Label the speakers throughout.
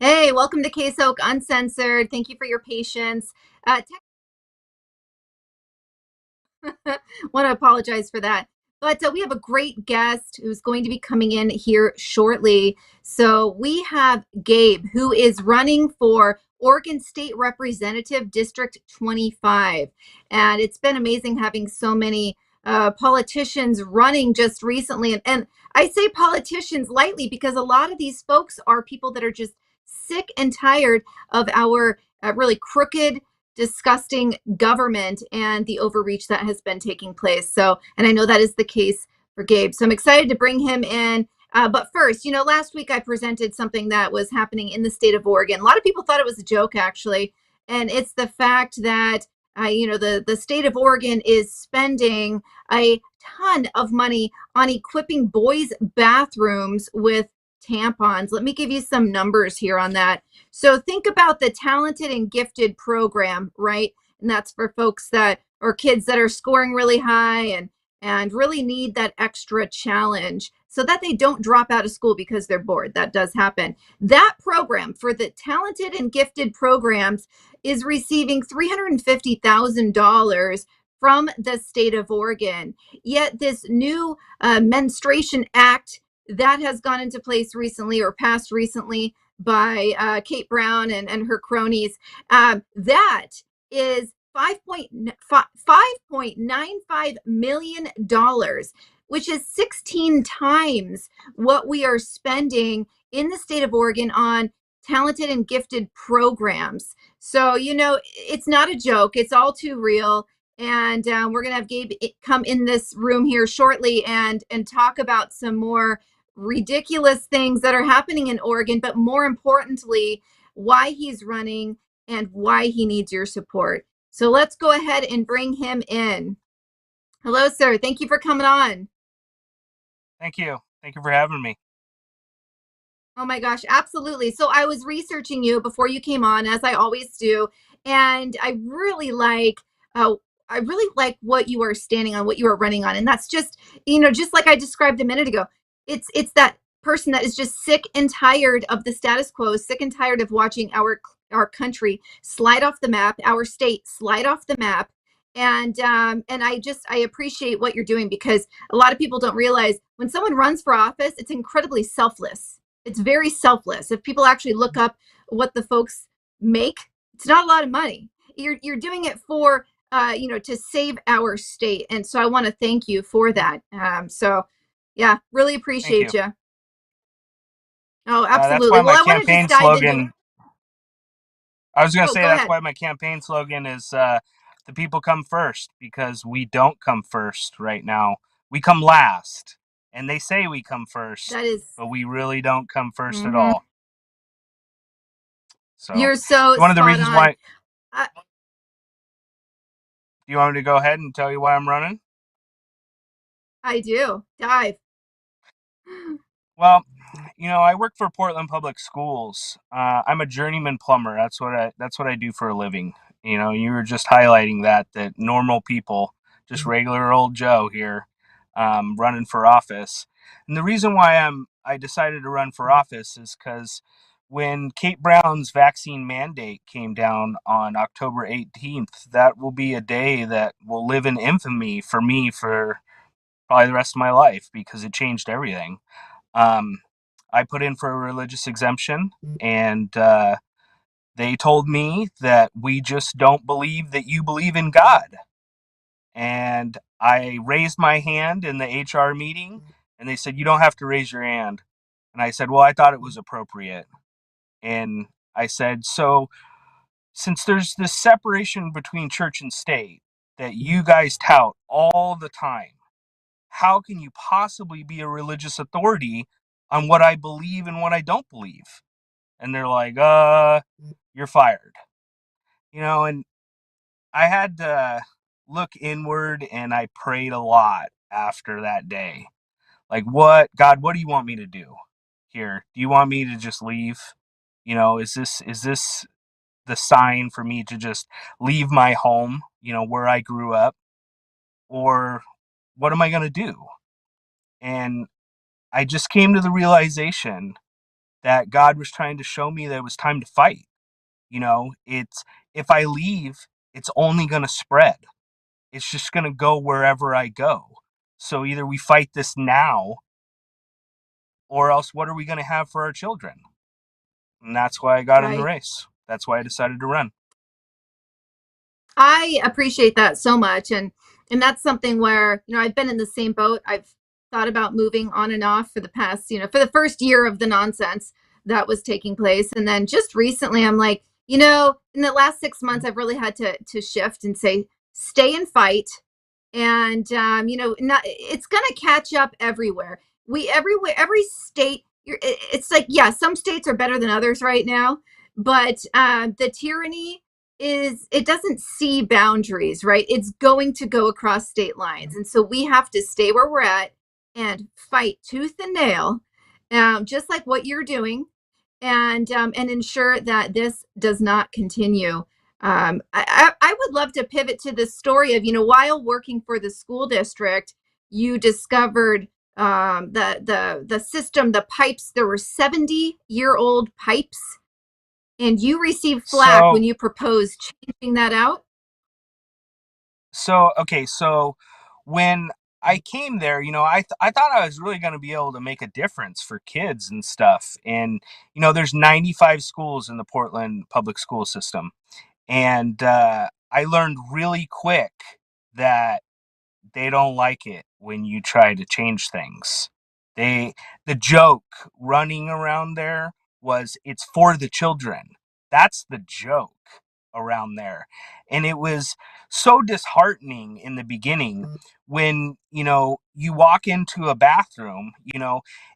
Speaker 1: Hey, welcome to KSOK Uncensored. Thank you for your patience. Want to apologize for that. But we have a great guest who's going to be coming in here shortly. So we have Gabe, who is running for Oregon State Representative District 25. And it's been amazing having so many politicians running just recently. And I say politicians lightly because a lot of these folks are people that are just sick and tired of our really crooked, disgusting government and the overreach that has been taking place. So, and I know that is the case for Gabe. So I'm excited to bring him in. But first, last week I presented something that was happening in the state of Oregon. A lot of people thought it was a joke, actually. And it's the fact that, the state of Oregon is spending a ton of money on equipping boys' bathrooms with tampons. Let me give you some numbers here on that. So think about the talented and gifted program, right? And that's for folks that or kids that are scoring really high and really need that extra challenge so that they don't drop out of school because they're bored. That does happen. That program for the talented and gifted programs is receiving $350,000 from the state of Oregon. Yet this new menstruation act that has gone into place recently or passed recently by Kate Brown and her cronies. That is $5.95 million, which is 16 times what we are spending in the state of Oregon on talented and gifted programs. So, it's not a joke. It's all too real. And we're going to have Gabe come in this room here shortly and talk about some more ridiculous things that are happening in Oregon, but more importantly, why he's running and why he needs your support. So let's go ahead and bring him in. Hello, sir. Thank you for coming on.
Speaker 2: Thank you. Thank you for having me.
Speaker 1: Oh my gosh, absolutely. So I was researching you before you came on, as I always do, and I really like what you are standing on, what you are running on, and that's just like I described a minute ago. It's that person that is just sick and tired of the status quo, sick and tired of watching our country slide off the map, our state slide off the map, and I appreciate what you're doing because a lot of people don't realize when someone runs for office, it's incredibly selfless. It's very selfless. If people actually look up what the folks make, it's not a lot of money. You're doing it for to save our state, and so I want to thank you for that. So yeah, really
Speaker 2: Thank
Speaker 1: appreciate
Speaker 2: you.
Speaker 1: you. Oh,
Speaker 2: That's
Speaker 1: absolutely.
Speaker 2: why
Speaker 1: Well,
Speaker 2: my
Speaker 1: I want to just
Speaker 2: campaign
Speaker 1: dive into.
Speaker 2: slogan, I was going to
Speaker 1: Oh,
Speaker 2: say,
Speaker 1: go
Speaker 2: that's
Speaker 1: ahead.
Speaker 2: why my campaign slogan is the people come first, because we don't come first right now. We come last. And they say we come first,
Speaker 1: That is.
Speaker 2: but we really don't come first at
Speaker 1: Mm-hmm.
Speaker 2: all. So,
Speaker 1: You're so
Speaker 2: one of the
Speaker 1: spot
Speaker 2: reasons
Speaker 1: on.
Speaker 2: why,
Speaker 1: I,
Speaker 2: do you want me to go ahead and tell you why I'm running?
Speaker 1: I do. Dive.
Speaker 2: Well, I work for Portland Public Schools. I'm a journeyman plumber. That's what I do for a living. You were just highlighting that normal people, just regular old Joe here, running for office. And the reason why I decided to run for office is because when Kate Brown's vaccine mandate came down on October 18th, that will be a day that will live in infamy for me for probably the rest of my life because it changed everything. Um, I put in for a religious exemption, and they told me that we just don't believe that you believe in God. And I raised my hand in the HR meeting, and they said, "You don't have to raise your hand." And I said, "Well, I thought it was appropriate." And I said, "So, since there's this separation between church and state that you guys tout all the time, how can you possibly be a religious authority on what I believe and what I don't believe?" And they're like, you're fired. And I had to look inward, and I prayed a lot after that day. Like, God, what do you want me to do here? Do you want me to just leave? Is this the sign for me to just leave my home, where I grew up? Or what am I going to do? And I just came to the realization that God was trying to show me that it was time to fight. It's if I leave, it's only going to spread. It's just going to go wherever I go. So either we fight this now, or else what are we going to have for our children? And that's why I got in the
Speaker 1: Right.
Speaker 2: race. That's why I decided to run.
Speaker 1: I appreciate that so much. And that's something where, I've been in the same boat. I've thought about moving on and off for the past, for the first year of the nonsense that was taking place. And then just recently I'm like, in the last 6 months, I've really had to shift and say, stay and fight. And not, it's gonna catch up everywhere. Every state, it's like, yeah, some states are better than others right now, but the tyranny is, it doesn't see boundaries, right? It's going to go across state lines, and so we have to stay where we're at and fight tooth and nail, just like what you're doing, and ensure that this does not continue. I would love to pivot to the story of, while working for the school district, you discovered the system, the pipes. There were 70-year-old pipes, and you received flack when
Speaker 2: So,
Speaker 1: you proposed changing that out.
Speaker 2: okay, so when I came there, I thought I was really going to be able to make a difference for kids and stuff. And there's 95 schools in the Portland public school system, and I learned really quick that they don't like it when you try to change things. They the joke running around there was it's for the children. That's the joke around there. And it was so disheartening in the beginning when, you walk into a bathroom,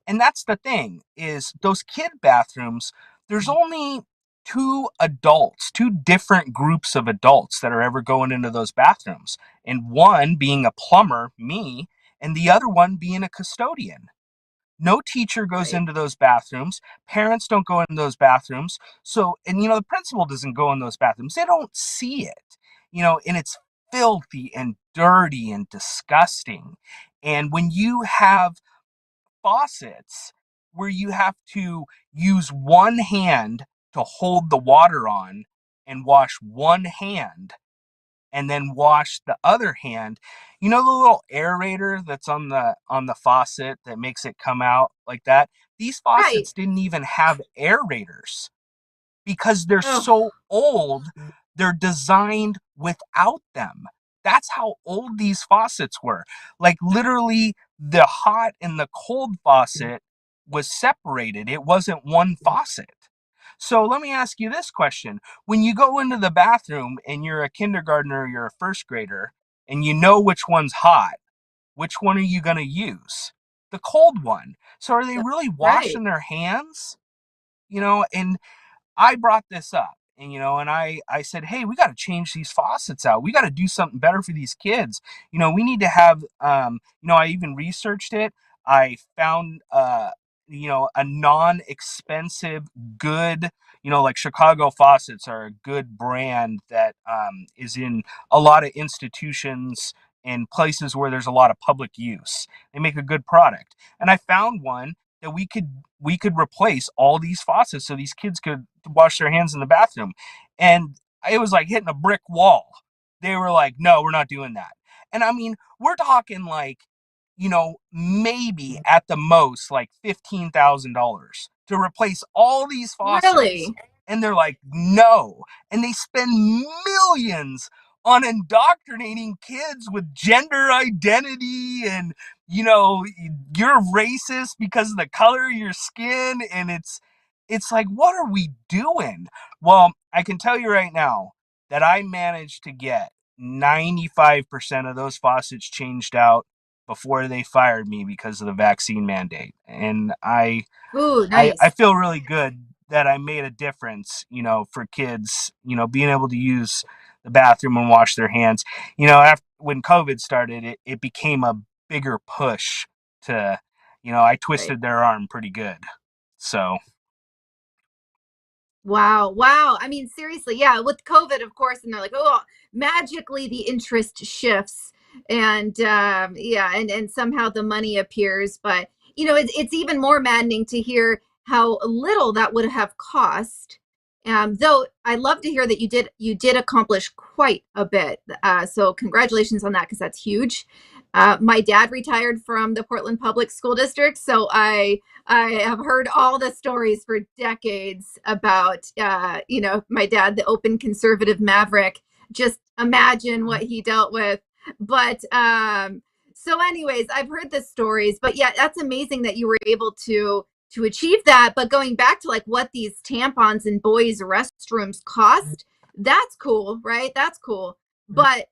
Speaker 2: and that's the thing is those kid bathrooms, there's only two different groups of adults that are ever going into those bathrooms, and one being a plumber, me, and the other one being a custodian. No teacher goes
Speaker 1: Right.
Speaker 2: into those bathrooms. Parents don't go in those bathrooms. So, and the principal doesn't go in those bathrooms. They don't see it, and it's filthy and dirty and disgusting. And when you have faucets where you have to use one hand to hold the water on and wash one hand and then wash the other hand. The little aerator that's on the faucet that makes it come out like that? These
Speaker 1: Right.
Speaker 2: faucets didn't even have aerators because they're
Speaker 1: Oh,
Speaker 2: so old, they're designed without them. That's how old these faucets were. Like literally the hot and the cold faucet was separated. It wasn't one faucet. So let me ask you this question. When you go into the bathroom and you're a kindergartner or you're a first grader and you know which one's hot, which one are you going to use? The cold one. So are they really
Speaker 1: right.
Speaker 2: washing their hands? And I brought this up, and I said, hey, we got to change these faucets out. We got to do something better for these kids. We need to have I even researched it. I found a non-expensive, good, like Chicago faucets are a good brand that is in a lot of institutions and places where there's a lot of public use. They make a good product, and I found one that we could replace all these faucets so these kids could wash their hands in the bathroom. And it was like hitting a brick wall. They were like, no, we're not doing that. And I mean, we're talking like, maybe at the most like $15,000 to replace all these faucets.
Speaker 1: Really?
Speaker 2: And they're like, no. And they spend millions on indoctrinating kids with gender identity and, you're racist because of the color of your skin. And it's like, what are we doing? Well, I can tell you right now that I managed to get 95% of those faucets changed out before they fired me because of the vaccine mandate. And
Speaker 1: Ooh,
Speaker 2: I
Speaker 1: nice.
Speaker 2: feel really good that I made a difference, for kids, being able to use the bathroom and wash their hands. After when COVID started, it became a bigger push to, I
Speaker 1: Right.
Speaker 2: twisted their arm pretty good. So,
Speaker 1: Wow. Wow. I mean, seriously, yeah, with COVID, of course, and they're like, oh, magically the interest shifts, and yeah, and somehow the money appears. But it's even more maddening to hear how little that would have cost. Though I love to hear that you did accomplish quite a bit. So congratulations on that, because that's huge. My dad retired from the Portland Public School District, so I have heard all the stories for decades about my dad, the open conservative maverick. Just imagine what he dealt with. But so anyways, I've heard the stories, but yeah, that's amazing that you were able to achieve that. But going back to like what these tampons in boys restrooms cost, that's cool, right? That's cool. But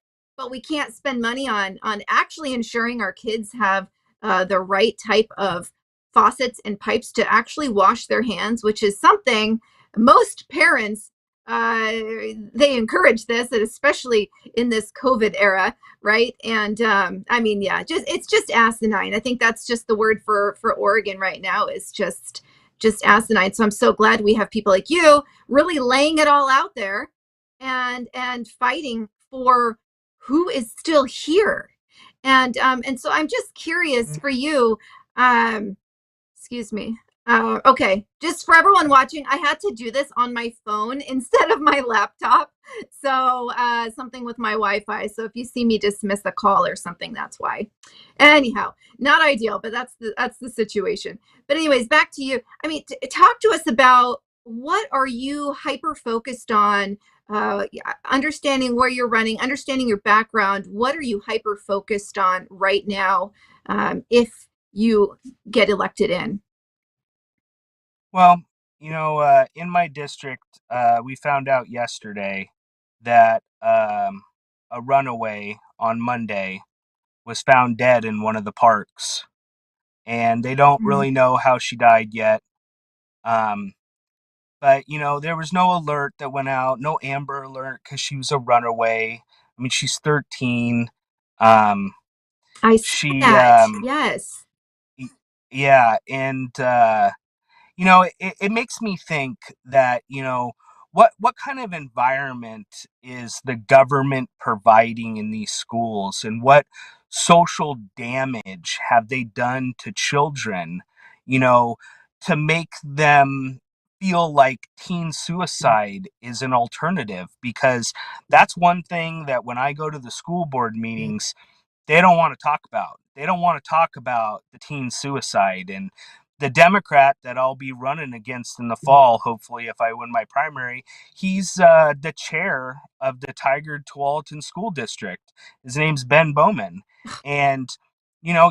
Speaker 1: we can't spend money on actually ensuring our kids have the right type of faucets and pipes to actually wash their hands, which is something most parents they encourage this, and especially in this COVID era, right? And I mean, yeah, it's just asinine. I think that's just the word for Oregon right now, is just asinine. So I'm so glad we have people like you really laying it all out there and fighting for who is still here. And so I'm just curious for you. Excuse me. Okay, just for everyone watching, I had to do this on my phone instead of my laptop. So something with my Wi-Fi. So if you see me dismiss a call or something, that's why. Anyhow, not ideal, but that's the situation. But anyways, back to you. I mean, talk to us about what are you hyper focused on? Understanding where you're running, understanding your background. What are you hyper focused on right now? If you get elected in?
Speaker 2: Well, in my district, we found out yesterday that a runaway on Monday was found dead in one of the parks, and they don't
Speaker 1: Mm,
Speaker 2: really know how she died yet. Um, but there was no alert that went out, no Amber Alert, because she was a runaway. I mean, she's 13. Um,
Speaker 1: I saw
Speaker 2: she,
Speaker 1: that. Yes.
Speaker 2: yeah, and it makes me think that what kind of environment is the government providing in these schools, and what social damage have they done to children, you know to make them feel like teen suicide is an alternative. Because that's one thing that when I go to the school board meetings, they don't want to talk about. They don't want to talk about the teen suicide. And the Democrat that I'll be running against in the fall, hopefully, if I win my primary, he's the chair of the Tigard Tualatin School District. His name's Ben Bowman. And,
Speaker 1: Wow.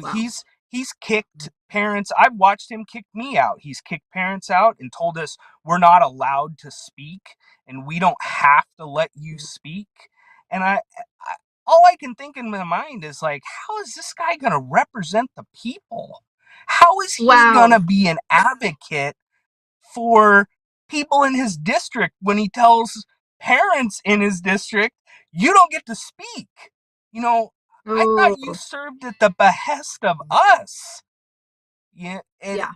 Speaker 2: he's kicked parents. I've watched him kick me out. He's kicked parents out and told us we're not allowed to speak and we don't have to let you speak. And all I can think in my mind is like, how is this guy going to represent the people? How is he going to
Speaker 1: Wow.
Speaker 2: be an advocate for people in his district when he tells parents in his district, you don't get to speak? You know, I thought you
Speaker 1: Oh,
Speaker 2: served at the behest of us. Yeah, and
Speaker 1: yeah.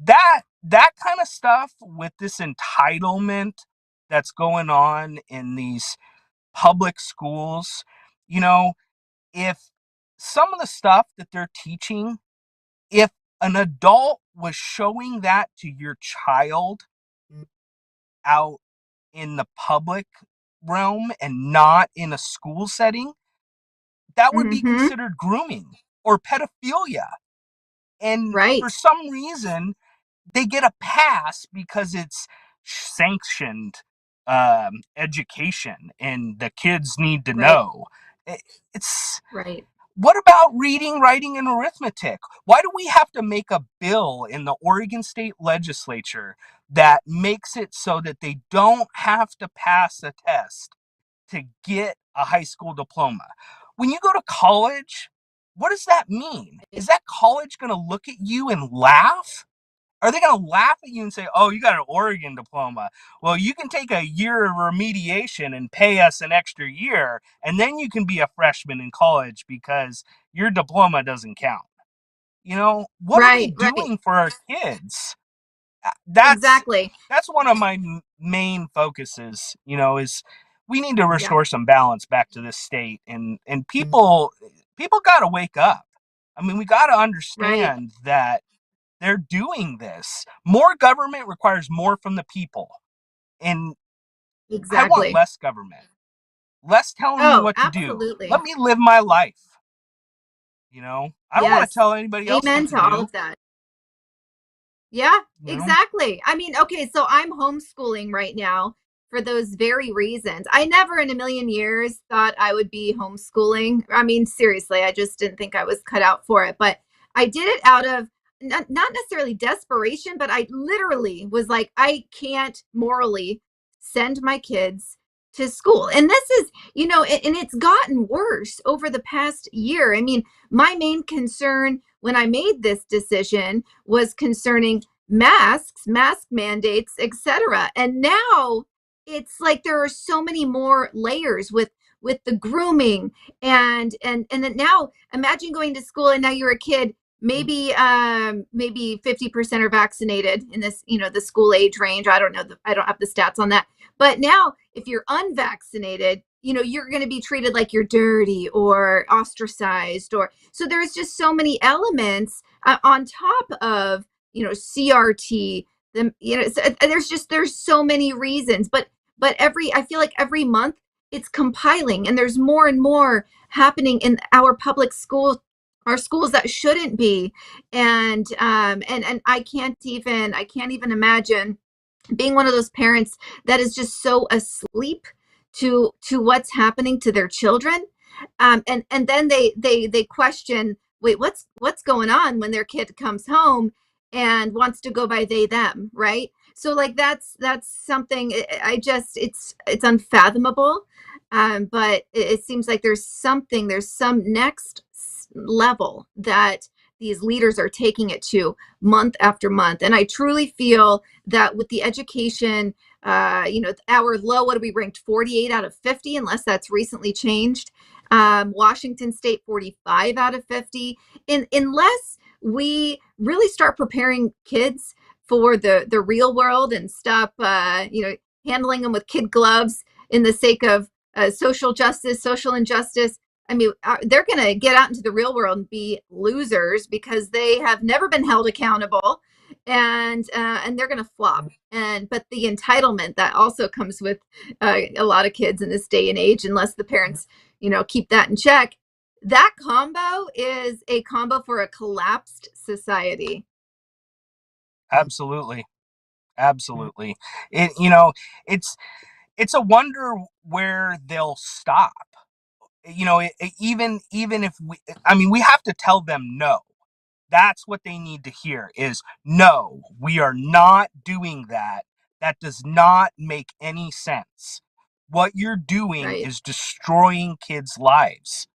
Speaker 2: that kind of stuff with this entitlement that's going on in these public schools, you know, if some of the stuff that they're teaching, if an adult was showing that to your child out in the public realm and not in a school setting, that would be
Speaker 1: Mm-hmm.
Speaker 2: considered grooming or pedophilia. And for
Speaker 1: Right.
Speaker 2: some reason, they get a pass because it's sanctioned education and the kids need to
Speaker 1: Right.
Speaker 2: know. It's
Speaker 1: Right.
Speaker 2: What about reading, writing, and arithmetic? Why do we have to make a bill in the Oregon State Legislature that makes it so that they don't have to pass a test to get a high school diploma? When you go to college, what does that mean? Is that college going to look at you and laugh? Are they going to laugh at you and say, oh, you got an Oregon diploma? Well, you can take a year of remediation and pay us an extra year, and then you can be a freshman in college because your diploma doesn't count. What are we
Speaker 1: Right. Right.
Speaker 2: doing for our kids? That's
Speaker 1: Exactly.
Speaker 2: that's one of my main focuses, is we need to
Speaker 1: Yeah.
Speaker 2: restore some balance back to this state, and people got to wake up. I mean, we got to
Speaker 1: Right.
Speaker 2: understand that They're doing this. More government requires more from the people. And I want
Speaker 1: Exactly.
Speaker 2: less government, less telling me
Speaker 1: Oh,
Speaker 2: what to do. Let
Speaker 1: absolutely.
Speaker 2: me live my life. I don't want to
Speaker 1: Yes.
Speaker 2: tell anybody else
Speaker 1: Amen
Speaker 2: what to
Speaker 1: to all
Speaker 2: do.
Speaker 1: of that. Yeah,
Speaker 2: You know,
Speaker 1: exactly. I mean, okay, so I'm homeschooling right now for those very reasons. I never in a million years thought I would be homeschooling. I mean, seriously, I just didn't think I was cut out for it. But I did it out of not necessarily desperation, but I literally was like, I can't morally send my kids to school. And this is, and it's gotten worse over the past year. I mean, my main concern when I made this decision was concerning masks, mask mandates, etc. And now it's like there are so many more layers with the grooming and then now imagine going to school and now you're a kid, maybe 50% are vaccinated in this, the school age range. I don't know, I don't have the stats on that. But now if you're unvaccinated, you're going to be treated like you're dirty or ostracized, or so there's just so many elements on top of CRT. There's so many reasons, but I feel like every month it's compiling, and there's more and more happening in our public school, our schools that shouldn't be, and I can't even imagine being one of those parents that is just so asleep to what's happening to their children, and then they question, wait, what's going on when their kid comes home and wants to go by they them, right? So like that's something I just it's unfathomable, but it seems like there's some next level that these leaders are taking it to month after month. And I truly feel that with the education, our low, what are we ranked, 48 out of 50, unless that's recently changed. Washington State, 45 out of 50. Unless we really start preparing kids for the real world and stop, handling them with kid gloves in the sake of social justice, social injustice. I mean, they're going to get out into the real world and be losers because they have never been held accountable, and they're going to flop. And but the entitlement that also comes with a lot of kids in this day and age, unless the parents, keep that in check, that combo is a combo for a collapsed society.
Speaker 2: absolutely, absolutely. It's it's a wonder where they'll stop. Even if we have to tell them no. That's what they need to hear is no, we are not doing that. That does not make any sense. What you're doing
Speaker 1: Right,
Speaker 2: is destroying kids' lives.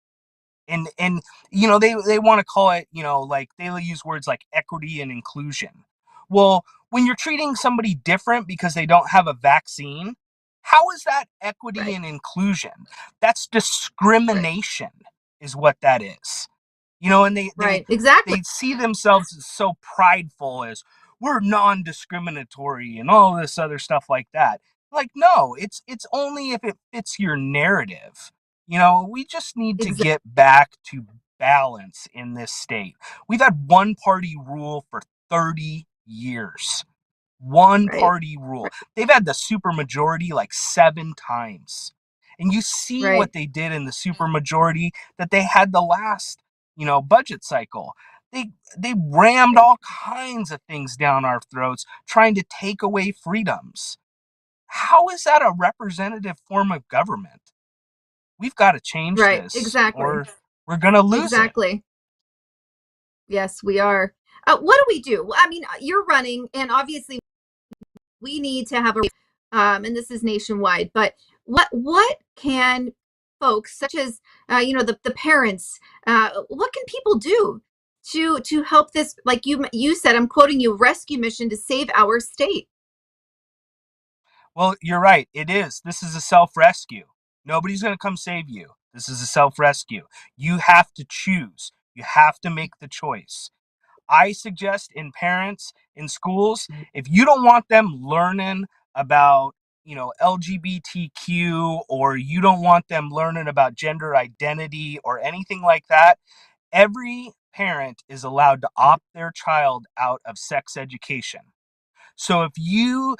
Speaker 2: And they want to call it, like they use words like equity and inclusion. Well, when you're treating somebody different because they don't have a vaccine, how is that equity
Speaker 1: right,
Speaker 2: and inclusion? That's
Speaker 1: right,
Speaker 2: discrimination is what that is. And
Speaker 1: right, exactly,
Speaker 2: they see themselves as so prideful as we're non-discriminatory and all this other stuff like that. Like, no, it's only if it fits your narrative. We just need to
Speaker 1: exactly,
Speaker 2: get back to balance in this state. We've had one party rule for 30 years. One
Speaker 1: right,
Speaker 2: party rule. They've had the supermajority like 7 times. And you see
Speaker 1: right,
Speaker 2: what they did in the supermajority that they had the last, budget cycle. They rammed
Speaker 1: right,
Speaker 2: all kinds of things down our throats trying to take away freedoms. How is that a representative form of government? We've got to change
Speaker 1: right,
Speaker 2: this
Speaker 1: exactly,
Speaker 2: or we're going to lose it.
Speaker 1: exactly. Yes, we are. What do we do? I mean, you're running, and obviously we need to have and this is nationwide. But what can folks, such as the parents, what can people do to help this? Like you said, I'm quoting you, rescue mission to save our state.
Speaker 2: Well, you're right. It is. This is a self rescue. Nobody's going to come save you. This is a self rescue. You have to choose. You have to make the choice. I suggest in parents, in schools, if you don't want them learning about, LGBTQ, or you don't want them learning about gender identity or anything like that, every parent is allowed to opt their child out of sex education. So if you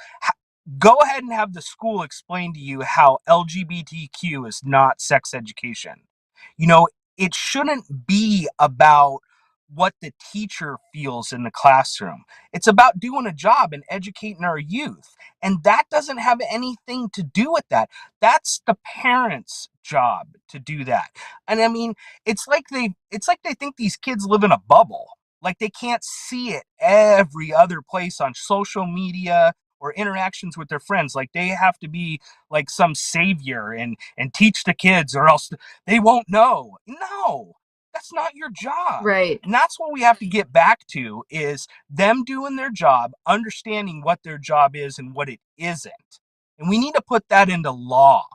Speaker 2: go ahead and have the school explain to you how LGBTQ is not sex education. You know, it shouldn't be about what the teacher feels in the classroom. It's about doing a job and educating our youth. And that doesn't have anything to do with that. That's the parents' job to do that. And I mean, it's like they think these kids live in a bubble. Like they can't see it every other place on social media or interactions with their friends. Like they have to be like some savior and teach the kids, or else they won't know. No, that's not your job.
Speaker 1: Right.
Speaker 2: And that's what we have to get back to, is them doing their job, understanding what their job is and what it isn't. And we need to put that into law,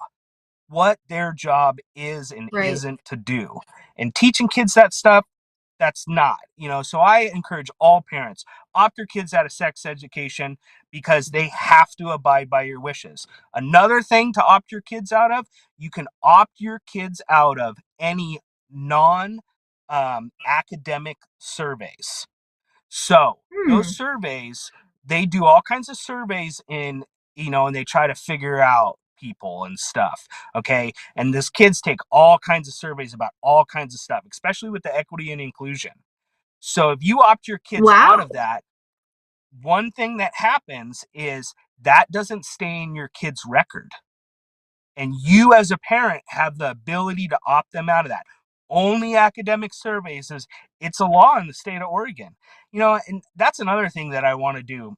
Speaker 2: what their job is and
Speaker 1: Right.
Speaker 2: isn't to do. And teaching kids that stuff, that's not. So I encourage all parents, opt your kids out of sex education, because they have to abide by your wishes. Another thing to opt your kids out of, you can opt your kids out of any non academic surveys. So those
Speaker 1: Hmm.
Speaker 2: surveys, they do all kinds of surveys and they try to figure out people and stuff. Okay. And this kids take all kinds of surveys about all kinds of stuff, especially with the equity and inclusion. So if you opt your kids out
Speaker 1: Wow.
Speaker 2: of that, one thing that happens is that doesn't stay in your kid's record. And you as a parent have the ability to opt them out of that. Only academic surveys is, it's a law in the state of Oregon. And that's another thing that I want to do.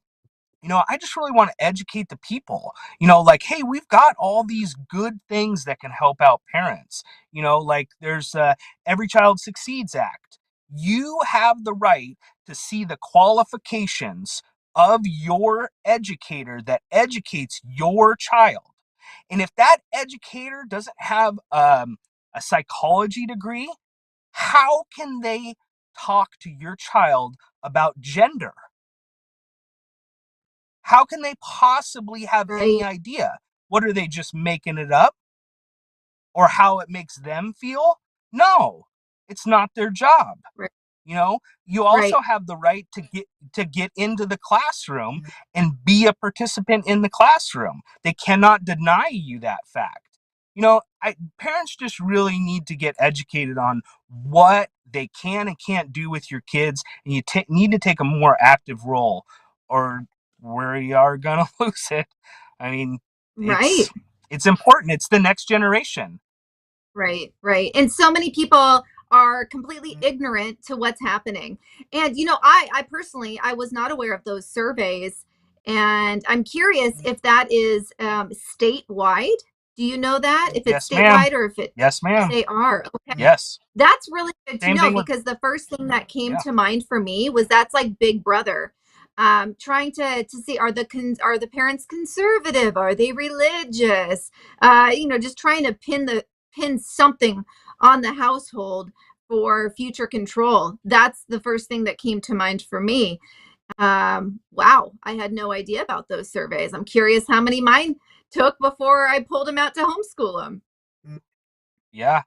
Speaker 2: I just really want to educate the people, like, hey, we've got all these good things that can help out parents. Like there's Every Child Succeeds Act. You have the right to see the qualifications of your educator that educates your child. And if that educator doesn't have a psychology degree, how can they talk to your child about gender? How can they possibly have any
Speaker 1: Right.
Speaker 2: idea? What, are they just making it up? Or how it makes them feel? No, it's not their job.
Speaker 1: Right.
Speaker 2: You know, you
Speaker 1: Right.
Speaker 2: also have the right to get into the classroom and be a participant in the classroom. They cannot deny you that fact. Parents just really need to get educated on what they can and can't do with your kids, and you need to take a more active role, or we are gonna lose it. I mean,
Speaker 1: Right.
Speaker 2: it's important. It's the next generation.
Speaker 1: Right, right. And so many people are completely ignorant to what's happening. And I personally, I was not aware of those surveys, and I'm curious if that is statewide. Do you know that, if it's
Speaker 2: Yes, ma'am.
Speaker 1: statewide or if it
Speaker 2: Yes, ma'am.
Speaker 1: they are? Okay.
Speaker 2: Yes.
Speaker 1: That's really good to
Speaker 2: Same
Speaker 1: know,
Speaker 2: thing with,
Speaker 1: because the first thing that came
Speaker 2: yeah.
Speaker 1: to mind for me was that's like Big Brother. Trying to see, are the parents conservative? Are they religious? Just trying to pin something on the household for future control. That's the first thing that came to mind for me. Wow, I had no idea about those surveys. I'm curious how many mine took before I pulled them out to homeschool them.
Speaker 2: Yeah.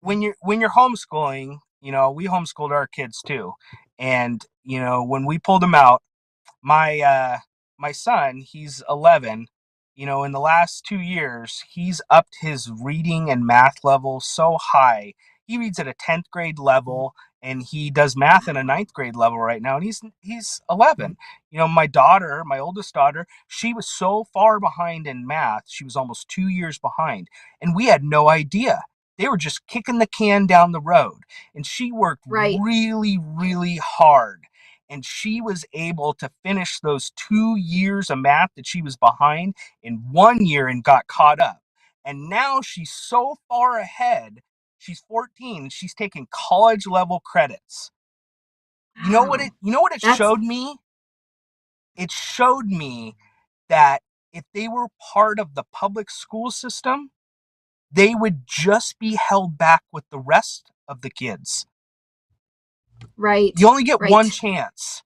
Speaker 2: When you're homeschooling, we homeschooled our kids too. And, when we pulled them out, my son, he's 11. In the last 2 years, he's upped his reading and math level so high. He reads at a 10th grade level, and he does math at a ninth grade level right now, and he's 11. My daughter, my oldest daughter, she was so far behind in math. She was almost 2 years behind, and we had no idea. They were just kicking the can down the road, and she worked
Speaker 1: Right.
Speaker 2: really, really hard, and she was able to finish those 2 years of math that she was behind in 1 year and got caught up. And now she's so far ahead. She's 14. She's taking college level credits.
Speaker 1: Wow.
Speaker 2: You know what it
Speaker 1: That's
Speaker 2: showed me? It showed me that if they were part of the public school system, they would just be held back with the rest of the kids.
Speaker 1: right.
Speaker 2: You only get one
Speaker 1: Right.
Speaker 2: chance.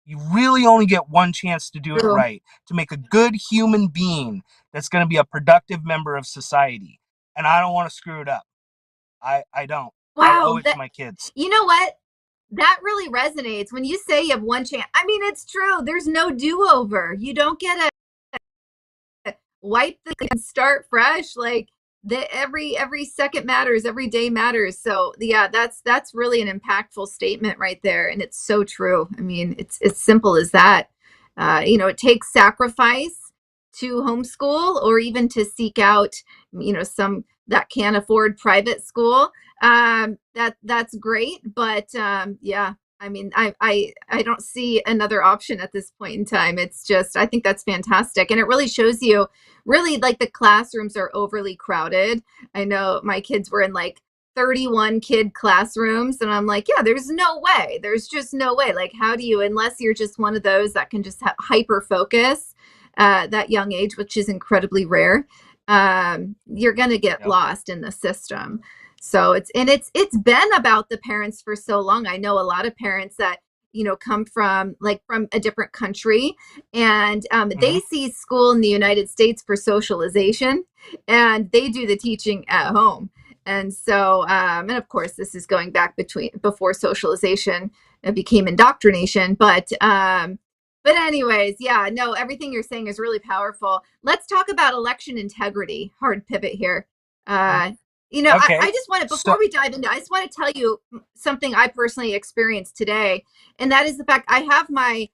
Speaker 2: You really only get one chance to do it
Speaker 1: True.
Speaker 2: right, to make a good human being that's going to be a productive member of society. And I don't want to screw it up. I don't. I owe
Speaker 1: Wow.
Speaker 2: it to my kids.
Speaker 1: You know what? That really resonates when you say you have one chance. I mean, it's true. There's no do over. You don't get a wipe the and start fresh. Like the every second matters, every day matters. So yeah, that's really an impactful statement right there, and it's so true. I mean, it's simple as that. It takes sacrifice to homeschool or even to seek out, some that can't afford private school. That's great, but yeah, I mean, I don't see another option at this point in time. It's just, I think that's fantastic, and it really shows you, really, like, the classrooms are overly crowded. I know my kids were in like 31 kid classrooms, and I'm like, yeah, there's no way. There's just no way. Like, how do you, unless you're just one of those that can just hyper focus that young age, which is incredibly rare, you're going to get
Speaker 2: Yep.
Speaker 1: lost in the system. So it's been about the parents for so long. I know a lot of parents that come from, like, from a different country, and
Speaker 2: Mm-hmm.
Speaker 1: they see school in the United States for socialization, and they do the teaching at home. And so, and of course, this is going back before socialization became indoctrination. But anyways, yeah, no, everything you're saying is really powerful. Let's talk about election integrity. Hard pivot here. Uh, I
Speaker 2: Okay.
Speaker 1: just want to,
Speaker 2: So
Speaker 1: before we dive into, I just want to tell you something I personally experienced today, and that is the fact I have my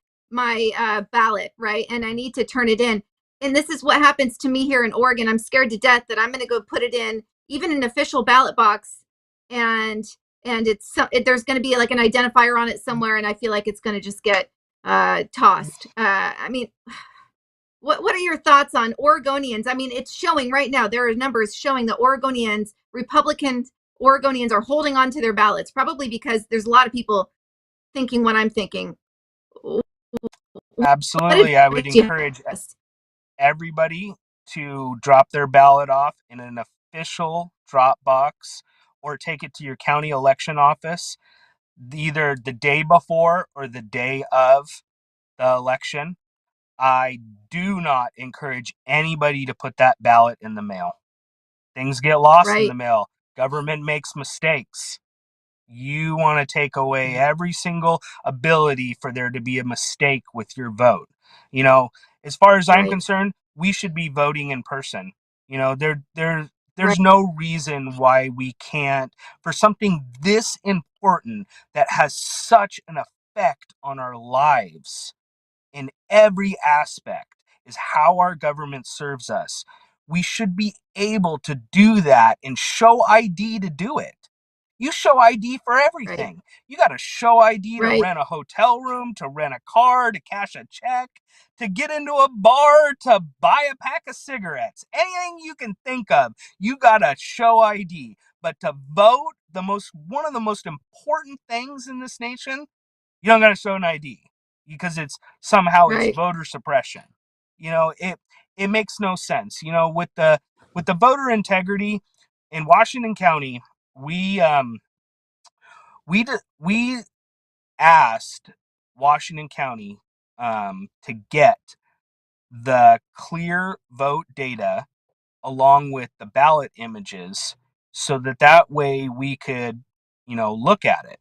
Speaker 1: ballot, right, and I need to turn it in. And this is what happens to me here in Oregon. I'm scared to death that I'm going to go put it in, even an official ballot box, and there's going to be like an identifier on it somewhere, and I feel like it's going to just get tossed. I mean, what are your thoughts on Oregonians? I mean, it's showing right now. There are numbers showing that Republican Oregonians are holding on to their ballots, probably because there's a lot of people thinking what I'm thinking. What
Speaker 2: absolutely, I would
Speaker 1: advice do you
Speaker 2: encourage
Speaker 1: have?
Speaker 2: everybody to drop their ballot off in an official drop box or take it to your county election office either the day before or the day of the election. I do not encourage anybody to put that ballot in the mail. Things get lost in the
Speaker 1: Right,
Speaker 2: mail. Government makes mistakes. You want to take away every single ability for there to be a mistake with your vote. You know, as far as I'm
Speaker 1: right,
Speaker 2: concerned, we should be voting in person. There's
Speaker 1: right,
Speaker 2: no reason why we can't, for something this important that has such an effect on our lives in every aspect, is how our government serves us. We should be able to do that and show ID to do it. You show ID for
Speaker 1: right,
Speaker 2: everything. You got to show ID to
Speaker 1: right,
Speaker 2: rent a hotel room, to rent a car, to cash a check, to get into a bar, to buy a pack of cigarettes. Anything you can think of, you got to show ID. But to vote, one of the most important things in this nation, you don't got to show an ID because it's
Speaker 1: right.
Speaker 2: voter suppression. It makes no sense. With the voter integrity in Washington County, we asked Washington County to get the clear vote data along with the ballot images so that way we could look at it,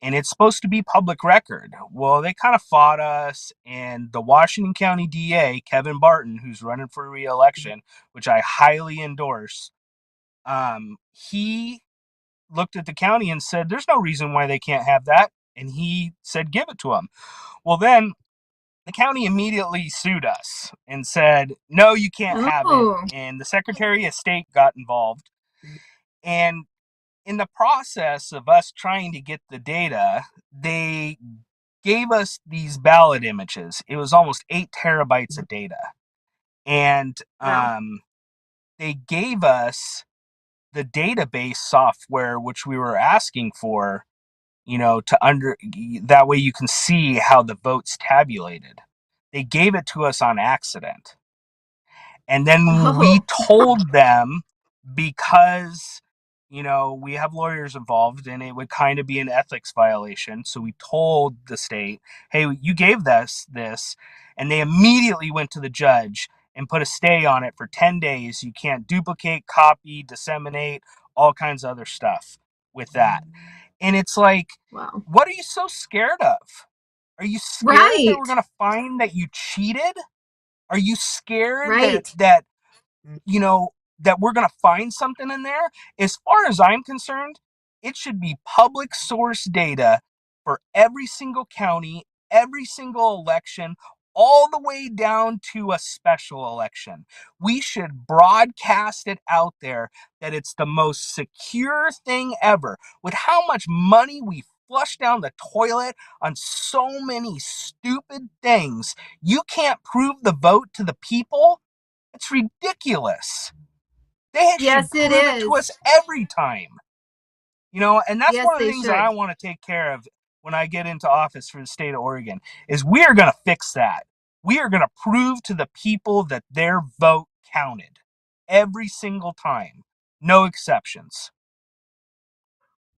Speaker 2: and it's supposed to be public record. Well, they kind of fought us, and the Washington County DA, Kevin Barton, who's running for re-election, which I highly endorse, he looked at the county and said, "There's no reason why they can't have that," and he said, "Give it to them." Well, then the county immediately sued us and said, "No, you can't have it,"
Speaker 1: Oh,
Speaker 2: and the Secretary of State got involved, and in the process of us trying to get the data, they gave us these ballot images. It was almost 8 terabytes of data. And
Speaker 1: wow.
Speaker 2: they gave us the database software, which we were asking for, that way you can see how the votes tabulated. They gave it to us on accident. And then we
Speaker 1: Oh,
Speaker 2: told them, because we have lawyers involved and it would kind of be an ethics violation, so we told the state, hey, you gave us this, and they immediately went to the judge and put a stay on it for 10 days. You can't duplicate, copy, disseminate, all kinds of other stuff. with that. And it's like,
Speaker 1: Wow.
Speaker 2: what are you so scared of? Are you scared that we're
Speaker 1: Right.
Speaker 2: going to find that you cheated? Are you scared that
Speaker 1: Right.
Speaker 2: you know, that we're going to find something in there? As far as I'm concerned, it should be public source data for every single county, every single election, all the way down to a special election. We should broadcast it out there that it's the most secure thing ever. With how much money we flush down the toilet on so many stupid things, you can't prove the vote to the people? It's ridiculous. They should
Speaker 1: Yes, it
Speaker 2: prove it to
Speaker 1: is.
Speaker 2: us every time. And that's
Speaker 1: Yes,
Speaker 2: one of the
Speaker 1: they
Speaker 2: things that I
Speaker 1: should.
Speaker 2: want to take care of when I get into office for the state of Oregon is we are going to fix that. We are going to prove to the people that their vote counted every single time. No exceptions.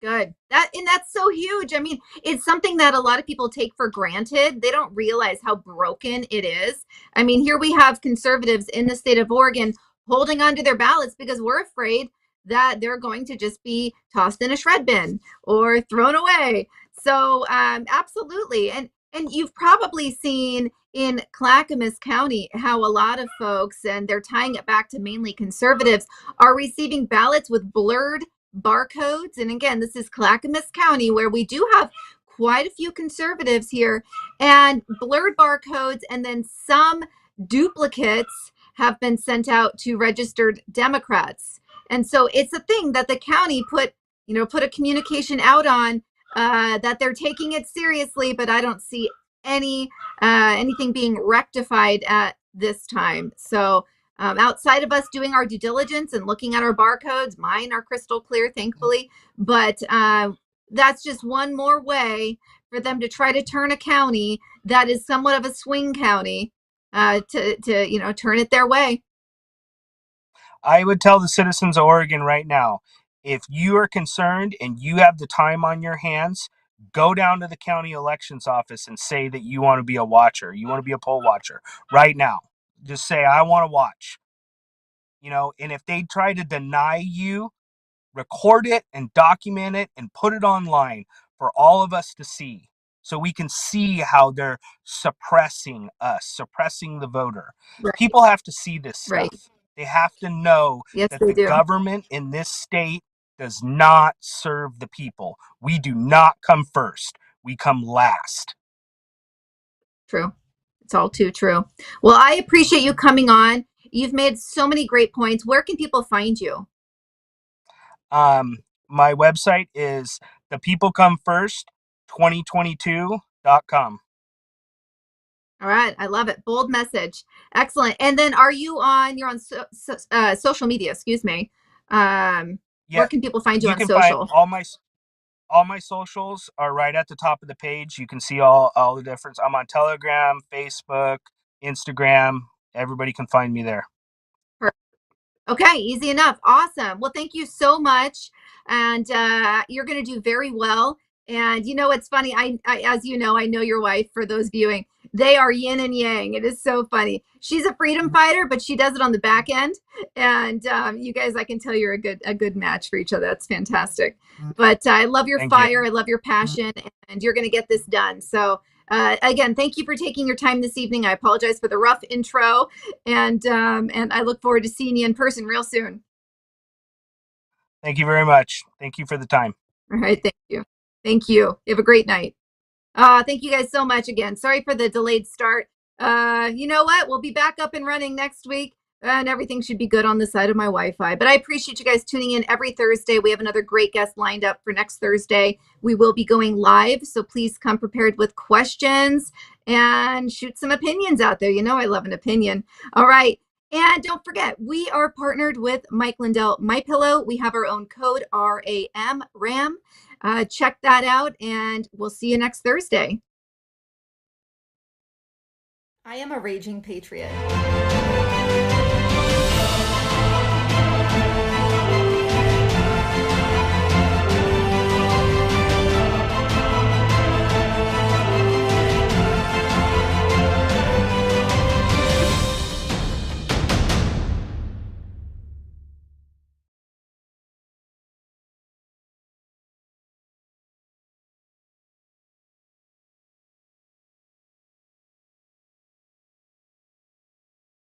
Speaker 1: Good. That's so huge. I mean, it's something that a lot of people take for granted. They don't realize how broken it is. I mean, here we have conservatives in the state of Oregon holding on to their ballots because we're afraid that they're going to just be tossed in a shred bin or thrown away. So, absolutely. And you've probably seen in Clackamas County how a lot of folks, and they're tying it back to mainly conservatives, are receiving ballots with blurred barcodes. And again, this is Clackamas County, where we do have quite a few conservatives here, and blurred barcodes, and then some duplicates have been sent out to registered Democrats. And so it's a thing that the county put a communication out on, that they're taking it seriously, but I don't see anything being rectified at this time. So outside of us doing our due diligence and looking at our barcodes, mine are crystal clear, thankfully. But that's just one more way for them to try to turn a county that is somewhat of a swing county, to turn it their way.
Speaker 2: I would tell the citizens of Oregon right now, if you are concerned and you have the time on your hands, go down to the county elections office and say that you want to be a watcher. You want to be a poll watcher right now. Just say, I want to watch. And if they try to deny you, record it and document it and put it online for all of us to see, so we can see how they're suppressing us, suppressing the voter.
Speaker 1: Right.
Speaker 2: People have to see this
Speaker 1: Right.
Speaker 2: stuff. They have to know
Speaker 1: Yes,
Speaker 2: that
Speaker 1: they
Speaker 2: the
Speaker 1: do.
Speaker 2: government in this state does not serve the people. We do not come first. We come last.
Speaker 1: True. It's all too true. Well, I appreciate you coming on. You've made so many great points. Where can people find you?
Speaker 2: My website is thepeoplecomefirst2022.com.
Speaker 1: All right, I love it. Bold message. Excellent. And then you're on social media, excuse me. Where
Speaker 2: Yeah,
Speaker 1: can people find you
Speaker 2: you
Speaker 1: on
Speaker 2: can find
Speaker 1: social?
Speaker 2: all my socials are right at the top of the page. You can see all the difference. I'm on Telegram, Facebook, Instagram. Everybody can find me there.
Speaker 1: Okay, easy enough. Awesome. Well, thank you so much. And you're going to do very well. And it's funny. As you know, I know your wife. For those viewing, they are yin and yang. It is so funny. She's a freedom fighter, but she does it on the back end. And you guys, I can tell you're a good match for each other. That's fantastic. But I love your
Speaker 2: Thank you.
Speaker 1: fire. I love your passion, and you're going to get this done. So again, thank you for taking your time this evening. I apologize for the rough intro, and I look forward to seeing you in person real soon.
Speaker 2: Thank you very much. Thank you for the time.
Speaker 1: All right, thank you. Thank you. You have a great night. Thank you guys so much again. Sorry for the delayed start. You know what? We'll be back up and running next week, and everything should be good on the side of my Wi-Fi. But I appreciate you guys tuning in every Thursday. We have another great guest lined up for next Thursday. We will be going live, so please come prepared with questions and shoot some opinions out there. I love an opinion. All right. And don't forget, we are partnered with Mike Lindell My Pillow. We have our own code RAM. Check that out, and we'll see you next Thursday. I am a raging patriot.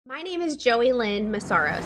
Speaker 3: My name is Joey Lynn Massaros.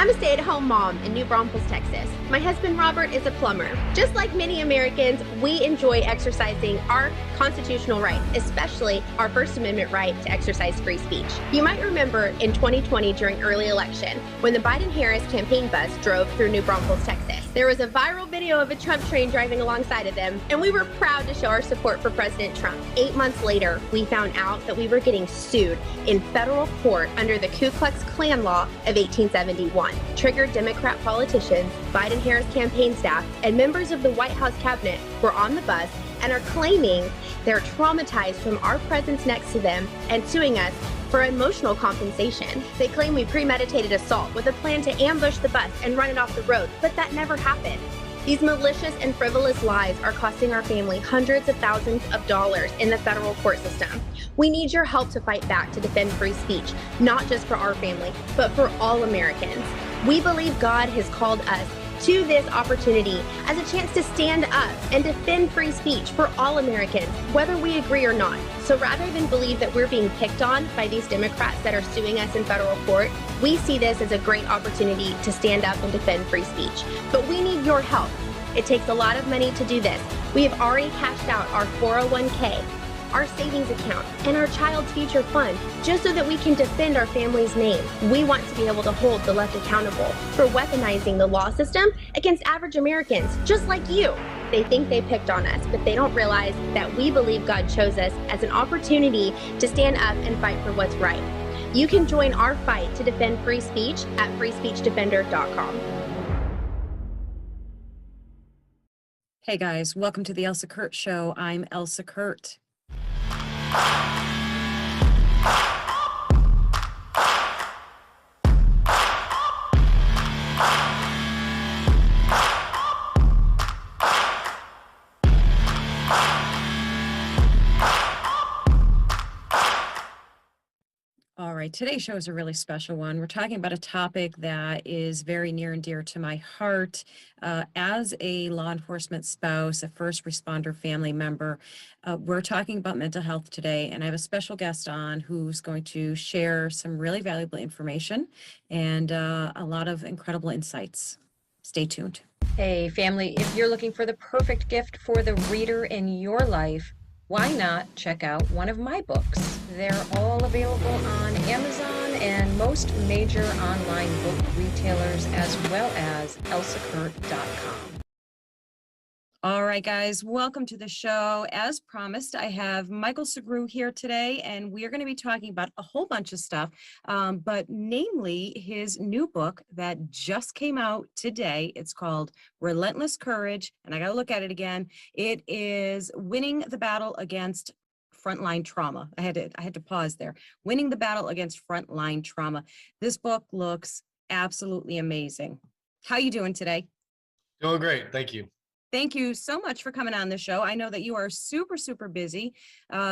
Speaker 3: I'm a stay-at-home mom in New Braunfels, Texas. My husband Robert is a plumber. Just like many Americans, we enjoy exercising our constitutional rights, especially our First Amendment right to exercise free speech. You might remember in 2020 during early election when the Biden-Harris campaign bus drove through New Braunfels, Texas. There was a viral video of a Trump train driving alongside of them, and we were proud to show our support for President Trump. 8 months later, we found out that we were getting sued in federal court under the Ku Klux Klan law of 1871. Triggered Democrat politicians, Biden-Harris campaign staff, and members of the White House cabinet were on the bus and are claiming they're traumatized from our presence next to them and suing us for emotional compensation. They claim we premeditated assault with a plan to ambush the bus and run it off the road, but that never happened. These malicious and frivolous lies are costing our family hundreds of thousands of dollars in the federal court system. We need your help to fight back to defend free speech, not just for our family, but for all Americans. We believe God has called us to this opportunity as a chance to stand up and defend free speech for all Americans, whether we agree or not. So rather than believe that we're being picked on by these Democrats that are suing us in federal court, we see this as a great opportunity to stand up and defend free speech. But we need your help. It takes a lot of money to do this. We have already cashed out our 401k, our savings account, and our child's future fund, just so that we can defend our family's name. We want to be able to hold the left accountable for weaponizing the law system against average Americans, just like you. They think they picked on us, but they don't realize that we believe God chose us as an opportunity to stand up and fight for what's right. You can join our fight to defend free speech at freespeechdefender.com.
Speaker 4: Hey guys, welcome to the Elsa Kurt Show. I'm Elsa Kurt. All right, today's show is a really special one. We're talking about a topic that is very near and dear to my heart. As a law enforcement spouse, a first responder family member, we're talking about mental health today, and I have a special guest on who's going to share some really valuable information and a lot of incredible insights. Stay tuned. Hey, family, if you're looking for the perfect gift for the reader in your life, why not check out one of my books? They're all available on Amazon and most major online book retailers, as well as elsakurt.com. All right, guys, welcome to the show. As promised, I have Michael Segru here today, and we are going to be talking about a whole bunch of stuff, but namely his new book that just came out today. It's called Relentless Courage, and I got to look at it again. It is Winning the Battle Against Frontline Trauma. I had to pause there. Winning the Battle Against Frontline Trauma. This book looks absolutely amazing. How you doing today?
Speaker 5: Doing great. Thank you.
Speaker 4: Thank you so much for coming on the show. I know that you are super, super busy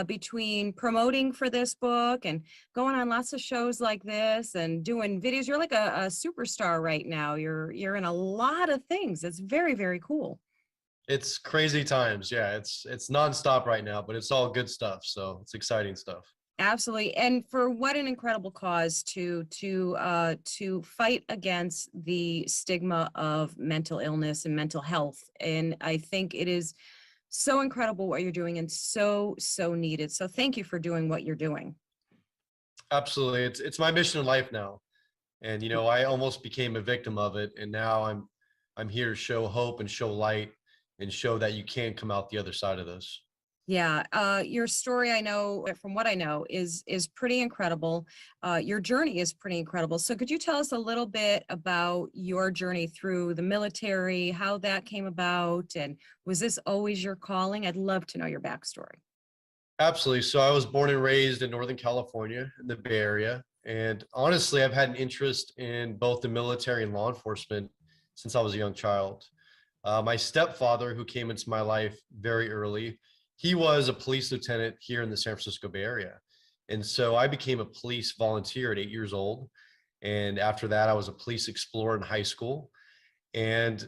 Speaker 4: between promoting for this book and going on lots of shows like this and doing videos. You're like a superstar right now. You're in a lot of things. It's very, very cool.
Speaker 5: It's crazy times. Yeah, it's nonstop right now, but it's all good stuff. So it's exciting stuff.
Speaker 4: Absolutely. And for what an incredible cause to fight against the stigma of mental illness and mental health. And I think it is so incredible what you're doing and so needed. So thank you for doing what you're doing.
Speaker 5: Absolutely. It's my mission in life now. And I almost became a victim of it. And now I'm here to show hope and show light and show that you can come out the other side of this.
Speaker 4: Yeah, your story, I know, from what I know, is pretty incredible. Your journey is pretty incredible. So could you tell us a little bit about your journey through the military, how that came about, and was this always your calling? I'd love to know your backstory.
Speaker 5: Absolutely. So I was born and raised in Northern California, in the Bay Area. And honestly, I've had an interest in both the military and law enforcement since I was a young child. My stepfather, who came into my life very early, he was a police lieutenant here in the San Francisco Bay Area. And so I became a police volunteer at 8 years old. And after that, I was a police explorer in high school. And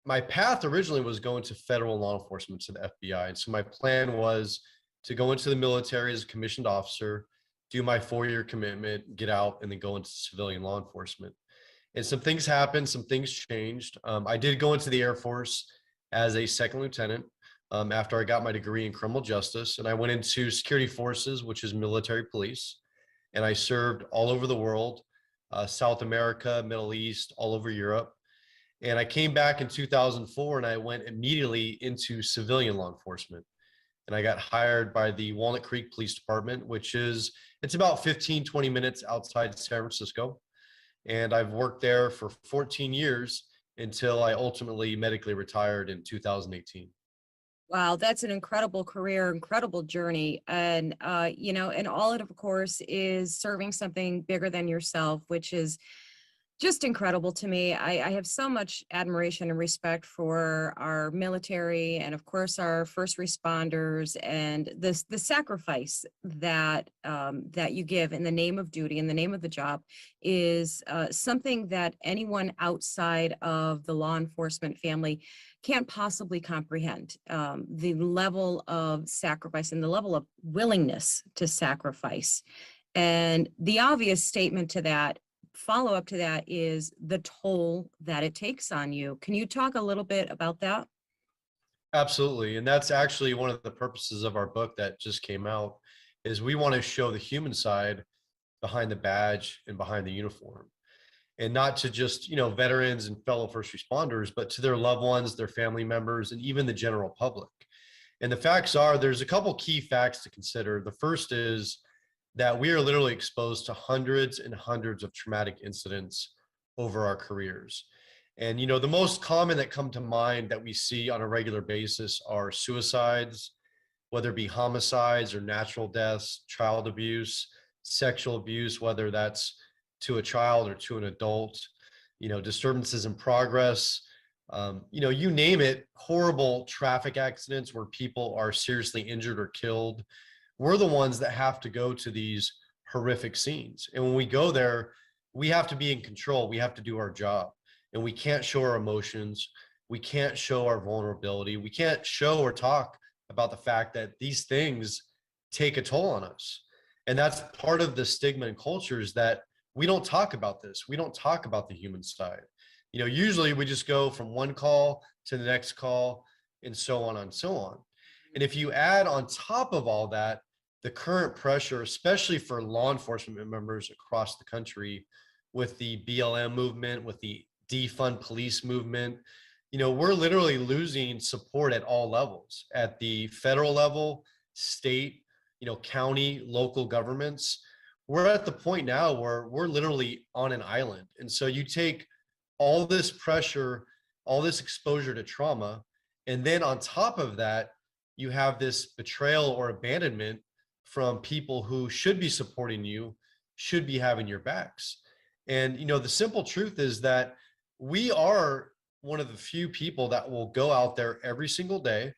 Speaker 5: my path originally was going to federal law enforcement, to the FBI. And so my plan was to go into the military as a commissioned officer, do my 4-year commitment, get out, and then go into civilian law enforcement. And some things happened, some things changed. I did go into the Air Force as a second lieutenant after I got my degree in criminal justice, and I went into security forces, which is military police, and I served all over the world, South America, Middle East, all over Europe. And I came back in 2004 and I went immediately into civilian law enforcement. And I got hired by the Walnut Creek Police Department, it's about 15, 20 minutes outside San Francisco. And I've worked there for 14 years until I ultimately medically retired in 2018.
Speaker 4: Wow, that's an incredible career, incredible journey. And, and all it, of course, is serving something bigger than yourself, which is just incredible to me. I have so much admiration and respect for our military and, of course, our first responders and the sacrifice that that you give in the name of duty, in the name of the job, is something that anyone outside of the law enforcement family can't possibly comprehend. The level of sacrifice and the level of willingness to sacrifice. And the obvious statement to that, follow-up to that, is the toll that it takes on you. Can you talk a little bit about that?
Speaker 5: Absolutely. And that's actually one of the purposes of our book that just came out, is we want to show the human side behind the badge and behind the uniform. And not to just, veterans and fellow first responders, but to their loved ones, their family members, and even the general public. And the facts are, there's a couple key facts to consider. The first is that we are literally exposed to hundreds and hundreds of traumatic incidents over our careers. And, the most common that come to mind that we see on a regular basis are suicides, whether it be homicides or natural deaths, child abuse, sexual abuse, whether that's to a child or to an adult, disturbances in progress, you name it, horrible traffic accidents where people are seriously injured or killed. We're the ones that have to go to these horrific scenes. And when we go there, we have to be in control. We have to do our job. And we can't show our emotions. We can't show our vulnerability. We can't show or talk about the fact that these things take a toll on us. And that's part of the stigma and culture, is that we don't talk about this. We don't talk about the human side. Usually we just go from one call to the next call and so on and so on. And if you add on top of all that, the current pressure, especially for law enforcement members across the country, with the BLM movement, with the defund police movement, we're literally losing support at all levels, at the federal level, state, county, local governments. We're at the point now where we're literally on an island. And so you take all this pressure, all this exposure to trauma, and then on top of that, you have this betrayal or abandonment from people who should be supporting you, should be having your backs. And, the simple truth is that we are one of the few people that will go out there every single day,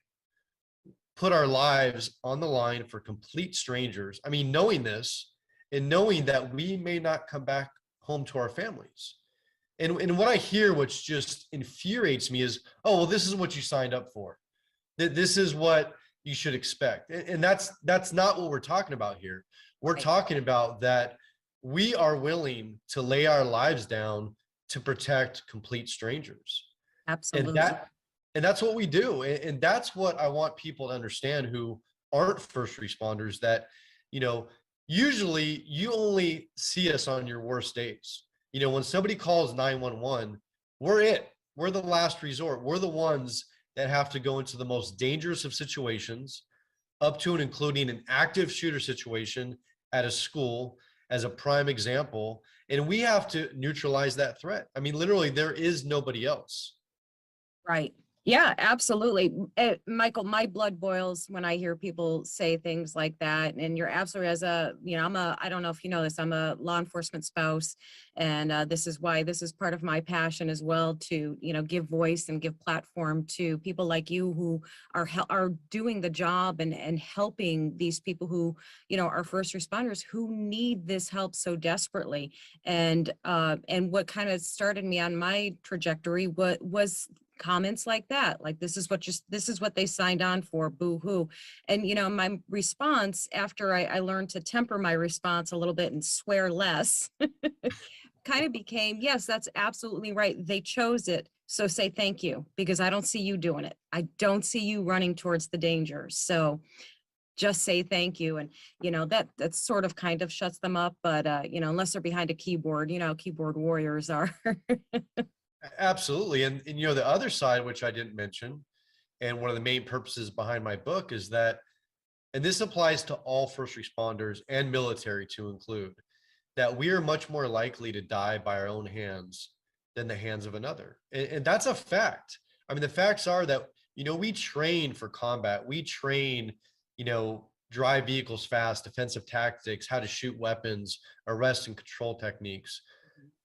Speaker 5: put our lives on the line for complete strangers. I mean, knowing this and knowing that we may not come back home to our families. And what I hear, which just infuriates me, is, oh, well, this is what you signed up for. This is what you should expect. And that's not what we're talking about here. We're talking about that we are willing to lay our lives down to protect complete strangers.
Speaker 4: Absolutely.
Speaker 5: And that's what we do. And that's what I want people to understand who aren't first responders, that, usually you only see us on your worst days. When somebody calls 911, we're it. We're the last resort. We're the ones that have to go into the most dangerous of situations, up to and including an active shooter situation at a school as a prime example. And we have to neutralize that threat. I mean, literally, there is nobody else.
Speaker 4: Right. Yeah, absolutely. Michael, my blood boils when I hear people say things like that. And you're absolutely, I don't know if you know this, I'm a law enforcement spouse. And this is part of my passion as well, to, give voice and give platform to people like you who are doing the job and helping these people who, are first responders who need this help so desperately. And what kind of started me on my trajectory was comments like that, like this is what they signed on for, boo hoo. And, my response after I learned to temper my response a little bit and swear less kind of became, yes, that's absolutely right. They chose it. So say thank you, because I don't see you doing it. I don't see you running towards the danger. So just say thank you. And, that sort of kind of shuts them up. But, unless they're behind a keyboard, keyboard warriors are.
Speaker 5: Absolutely. And the other side, which I didn't mention, and one of the main purposes behind my book is that, and this applies to all first responders and military to include, that we are much more likely to die by our own hands than the hands of another. And that's a fact. I mean, the facts are that, we train for combat. We train, drive vehicles fast, defensive tactics, how to shoot weapons, arrest and control techniques.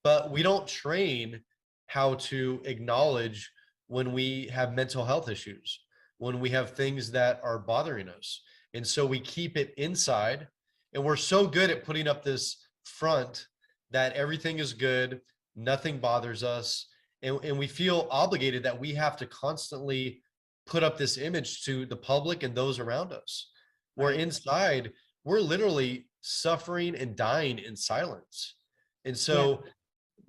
Speaker 5: But we don't train how to acknowledge when we have mental health issues, when we have things that are bothering us. And so we keep it inside, and we're so good at putting up this front that everything is good, nothing bothers us. And we feel obligated that we have to constantly put up this image to the public and those around us. Where inside, we're literally suffering and dying in silence. And so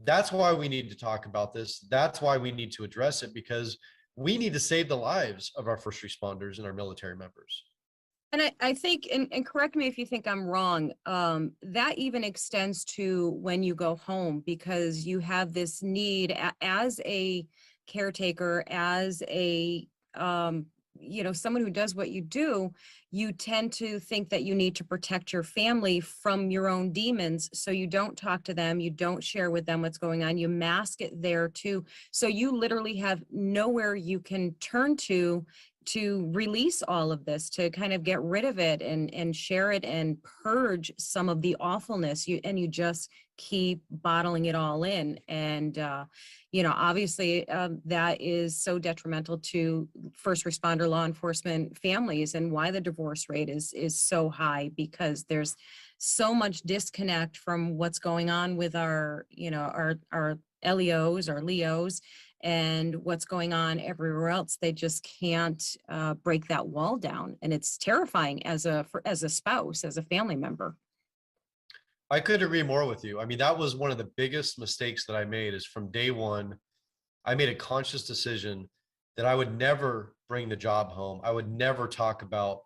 Speaker 5: that's why we need to talk about this. That's why we need to address it, because we need to save the lives of our first responders and our military members.
Speaker 4: And I think, and correct me if you think I'm wrong, that even extends to when you go home, because you have this need as a caretaker, as a, someone who does what you do, you tend to think that you need to protect your family from your own demons. So you don't talk to them, you don't share with them what's going on, you mask it there too. So you literally have nowhere you can turn to release all of this, to kind of get rid of it and share it and purge some of the awfulness. You just keep bottling it all in. And, obviously that is so detrimental to first responder law enforcement families, and why the divorce rate is so high, because there's so much disconnect from what's going on with our LEOs, our Leos, and what's going on everywhere else. They just can't break that wall down. And it's terrifying as a spouse, as a family member.
Speaker 5: I couldn't agree more with you. I mean, that was one of the biggest mistakes that I made. Is from day one, I made a conscious decision that I would never bring the job home. I would never talk about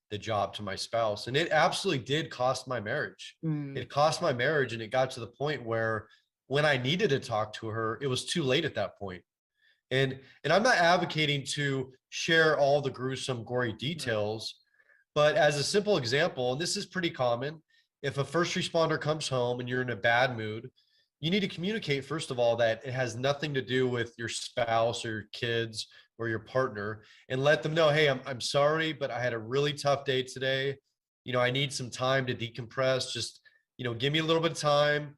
Speaker 5: the job to my spouse. And it absolutely did cost my marriage. It cost my marriage. And it got to the point where when I needed to talk to her, it was too late at that point. And I'm not advocating to share all the gruesome, gory details, but as a simple example, and this is pretty common, if a first responder comes home and you're in a bad mood, you need to communicate, first of all, that it has nothing to do with your spouse or your kids or your partner, and let them know, hey, I'm sorry, but I had a really tough day today. I need some time to decompress. Just, give me a little bit of time.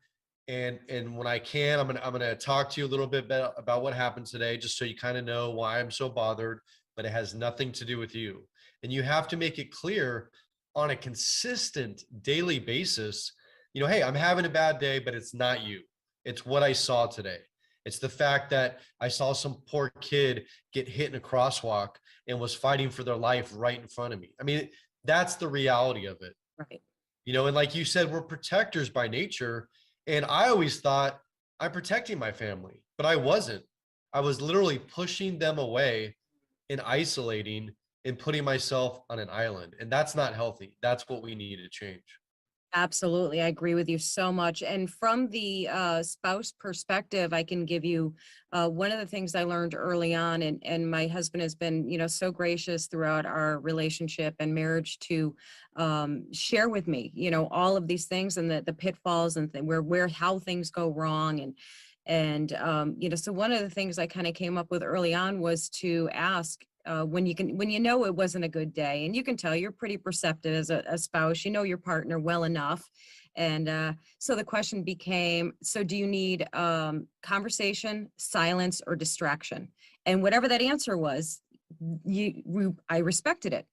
Speaker 5: And when I can, I'm gonna talk to you a little bit about what happened today, just so you kind of know why I'm so bothered, but it has nothing to do with you. And you have to make it clear on a consistent daily basis, hey, I'm having a bad day, but it's not you. It's what I saw today. It's the fact that I saw some poor kid get hit in a crosswalk and was fighting for their life right in front of me. I mean, that's the reality of it.
Speaker 4: Right.
Speaker 5: And like you said, we're protectors by nature. And I always thought I'm protecting my family, but I wasn't. I was literally pushing them away and isolating and putting myself on an island. And that's not healthy. That's what we need to change.
Speaker 4: Absolutely. I agree with you so much. And from the spouse perspective, I can give you one of the things I learned early on, and my husband has been, so gracious throughout our relationship and marriage to share with me, all of these things and the pitfalls and how things go wrong. And so one of the things I kind of came up with early on was to ask, when it wasn't a good day, and you can tell you're pretty perceptive as a spouse, your partner well enough. And so the question became, so do you need conversation, silence, or distraction? And whatever that answer was, I respected it,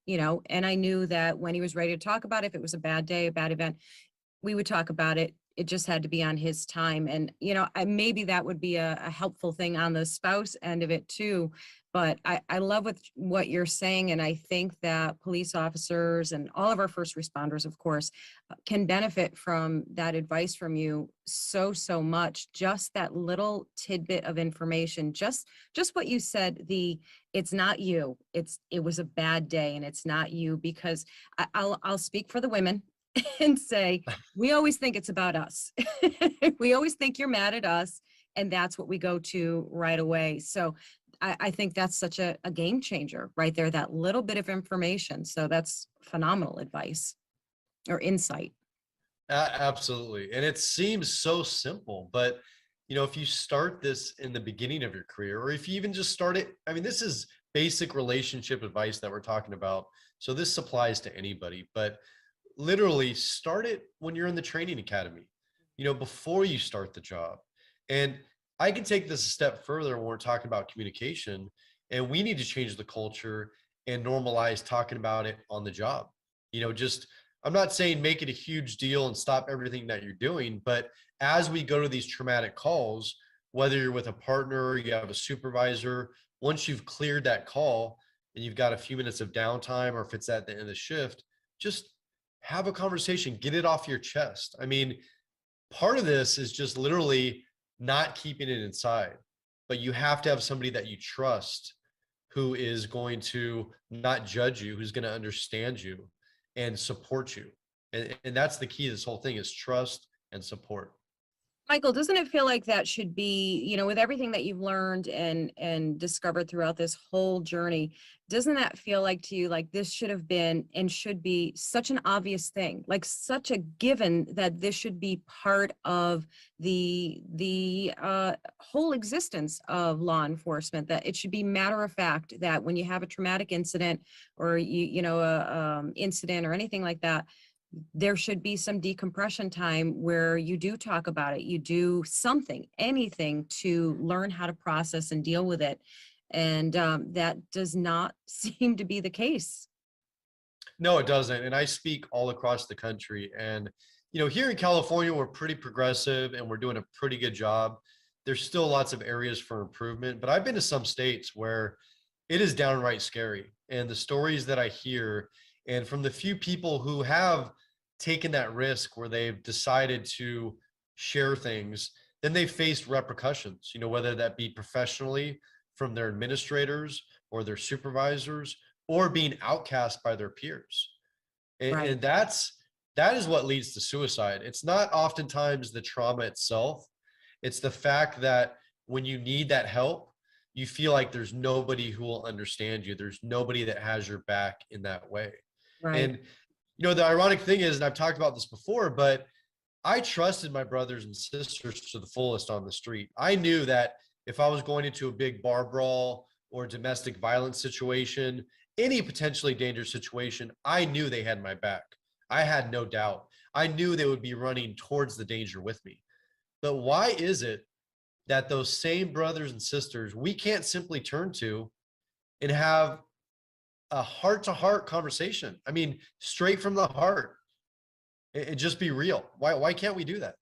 Speaker 4: and I knew that when he was ready to talk about it, if it was a bad day, a bad event, we would talk about it. it just had to be on his time. And, maybe that would be a helpful thing on the spouse end of it too. But I love what you're saying. And I think that police officers and all of our first responders, of course, can benefit from that advice from you so much. Just that little tidbit of information, just what you said, it's not you, it was a bad day and it's not you, because I'll speak for the women and say, we always think it's about us. We always think you're mad at us, and that's what we go to right away. So I think that's such a game changer right there, that little bit of information. So that's phenomenal advice or insight.
Speaker 5: Absolutely. And it seems so simple, but if you start this in the beginning of your career, or if you even just start it, I mean, this is basic relationship advice that we're talking about. So this applies to anybody, but literally start it when you're in the training academy, before you start the job. And I can take this a step further when we're talking about communication, and we need to change the culture and normalize talking about it on the job. I'm not saying make it a huge deal and stop everything that you're doing, but as we go to these traumatic calls, whether you're with a partner, you have a supervisor, once you've cleared that call and you've got a few minutes of downtime, or if it's at the end of the shift, just have a conversation, get it off your chest. I mean, part of this is just literally not keeping it inside, but you have to have somebody that you trust who is going to not judge you, who's going to understand you and support you. And that's the key to this whole thing, is trust and support.
Speaker 4: Michael, doesn't it feel like that should be, with everything that you've learned and discovered throughout this whole journey, doesn't that feel like to you like this should have been and should be such an obvious thing, like such a given, that this should be part of the whole existence of law enforcement, that it should be matter of fact that when you have a traumatic incident or incident or anything like that, there should be some decompression time where you do talk about it, you do something, anything to learn how to process and deal with it. And that does not seem to be the case.
Speaker 5: No, it doesn't. And I speak all across the country. And, here in California, we're pretty progressive and we're doing a pretty good job. There's still lots of areas for improvement, but I've been to some states where it is downright scary. And the stories that I hear, and from the few people who have taken that risk where they've decided to share things, then they've faced repercussions, whether that be professionally from their administrators or their supervisors, or being outcast by their peers.
Speaker 4: Right.
Speaker 5: And that is what leads to suicide. It's not oftentimes the trauma itself. It's the fact that when you need that help, you feel like there's nobody who will understand you. There's nobody that has your back in that way.
Speaker 4: Right.
Speaker 5: And, the ironic thing is, and I've talked about this before, but I trusted my brothers and sisters to the fullest on the street. I knew that if I was going into a big bar brawl or domestic violence situation, any potentially dangerous situation, I knew they had my back. I had no doubt. I knew they would be running towards the danger with me. But why is it that those same brothers and sisters we can't simply turn to and have a heart-to-heart conversation? I mean, straight from the heart, and just be real. Why can't we do that?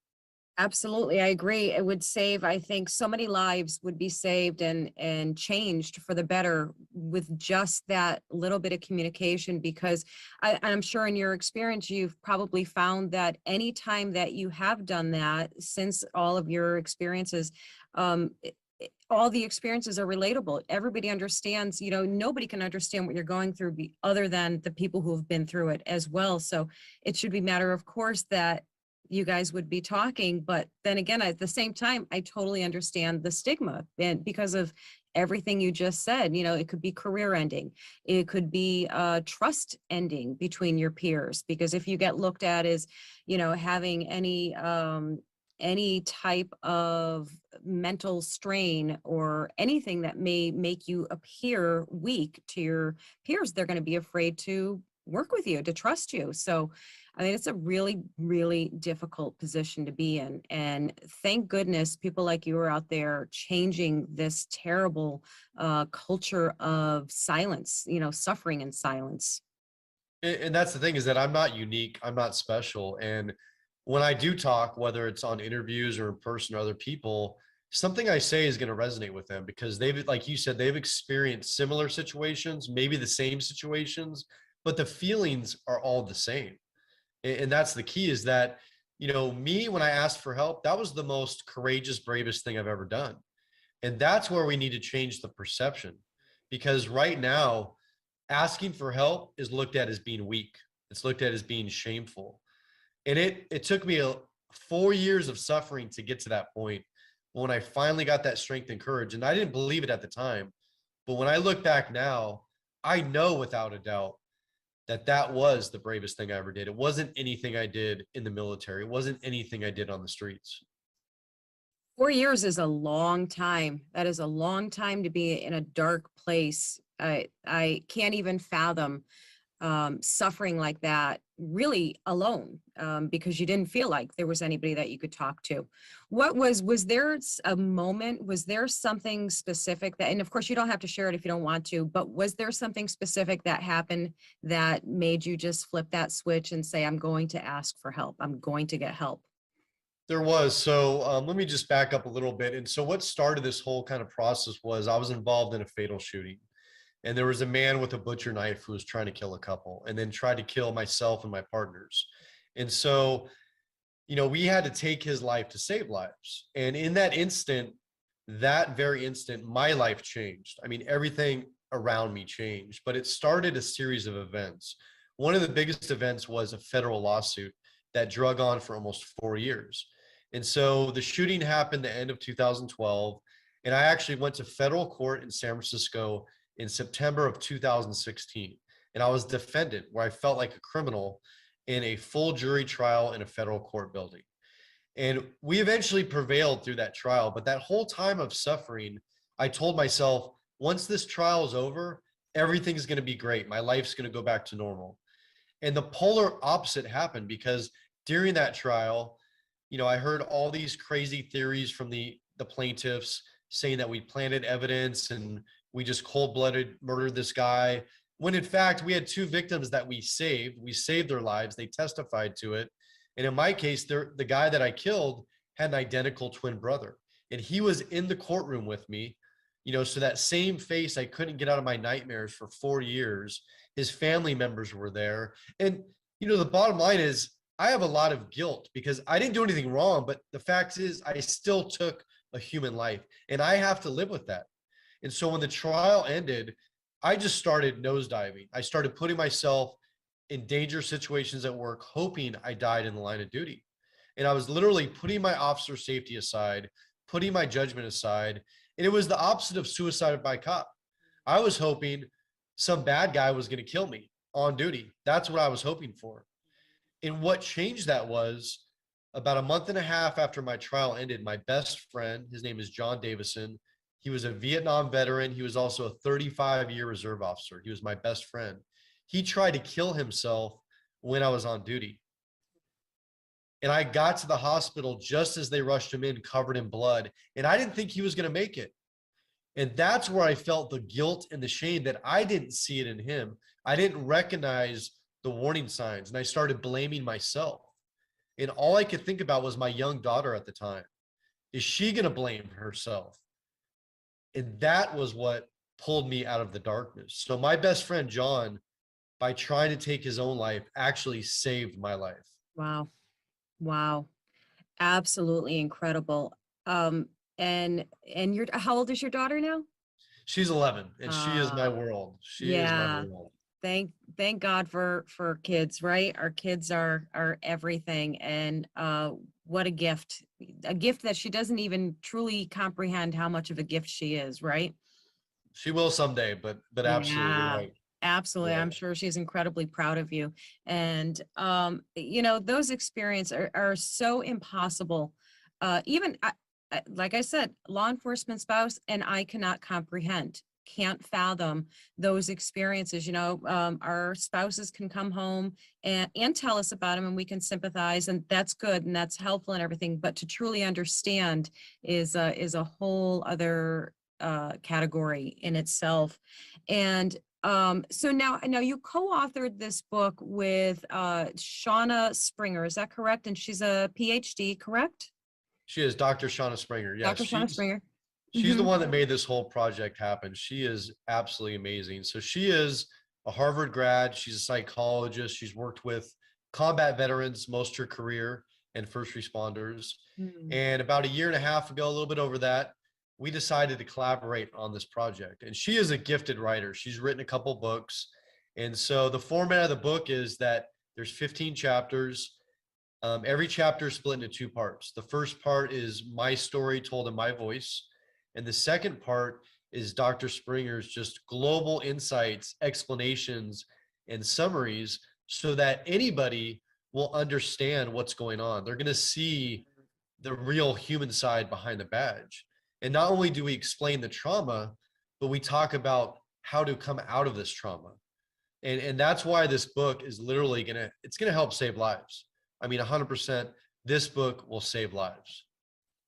Speaker 4: Absolutely. I agree. It would save, I think, so many lives would be saved and changed for the better with just that little bit of communication, because I'm sure in your experience, you've probably found that anytime that you have done that since all of your experiences, all the experiences are relatable. Everybody understands, nobody can understand what you're going through other than the people who have been through it as well. So it should be matter of course that you guys would be talking. But then again, at the same time, I totally understand the stigma, and because of everything you just said, it could be career ending. It could be trust ending between your peers, because if you get looked at as, having any type of mental strain or anything that may make you appear weak to your peers, they're going to be afraid to work with you, to trust you. So, I mean, it's a really, really difficult position to be in. And thank goodness people like you are out there changing this terrible culture of silence, suffering in silence.
Speaker 5: And that's the thing, is that I'm not unique. I'm not special. And when I do talk, whether it's on interviews or in person or other people, something I say is going to resonate with them because they've, like you said, they've experienced similar situations, maybe the same situations, but the feelings are all the same. And that's the key, is that, me, when I asked for help, that was the most courageous, bravest thing I've ever done. And that's where we need to change the perception, because right now, asking for help is looked at as being weak. It's looked at as being shameful. And it took me 4 years of suffering to get to that point. When I finally got that strength and courage, and I didn't believe it at the time, but when I look back now, I know without a doubt that that was the bravest thing I ever did. It wasn't anything I did in the military. It wasn't anything I did on the streets.
Speaker 4: 4 years is a long time. That is a long time to be in a dark place. I can't even fathom suffering like that really alone, because you didn't feel like there was anybody that you could talk to. Was there a moment, was there something specific that, and of course you don't have to share it if you don't want to, but was there something specific that happened that made you just flip that switch and say, I'm going to ask for help, I'm going to get help?
Speaker 5: There was. So let me just back up a little bit. And so what started this whole kind of process was I was involved in a fatal shooting. And there was a man with a butcher knife who was trying to kill a couple and then tried to kill myself and my partners. And so, we had to take his life to save lives. And in that instant, that very instant, my life changed. I mean, everything around me changed, but it started a series of events. One of the biggest events was a federal lawsuit that drug on for almost 4 years. And so the shooting happened the end of 2012. And I actually went to federal court in San Francisco in September of 2016. And I was defended, where I felt like a criminal, in a full jury trial in a federal court building. And we eventually prevailed through that trial. But that whole time of suffering, I told myself, once this trial is over, everything's going to be great. My life's going to go back to normal. And the polar opposite happened, because during that trial, I heard all these crazy theories from the plaintiffs saying that we planted evidence and we just cold-blooded murdered this guy, when in fact we had two victims that we saved their lives. They testified to it. And in my case, the guy that I killed had an identical twin brother, and he was in the courtroom with me. So that same face I couldn't get out of my nightmares for 4 years, his family members were there. And the bottom line is, I have a lot of guilt because I didn't do anything wrong, but the fact is I still took a human life, and I have to live with that. And so when the trial ended, I just started nosediving. I started putting myself in dangerous situations at work, hoping I died in the line of duty. And I was literally putting my officer safety aside, putting my judgment aside. And it was the opposite of suicide by cop. I was hoping some bad guy was going to kill me on duty. That's what I was hoping for. And what changed that was, about a month and a half after my trial ended, my best friend, his name is John Davison. He was a Vietnam veteran. He was also a 35-year reserve officer. He was my best friend. He tried to kill himself when I was on duty. And I got to the hospital just as they rushed him in, covered in blood. And I didn't think he was going to make it. And that's where I felt the guilt and the shame that I didn't see it in him. I didn't recognize the warning signs, and I started blaming myself. And all I could think about was my young daughter at the time. Is she going to blame herself? And that was what pulled me out of the darkness. So my best friend, John, by trying to take his own life, actually saved my life.
Speaker 4: Wow. Wow. Absolutely incredible. And how old is your daughter now?
Speaker 5: She's 11, and she is my world. She is my world.
Speaker 4: Thank God for kids, right? Our kids are everything. And what a gift that she doesn't even truly comprehend how much of a gift she is, right?
Speaker 5: She will someday, but absolutely right.
Speaker 4: Absolutely.
Speaker 5: Yeah.
Speaker 4: I'm sure she's incredibly proud of you. And, those experiences are so impossible. Like I said, law enforcement spouse, and I cannot comprehend, can't fathom those experiences. Our spouses can come home and tell us about them, and we can sympathize, and that's good and that's helpful and everything. But to truly understand is a whole other category in itself. And So now you co-authored this book with Shauna Springer, is that correct? And she's a PhD, correct?
Speaker 5: She is Dr. Shauna Springer. Yes,
Speaker 4: Dr. Shauna Springer.
Speaker 5: she's the one that made this whole project happen. She is absolutely amazing. So she is a Harvard grad. She's a psychologist. She's worked with combat veterans most of her career and first responders. And about a year and a half ago, a little bit over that, we decided to collaborate on this project. And she is a gifted writer. She's written a couple books. And so the format of the book is that there's 15 chapters. Every chapter is split into two parts. The first part is my story told in my voice. And the second part is Dr. Springer's just global insights, explanations, and summaries so that anybody will understand what's going on. They're going to see the real human side behind the badge. And not only do we explain the trauma, but we talk about how to come out of this trauma. And that's why this book is literally it's gonna help save lives. I mean, 100%, this book will save lives.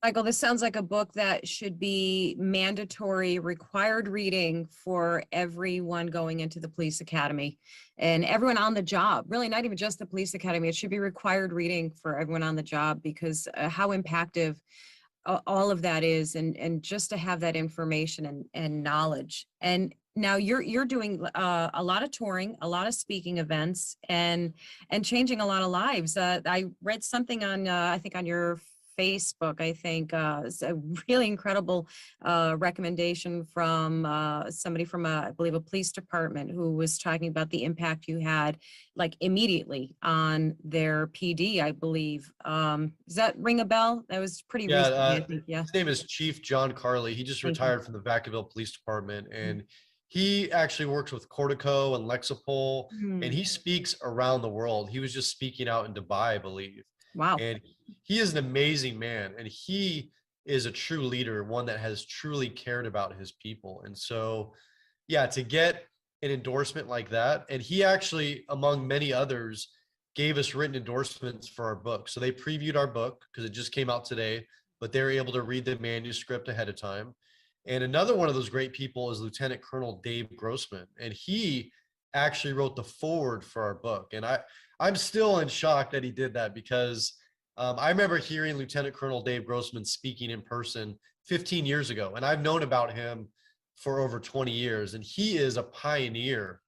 Speaker 4: Michael, this sounds like a book that should be mandatory, required reading for everyone going into the police academy and everyone on the job. Really, not even just the police academy. It should be required reading for everyone on the job because how impactful all of that is, and just to have that information and knowledge. And now you're doing a lot of touring, a lot of speaking events, and changing a lot of lives. I read something on I think on your Facebook, I think it's a really incredible recommendation from somebody from I believe a police department who was talking about the impact you had like immediately on their PD, I believe. Does that ring a bell? That was pretty recently, I think. Yeah.
Speaker 5: His name is Chief John Carley. He just retired from the Vacaville Police Department, and he actually works with Cortico and Lexipol, and he speaks around the world. He was just speaking out in Dubai, I believe.
Speaker 4: Wow.
Speaker 5: And he is an amazing man, and he is a true leader, one that has truly cared about his people. And so, yeah, to get an endorsement like that, and he actually, among many others, gave us written endorsements for our book. So they previewed our book because it just came out today, but they were able to read the manuscript ahead of time. And another one of those great people is Lieutenant Colonel Dave Grossman, and he actually wrote the foreword for our book. And I'm still in shock that he did that because I remember hearing Lieutenant Colonel Dave Grossman speaking in person 15 years ago, and I've known about him for over 20 years, and he is a pioneer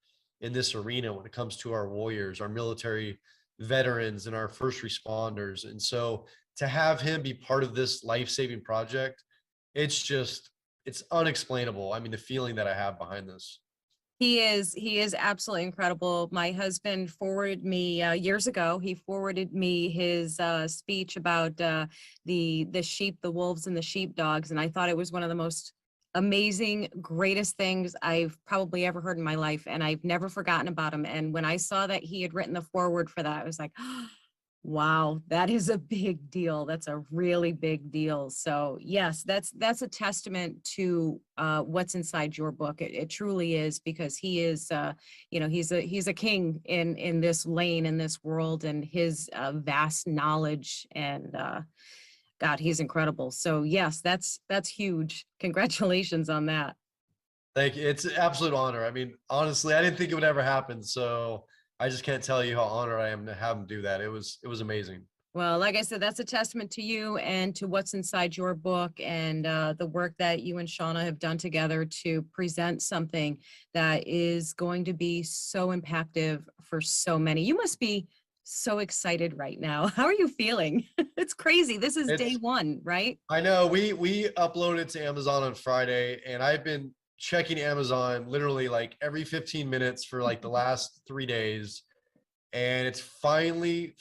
Speaker 5: in this arena when it comes to our warriors, our military veterans, and our first responders. And so to have him be part of this life-saving project, it's unexplainable. I mean, the feeling that I have behind this.
Speaker 4: He is absolutely incredible. My husband forwarded me years ago. He forwarded me his speech about the sheep, the wolves, and the sheepdogs, and I thought it was one of the most amazing, greatest things I've probably ever heard in my life, and I've never forgotten about him. And when I saw that he had written the foreword for that, I was like, oh, wow, that is a big deal. That's a really big deal. So yes, that's a testament to what's inside your book. It truly is, because he is, he's a king in this lane, in this world, and his vast knowledge, and God, he's incredible. So yes, that's huge. Congratulations on that.
Speaker 5: Thank you. It's an absolute honor. I mean, honestly, I didn't think it would ever happen. So I just can't tell you how honored I am to have him do that. It was amazing.
Speaker 4: Well, like I said, that's a testament to you and to what's inside your book, and the work that you and Shauna have done together to present something that is going to be so impactful for so many. You must be so excited right now. How are you feeling? It's crazy. This is day one, right?
Speaker 5: I know. We uploaded to Amazon on Friday, and I've been checking Amazon literally like every 15 minutes for like the last 3 days, and it's finally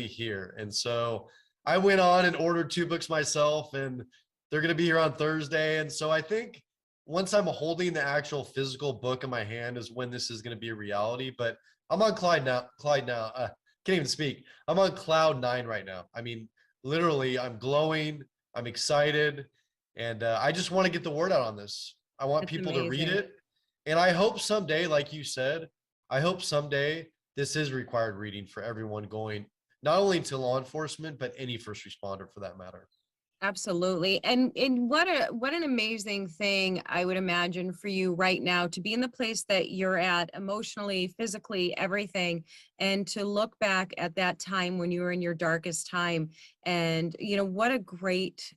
Speaker 5: here. And so I went on and ordered 2 books myself, and they're going to be here on Thursday. And so I think once I'm holding the actual physical book in my hand is when this is going to be a reality. But I'm on Clyde now. Can't even speak. I'm on cloud 9 right now. I mean, literally, I'm glowing. I'm excited, and I just want to get the word out on this. I want
Speaker 4: That's
Speaker 5: people
Speaker 4: amazing.
Speaker 5: to read it. And I hope someday, like you said, I hope someday this is required reading for everyone going, not only to law enforcement, but any first responder for that matter.
Speaker 4: Absolutely. And what an amazing thing I would imagine for you right now to be in the place that you're at emotionally, physically, everything, and to look back at that time when you were in your darkest time. And, what a great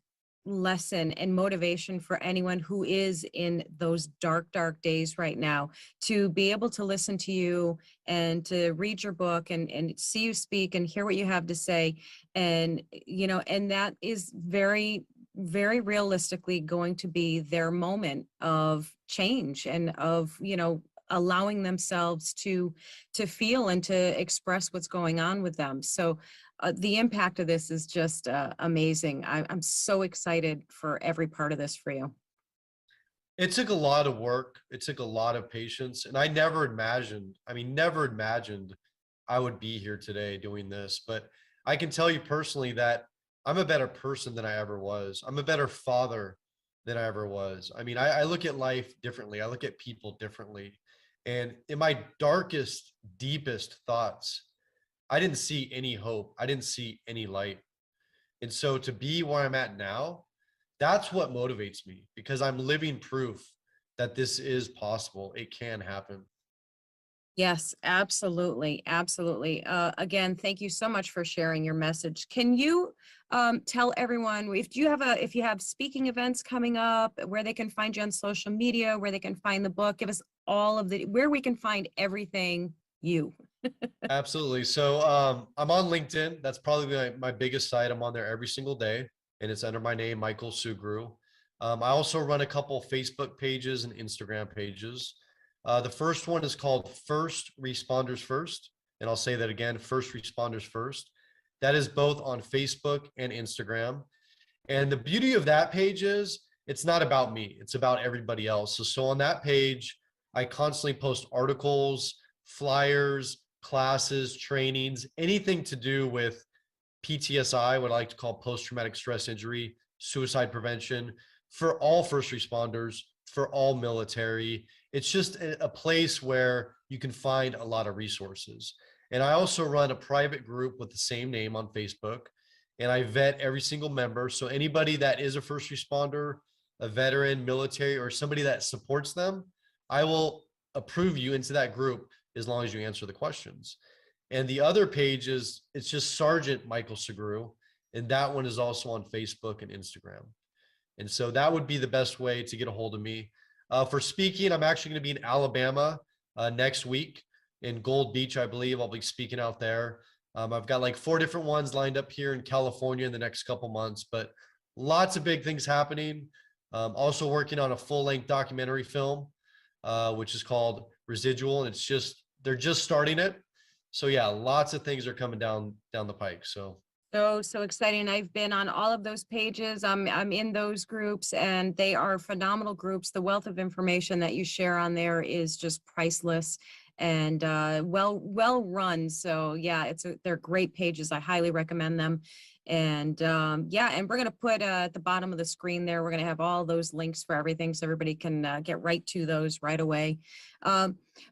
Speaker 4: lesson and motivation for anyone who is in those dark, dark days right now, to be able to listen to you and to read your book and see you speak and hear what you have to say. And, and that is very, very realistically going to be their moment of change and of, allowing themselves to feel and to express what's going on with them. So the impact of this is just amazing. I'm so excited for every part of this for you.
Speaker 5: It took a lot of work. It took a lot of patience. And I never imagined I would be here today doing this. But I can tell you personally that I'm a better person than I ever was. I'm a better father than I ever was. I mean, I look at life differently. I look at people differently. And in my darkest, deepest thoughts, I didn't see any hope. I didn't see any light. And so to be where I'm at now, that's what motivates me, because I'm living proof that this is possible. It can happen.
Speaker 4: Yes, absolutely. Absolutely. Again, thank you so much for sharing your message. Can you tell everyone if you have speaking events coming up, where they can find you on social media, where they can find the book? Give us where we can find everything you.
Speaker 5: Absolutely. So I'm on LinkedIn. That's probably my biggest site. I'm on there every single day, and it's under my name, Michael Sugru. I also run a couple Facebook pages and Instagram pages. The first one is called First Responders First. And I'll say that again, First Responders First. That is both on Facebook and Instagram. And the beauty of that page is it's not about me. It's about everybody else. So on that page, I constantly post articles, flyers, classes, trainings, anything to do with PTSI, what I like to call post-traumatic stress injury, suicide prevention, for all first responders, for all military. It's just a place where you can find a lot of resources. And I also run a private group with the same name on Facebook, and I vet every single member. So anybody that is a first responder, a veteran, military, or somebody that supports them, I will approve you into that group as long as you answer the questions. And the other page it's just Sergeant Michael Sugru, and that one is also on Facebook and Instagram. And so that would be the best way to get a hold of me. For speaking, I'm actually going to be in Alabama next week in Gold Beach, I believe. I'll be speaking out there. I've got like 4 different ones lined up here in California in the next couple months, but lots of big things happening. Also working on a full-length documentary film, which is called Residual, and they're just starting it. So yeah, lots of things are coming down the pike.
Speaker 4: So exciting. I've been on all of those pages. I'm in those groups, and they are phenomenal groups. The wealth of information that you share on there is just priceless and well run. So yeah, they're great pages. I highly recommend them. And and we're going to put at the bottom of the screen there, we're going to have all those links for everything so everybody can get right to those right away.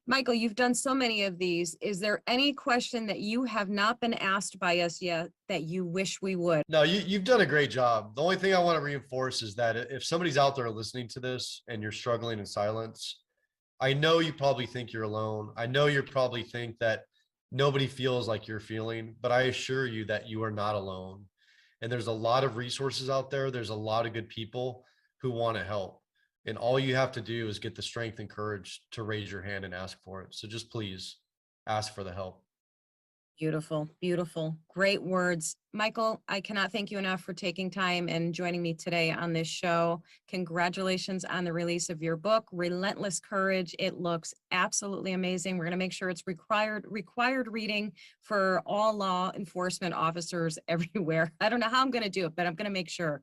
Speaker 4: Michael, you've done so many of these. Is there any question that you have not been asked by us yet that you wish we would?
Speaker 5: No, you've done a great job. The only thing I want to reinforce is that if somebody's out there listening to this and you're struggling in silence, I know you probably think you're alone. I know you probably think that nobody feels like you're feeling, but I assure you that you are not alone. And there's a lot of resources out there. There's a lot of good people who want to help. And all you have to do is get the strength and courage to raise your hand and ask for it. So just please ask for the help.
Speaker 4: Beautiful, beautiful. Great words. Michael, I cannot thank you enough for taking time and joining me today on this show. Congratulations on the release of your book, Relentless Courage. It looks absolutely amazing. We're going to make sure it's required reading for all law enforcement officers everywhere. I don't know how I'm going to do it, but I'm going to make sure.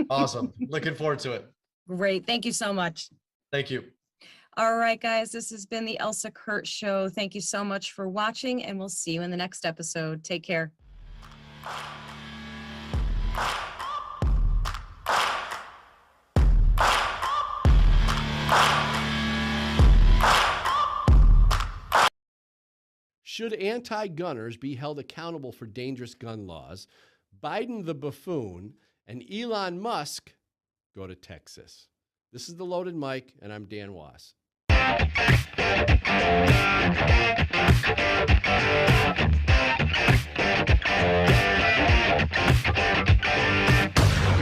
Speaker 5: Awesome. Looking forward to it.
Speaker 4: Great. Thank you so much.
Speaker 5: Thank you.
Speaker 4: All right, guys, this has been the Elsa Kurt Show. Thank you so much for watching, and we'll see you in the next episode. Take care.
Speaker 6: Should anti-gunners be held accountable for dangerous gun laws? Biden the buffoon and Elon Musk go to Texas. This is The Loaded Mic, and I'm Dan Was.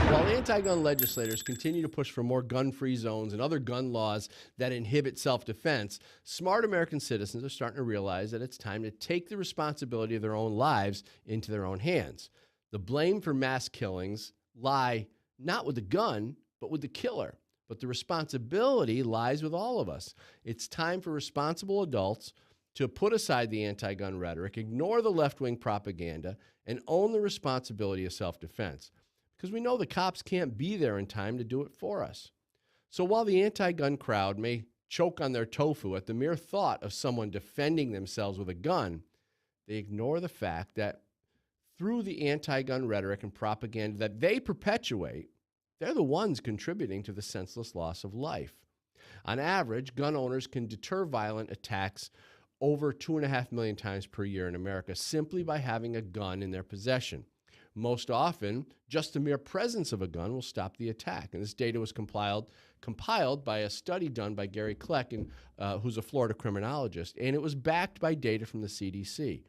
Speaker 6: While anti-gun legislators continue to push for more gun-free zones and other gun laws that inhibit self-defense, smart American citizens are starting to realize that it's time to take the responsibility of their own lives into their own hands. The blame for mass killings lie not with the gun, but with the killer. But the responsibility lies with all of us. It's time for responsible adults to put aside the anti-gun rhetoric, ignore the left-wing propaganda, and own the responsibility of self-defense. Because we know the cops can't be there in time to do it for us. So while the anti-gun crowd may choke on their tofu at the mere thought of someone defending themselves with a gun, they ignore the fact that through the anti-gun rhetoric and propaganda that they perpetuate, they're the ones contributing to the senseless loss of life. On average, gun owners can deter violent attacks over 2.5 million times per year in America simply by having a gun in their possession. Most often, just the mere presence of a gun will stop the attack. And this data was compiled by a study done by Gary Kleck, who's a Florida criminologist, and it was backed by data from the CDC.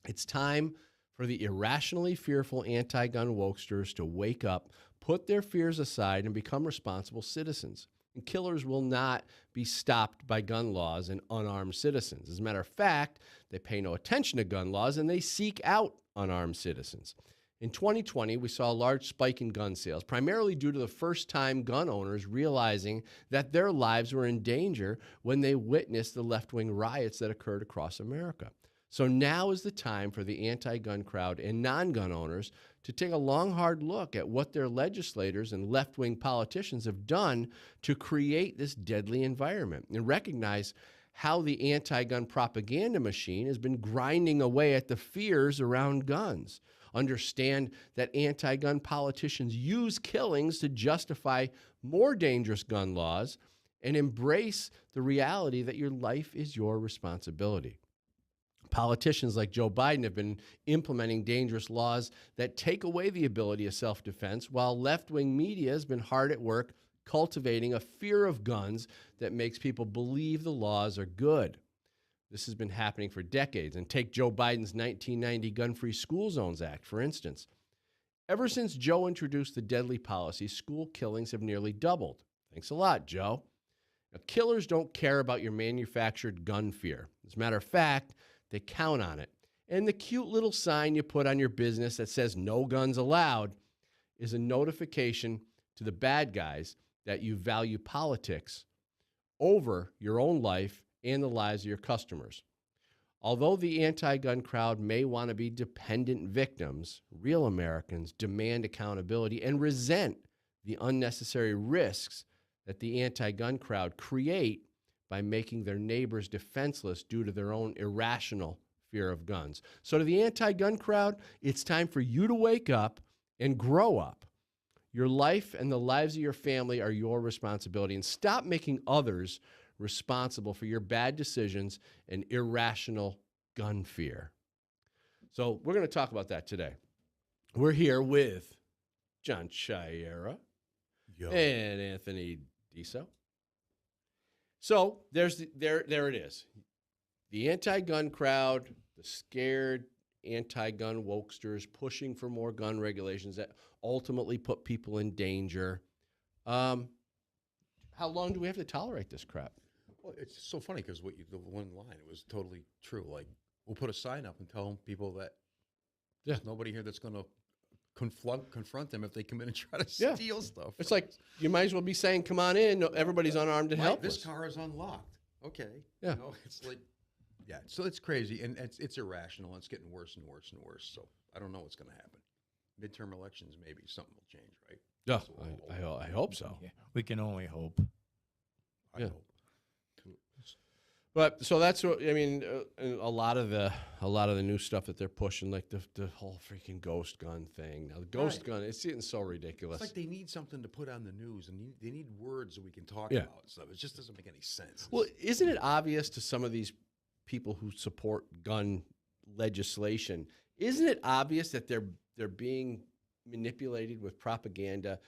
Speaker 6: It's time for the irrationally fearful anti-gun wokesters to wake up, put their fears aside, and become responsible citizens. And killers will not be stopped by gun laws and unarmed citizens. As a matter of fact, they pay no attention to gun laws and they seek out unarmed citizens. In 2020, we saw a large spike in gun sales, primarily due to the first-time gun owners realizing that their lives were in danger when they witnessed the left-wing riots that occurred across America. So now is the time for the anti-gun crowd and non-gun owners to take a long, hard look at what their legislators and left-wing politicians have done to create this deadly environment and recognize how the anti-gun propaganda machine has been grinding away at the fears around guns. Understand that anti-gun politicians use killings to justify more dangerous gun laws and embrace the reality that your life is your responsibility. Politicians like Joe Biden have been implementing dangerous laws that take away the ability of self-defense, while left-wing media has been hard at work cultivating a fear of guns that makes people believe the laws are good. This has been happening for decades. And take Joe Biden's 1990 Gun-Free School Zones Act, for instance. Ever since Joe introduced the deadly policy, school killings have nearly doubled. Thanks a lot, Joe. Now, killers don't care about your manufactured gun fear. As a matter of fact, they count on it. And the cute little sign you put on your business that says no guns allowed is a notification to the bad guys that you value politics over your own life and the lives of your customers. Although the anti-gun crowd may want to be dependent victims, real Americans demand accountability and resent the unnecessary risks that the anti-gun crowd create by making their neighbors defenseless due to their own irrational fear of guns. So to the anti-gun crowd, it's time for you to wake up and grow up. Your life and the lives of your family are your responsibility, and stop making others responsible for your bad decisions and irrational gun fear. So we're going to talk about that today. We're here with John Chiara and Anthony Diso. So there it is. The anti-gun crowd, the scared anti-gun wokesters pushing for more gun regulations that ultimately put people in danger. How long do we have to tolerate this crap?
Speaker 7: Well, it's so funny because the one line, it was totally true. Like, we'll put a sign up and tell people that there's nobody here that's going to confront them if they come in and try to steal stuff.
Speaker 6: It's like, you might as well be saying, come on in, everybody's unarmed and helpless.
Speaker 7: This car is unlocked. Okay.
Speaker 6: Yeah.
Speaker 7: You know, it's like, yeah, so it's crazy, and it's irrational, and it's getting worse and worse and worse, so I don't know what's going to happen. Midterm elections, maybe something will change, right?
Speaker 6: Yeah,
Speaker 7: So
Speaker 6: I hope so.
Speaker 8: Yeah, we can only hope.
Speaker 7: I hope.
Speaker 6: But so that's what I mean. A lot of the new stuff that they're pushing, like the whole freaking ghost gun thing. Now the ghost gun, it's getting so ridiculous.
Speaker 7: It's like they need something to put on the news, and they need words that we can talk about stuff. It just doesn't make any sense.
Speaker 6: Well, isn't it obvious to some of these people who support gun legislation? Isn't it obvious that they're being manipulated with propaganda,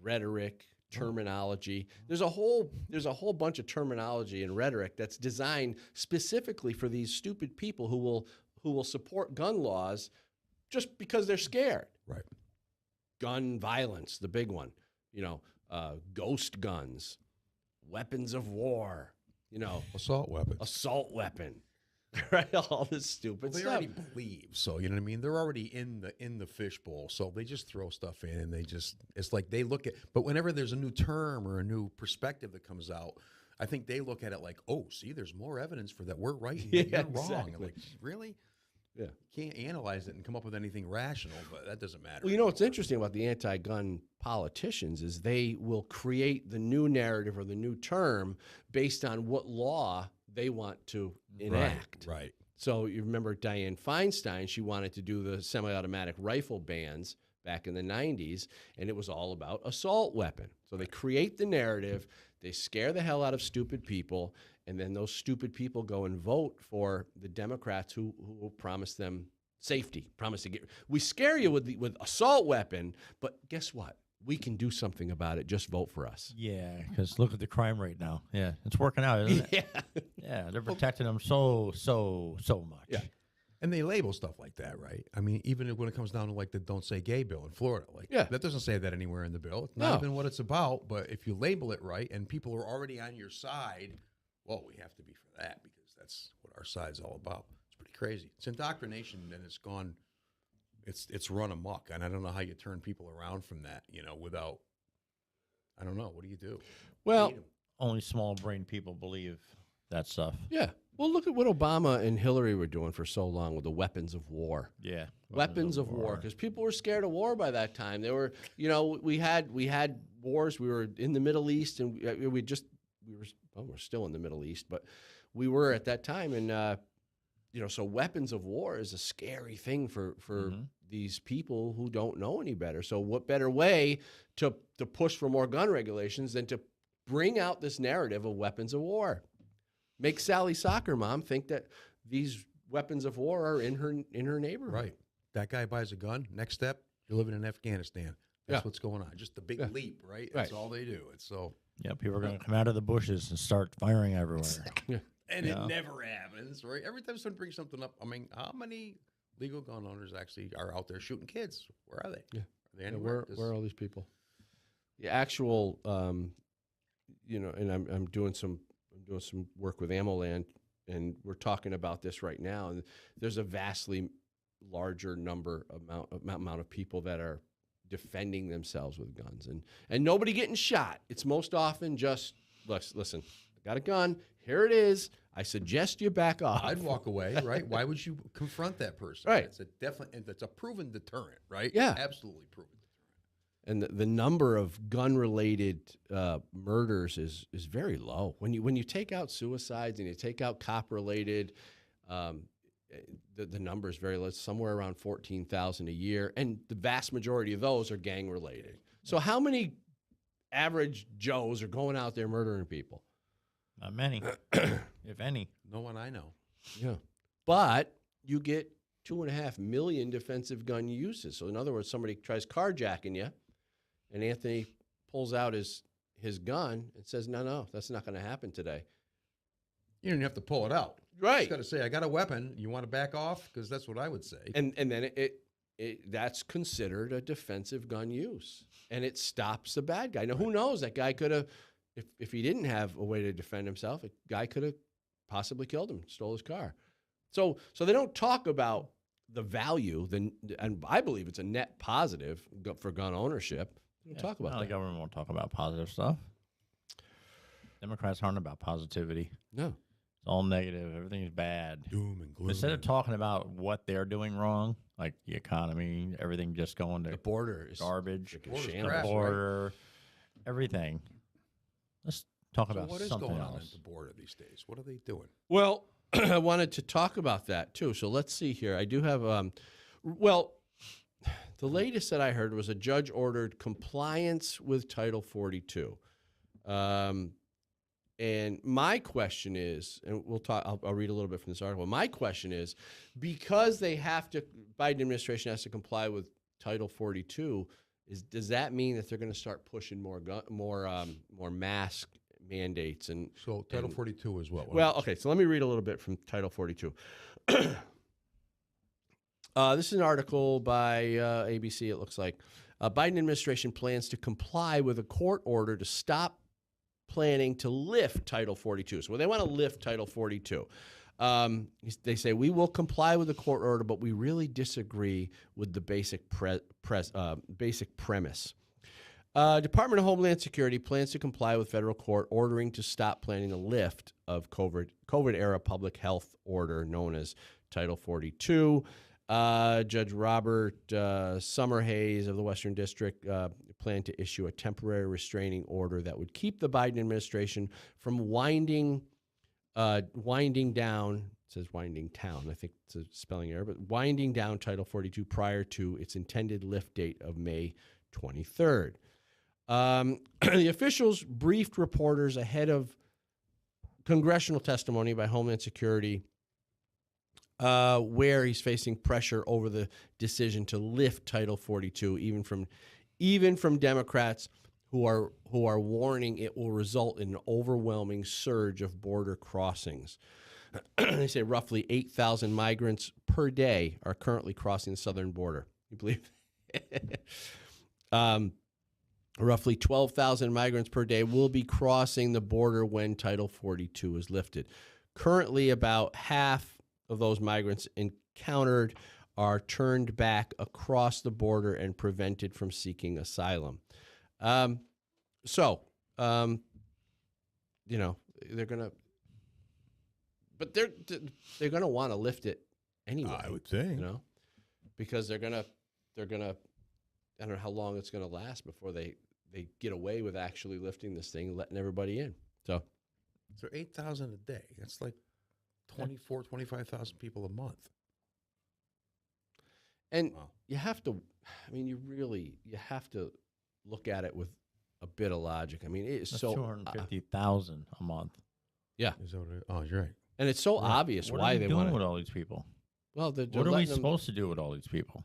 Speaker 6: rhetoric, terminology. There's a whole bunch of terminology and rhetoric that's designed specifically for these stupid people who will support gun laws just because they're scared.
Speaker 7: Right.
Speaker 6: Gun violence, the big one. Ghost guns, weapons of war.
Speaker 7: Assault weapons.
Speaker 6: Assault weapon. Right, all this stupid
Speaker 7: They
Speaker 6: stuff.
Speaker 7: already believe, so you know what I mean. They're already in the fishbowl, so they just throw stuff in, and it's like they look at. But whenever there's a new term or a new perspective that comes out, I think they look at it like, oh, see, there's more evidence for that we're right and that you're wrong.
Speaker 6: Exactly.
Speaker 7: And like, really?
Speaker 6: Yeah.
Speaker 7: You can't analyze it and come up with anything rational, but that doesn't matter.
Speaker 6: Well, what's interesting about the anti-gun politicians is they will create the new narrative or the new term based on what law they want to enact.
Speaker 7: Right.
Speaker 6: So you remember Dianne Feinstein, she wanted to do the semi-automatic rifle bans back in the 90s, and it was all about assault weapon. So they create the narrative, they scare the hell out of stupid people, and then those stupid people go and vote for the Democrats who promise them safety, we scare you with assault weapon, but guess what? We can do something about it. Just vote for us.
Speaker 8: Yeah, because look at the crime rate now. Yeah, it's working out, isn't it?
Speaker 6: Yeah.
Speaker 8: Yeah, they're protecting them so much.
Speaker 6: Yeah.
Speaker 7: And they label stuff like that, right? I mean, even when it comes down to like the "Don't Say Gay" bill in Florida, that doesn't say that anywhere in the bill. It's not even what it's about. But if you label it right, and people are already on your side, well, we have to be for that because that's what our side's all about. It's pretty crazy. It's indoctrination, and it's gone. It's run amok, and I don't know how you turn people around from that. Without, I don't know. What do you do?
Speaker 6: Well,
Speaker 8: only small brain people believe that stuff.
Speaker 6: Yeah. Well, look at what Obama and Hillary were doing for so long with the weapons of war.
Speaker 8: Yeah.
Speaker 6: Weapons of war, because people were scared of war by that time. They were, we had wars. We were in the Middle East, and we're still in the Middle East, but we were at that time, and so weapons of war is a scary thing for these people who don't know any better. So what better way to push for more gun regulations than to bring out this narrative of weapons of war? Make Sally Soccer Mom think that these weapons of war are in her neighborhood.
Speaker 7: Right. That guy buys a gun. Next step, you're living in Afghanistan. That's what's going on. Just the big leap, right? That's all they do. It's so.
Speaker 8: Yeah, people are going to come out of the bushes and start firing everywhere.
Speaker 7: And it never happens, right? Every time someone brings something up, I mean, how many legal gun owners actually are out there shooting kids? Where are they? Yeah. Are they anywhere?
Speaker 6: Where are all these people? The actual, and I'm doing some work with AmmoLand, and we're talking about this right now. And there's a vastly larger amount of people that are defending themselves with guns, and nobody getting shot. It's most often just listen. I got a gun. Here it is. I suggest you back off.
Speaker 7: I'd walk away, right? Why would you confront that person?
Speaker 6: Right.
Speaker 7: It's a proven deterrent, right?
Speaker 6: Yeah.
Speaker 7: Absolutely proven
Speaker 6: deterrent. And the number of gun-related murders is very low. When you take out suicides and you take out cop-related, the number is very low. It's somewhere around 14,000 a year, and the vast majority of those are gang-related. So how many average Joes are going out there murdering people?
Speaker 8: Not many, if any.
Speaker 7: No one I know.
Speaker 6: Yeah. But you get 2.5 million defensive gun uses. So in other words, somebody tries carjacking you, and Anthony pulls out his gun and says, no, that's not going to happen today.
Speaker 7: You don't have to pull it out.
Speaker 6: Right.
Speaker 7: You just got to say, I got a weapon. You want to back off? Because that's what I would say.
Speaker 6: And then that's considered a defensive gun use, and it stops the bad guy. Now, who knows? That guy could have, if he didn't have a way to defend himself, a guy could have possibly killed him, stole his car. So they don't talk about the value, and I believe it's a net positive for gun ownership. They don't talk about that.
Speaker 8: The government won't talk about positive stuff. Democrats aren't about positivity.
Speaker 6: No.
Speaker 8: It's all negative. Everything's bad.
Speaker 7: Doom and gloom.
Speaker 8: Instead of talking about what they're doing wrong, like the economy, everything just going to
Speaker 6: the border is
Speaker 8: garbage,
Speaker 7: the
Speaker 8: border, everything. Let's talk about
Speaker 7: what is
Speaker 8: something
Speaker 7: going
Speaker 8: else.
Speaker 7: on at the border these days? What are they doing?
Speaker 6: Well, I wanted to talk about that too. So let's see here. I do have, the latest that I heard was a judge ordered compliance with Title 42. And my question is, and we'll talk, I'll read a little bit from this article. My question is, because they have to, Biden administration has to comply with Title 42, does that mean that they're going to start pushing more mask mandates? And
Speaker 7: So Title 42 is what?
Speaker 6: well, okay, so let me read a little bit from Title 42. This is an article by ABC, it looks like. Biden administration plans to comply with a court order to stop planning to lift Title 42. So they want to lift Title 42. They say, we will comply with the court order, but we really disagree with the basic premise. Department of Homeland Security plans to comply with federal court ordering to stop planning the lift of COVID-era public health order known as Title 42. Judge Robert Summerhays of the Western District planned to issue a temporary restraining order that would keep the Biden administration from winding down, it says winding town, I think it's a spelling error, but winding down Title 42 prior to its intended lift date of May 23rd. The officials briefed reporters ahead of congressional testimony by Homeland Security where he's facing pressure over the decision to lift Title 42, even from Democrats who are warning it will result in an overwhelming surge of border crossings. They say roughly 8,000 migrants per day are currently crossing the southern border. You believe? Roughly 12,000 migrants per day will be crossing the border when Title 42 is lifted. Currently, about half of those migrants encountered are turned back across the border and prevented from seeking asylum. They're gonna, but they're gonna want to lift it anyway.
Speaker 7: I would think,
Speaker 6: because they're gonna. I don't know how long it's gonna last before they get away with actually lifting this thing and letting everybody in. So
Speaker 7: 8,000 a day. That's like 25,000 people a month.
Speaker 6: And you have to, you have to look at it with a bit of logic. It is
Speaker 8: That's
Speaker 6: so
Speaker 8: 250,000 a month.
Speaker 6: Yeah.
Speaker 7: Oh, you're right.
Speaker 6: And it's so obvious why they want
Speaker 8: to. What are we doing with all these people?
Speaker 6: Well,
Speaker 8: what are we supposed to do with all these people?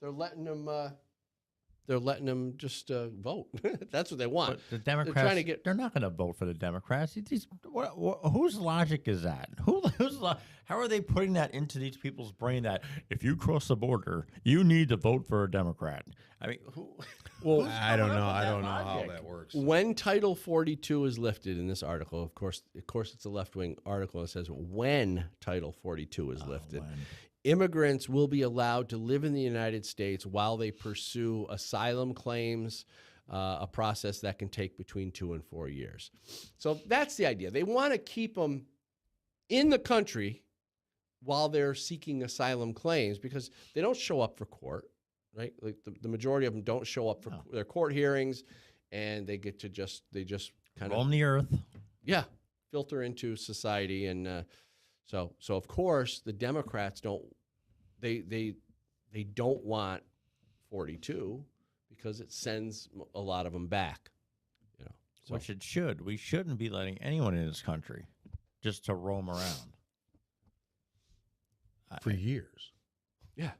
Speaker 6: They're letting them. They're letting them just vote. That's what they want.
Speaker 8: But the Democrats,
Speaker 6: they're trying to get.
Speaker 8: They're not going to vote for the Democrats. Whose logic is that? How are they putting that into these people's brain that if you cross the border, you need to vote for a Democrat?
Speaker 6: Well,
Speaker 7: I don't know. I don't know how that works.
Speaker 6: When Title 42 is lifted in this article, of course, it's a left-wing article. It says when Title 42 is lifted. Immigrants will be allowed to live in the United States while they pursue asylum claims, a process that can take between 2 and 4 years. So that's the idea. They want to keep them in the country while they're seeking asylum claims because they don't show up for court, right? Like the majority of them don't show up for their court hearings, and they get to just kind of
Speaker 8: roam the earth.
Speaker 6: Yeah, filter into society and. So of course the Democrats don't want 42 because it sends a lot of them back, So.
Speaker 8: Which it should. We shouldn't be letting anyone in this country just to roam around
Speaker 7: for years.
Speaker 6: Yeah,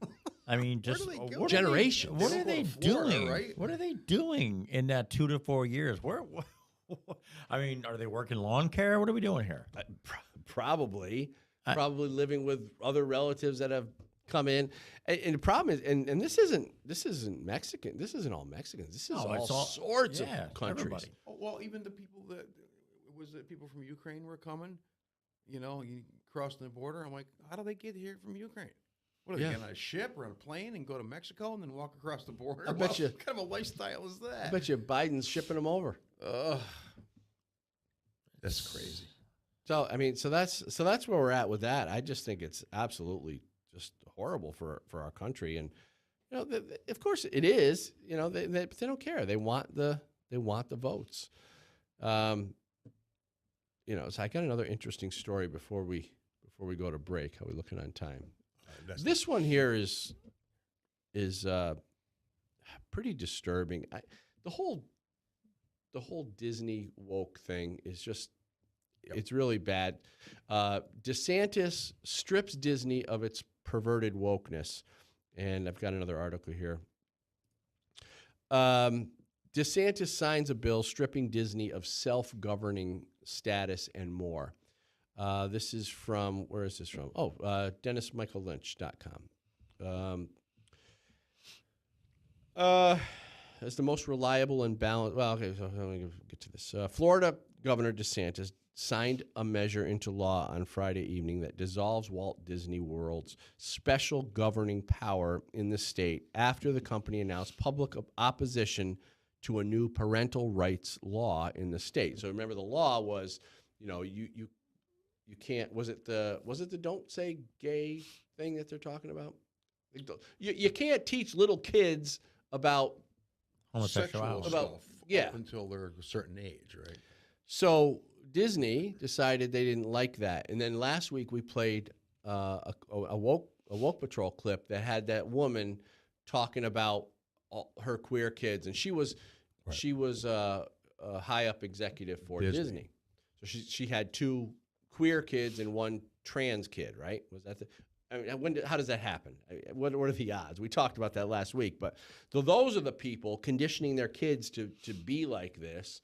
Speaker 8: just
Speaker 6: generations.
Speaker 8: What are they doing? Right? What are they doing in that 2 to 4 years? Are they working lawn care? What are we doing here?
Speaker 6: Probably living with other relatives that have come in, and the problem is, and this isn't Mexican. This isn't all Mexicans. This is all sorts of countries.
Speaker 8: Everybody.
Speaker 7: Well, even the people people from Ukraine were coming. You crossing the border. I'm like, how do they get here from Ukraine? What are they get on a ship or on a plane and go to Mexico and then walk across the border?
Speaker 6: I bet you.
Speaker 7: What kind of a lifestyle is that?
Speaker 6: I bet you Biden's shipping them over.
Speaker 7: That's crazy.
Speaker 6: So that's where we're at with that. I just think it's absolutely just horrible for our country, and of course it is. They don't care. They want the votes. So I got another interesting story before we go to break. How are we looking on time? This one here is pretty disturbing. The whole Disney woke thing is just. Yep. It's really bad. DeSantis strips Disney of its perverted wokeness. And I've got another article here. DeSantis signs a bill stripping Disney of self-governing status and more. This is from, where is this from? Oh, DennisMichaelLynch.com. As the most reliable and balanced, well, okay, so let me get to this. Florida Governor DeSantis signed a measure into law on Friday evening that dissolves Walt Disney World's special governing power in the state after the company announced public opposition to a new parental rights law in the state. So remember, the law was, you can't. Was it the don't say gay thing that they're talking about? You can't teach little kids about
Speaker 8: homosexuality.
Speaker 7: Sexual stuff up until they're a certain age, right?
Speaker 6: So Disney decided they didn't like that, and then last week we played a woke patrol clip that had that woman talking about her queer kids, and she was a high up executive for Disney. So she had 2 queer kids and 1 trans kid, right? Was that the? I mean, how does that happen? What are the odds? We talked about that last week, but those are the people conditioning their kids to be like this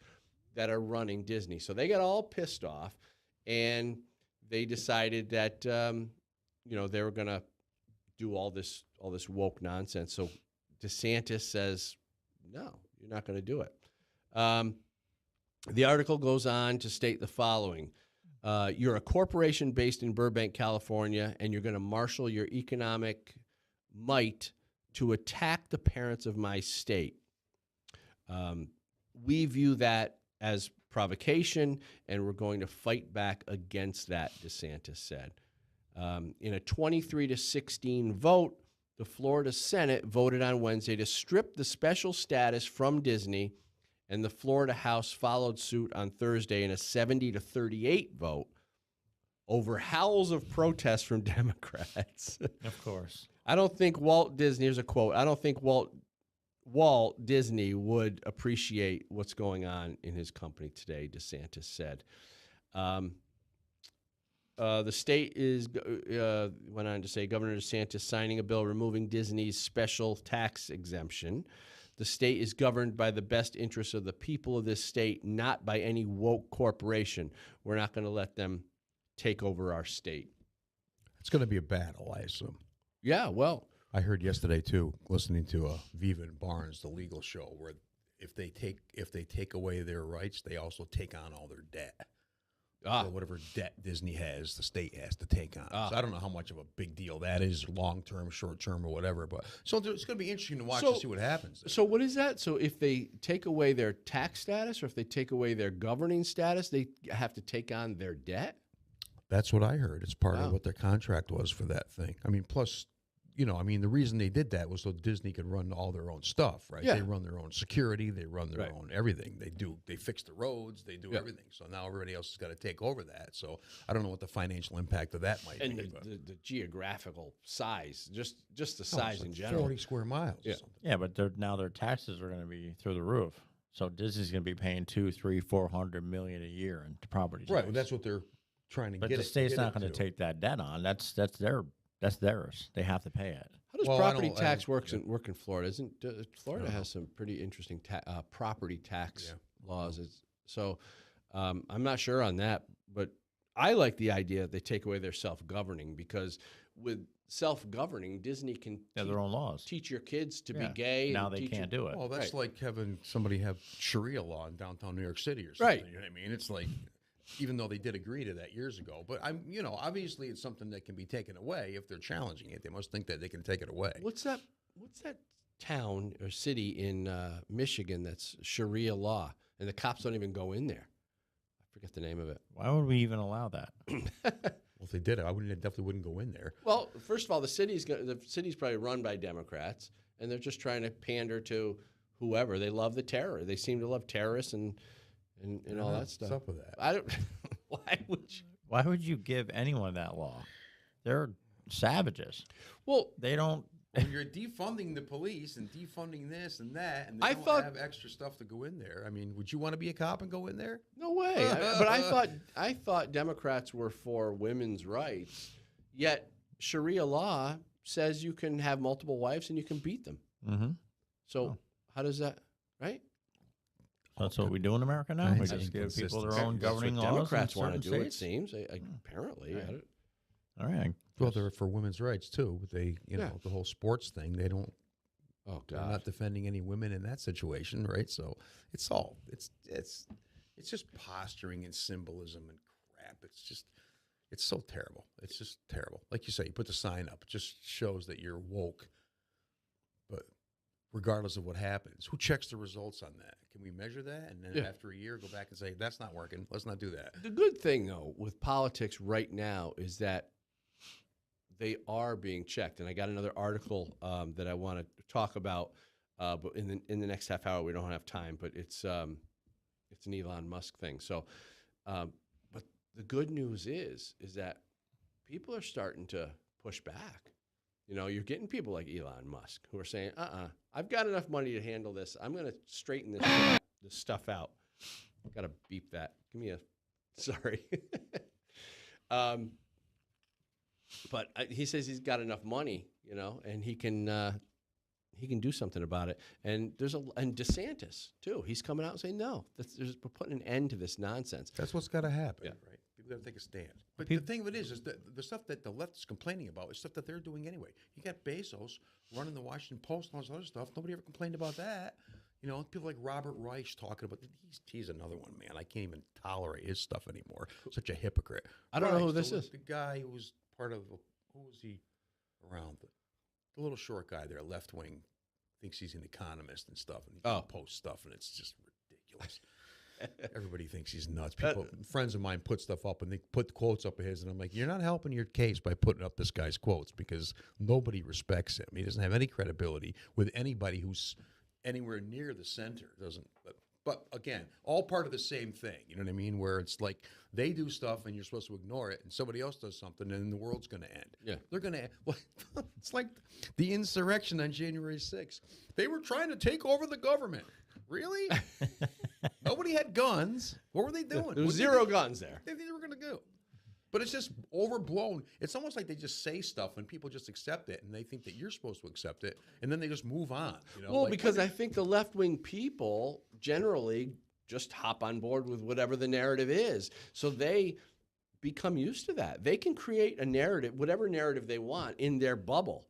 Speaker 6: that are running Disney. So they got all pissed off, and they decided that they were going to do all this woke nonsense. So DeSantis says, no, you're not going to do it. The article goes on to state the following. You're a corporation based in Burbank, California, and you're going to marshal your economic might to attack the parents of my state. We view that as provocation, and we're going to fight back against that, DeSantis said. In a 23-16 vote, the Florida Senate voted on Wednesday to strip the special status from Disney, and the Florida House followed suit on Thursday in a 70-38 vote over howls of protest from Democrats.
Speaker 8: Of course.
Speaker 6: I don't think Walt Disney, here's a quote, I don't think Walt Disney would appreciate what's going on in his company today, DeSantis said. The state went on to say, Governor DeSantis signing a bill removing Disney's special tax exemption. The state is governed by the best interests of the people of this state, not by any woke corporation. We're not going to let them take over our state.
Speaker 7: It's going to be a battle, I assume.
Speaker 6: Yeah, well,
Speaker 7: I heard yesterday too, listening to Viva and Barnes, the legal show, where if they take away their rights, they also take on all their debt. So whatever debt Disney has, the state has to take on. So I don't know how much of a big deal that is, long term, short term, or whatever. But so it's going to be interesting to watch to see what happens there.
Speaker 6: So what is that? So if they take away their tax status, or if they take away their governing status, they have to take on their debt?
Speaker 7: That's what I heard. It's part of what their contract was for that thing. I mean, plus, the reason they did that was so Disney could run all their own stuff, right?
Speaker 6: Yeah.
Speaker 7: They run their own security. They run their own everything. They fix the roads. They do everything. So now everybody else has got to take over that. So I don't know what the financial impact of that might be.
Speaker 6: And the geographical size, just the size in general.
Speaker 7: 40 square miles or something.
Speaker 8: Yeah, but now their taxes are going to be through the roof. So Disney's going to be paying $200, $300, $400 million a year in property tax.
Speaker 7: Right. Well, that's what they're trying to
Speaker 8: but
Speaker 7: get.
Speaker 8: But the state's not going to take that debt on. That's theirs. They have to pay it.
Speaker 6: How does property tax work in Florida? Florida has some pretty interesting property tax laws. So I'm not sure on that, but I like the idea that they take away their self-governing, because with self-governing, Disney can
Speaker 8: their own laws.
Speaker 6: Teach your kids to be gay.
Speaker 8: Now they can't do it.
Speaker 7: Well, that's like having somebody have Sharia law in downtown New York City or something.
Speaker 6: Right.
Speaker 7: You know what I mean? It's like, even though they did agree to that years ago, but obviously it's something that can be taken away if they're challenging it. They must think that they can take it away.
Speaker 6: What's that town or city in Michigan that's Sharia law, and the cops don't even go in there? I forget the name of it.
Speaker 8: Why would we even allow that?
Speaker 7: Well, if they did it, definitely wouldn't go in there.
Speaker 6: Well, first of all, the city's probably run by Democrats, and they're just trying to pander to whoever. They love the terror. They seem to love terrorists and all that stuff.
Speaker 7: What's up with that?
Speaker 6: I don't.
Speaker 8: Why would you give anyone that law? They're savages.
Speaker 6: Well,
Speaker 8: they don't.
Speaker 7: When you're defunding the police and defunding this and that, and they don't have extra stuff to go in there. I mean, would you want to be a cop and go in there?
Speaker 6: No way. But I thought Democrats were for women's rights. Yet Sharia law says you can have multiple wives and you can beat them.
Speaker 8: Mm-hmm.
Speaker 6: So How does that, right?
Speaker 8: That's what we do in America now. We just give people their own governing
Speaker 6: That's what
Speaker 8: laws.
Speaker 6: Democrats
Speaker 8: in
Speaker 6: want to
Speaker 8: certain
Speaker 6: do, it
Speaker 8: states.
Speaker 6: seems. Apparently.
Speaker 8: Right.
Speaker 6: I don't,
Speaker 8: All right.
Speaker 7: Well, they're for women's rights too. They, you know, the whole sports thing. They don't.
Speaker 6: oh,
Speaker 7: They're
Speaker 6: God.
Speaker 7: not defending any women in that situation, right? So it's all it's just posturing and symbolism and crap. It's so terrible. It's just terrible. Like you say, you put the sign up. It just shows that you're woke. But regardless of what happens, who checks the results on that? Can we measure that? And then after a year, go back and say, that's not working. Let's not do that.
Speaker 6: The good thing, though, with politics right now is that they are being checked. And I got another article that I want to talk about, but in the next half hour we don't have time. But it's an Elon Musk thing. So, but the good news is that people are starting to push back. You know, you're getting people like Elon Musk who are saying, I've got enough money to handle this. I'm going to straighten this stuff out. Got to beep that. Give me a, sorry. But he says he's got enough money, you know, and he can do something about it. And and DeSantis too. He's coming out and saying, no, we're putting an end to this nonsense.
Speaker 7: That's what's got to happen,
Speaker 6: Yeah.
Speaker 7: right? People got to take a stand. But the thing of it is that the stuff that the left is complaining about is stuff that they're doing anyway. You got Bezos running the Washington Post and all this other stuff. Nobody ever complained about that. You know, people like Robert Reich talking about he's another one, man. I can't even tolerate his stuff anymore. Such a hypocrite.
Speaker 6: I don't know who this is.
Speaker 7: The guy who was part of who was he around? The little short guy there, left wing, thinks he's an economist and stuff, and he posts stuff, and it's just ridiculous. Everybody thinks he's nuts. Friends of mine put stuff up, and they put quotes up of his, and I'm like, you're not helping your case by putting up this guy's quotes because nobody respects him. He doesn't have any credibility with anybody who's anywhere near the center. Doesn't. But again, all part of the same thing. You know what I mean? Where it's like they do stuff and you're supposed to ignore it, and somebody else does something, and the world's going to end.
Speaker 6: Yeah,
Speaker 7: they're going to. Well, it's like the insurrection on January 6th. They were trying to take over the government. Really? Nobody had guns. What were they doing?
Speaker 6: There was zero guns there.
Speaker 7: They were going to do. But it's just overblown. It's almost like they just say stuff and people just accept it, and they think that you're supposed to accept it, and then they just move on. You know?
Speaker 6: Well, like, because I think the left-wing people generally just hop on board with whatever the narrative is. So they become used to that. They can create a narrative, whatever narrative they want, in their bubble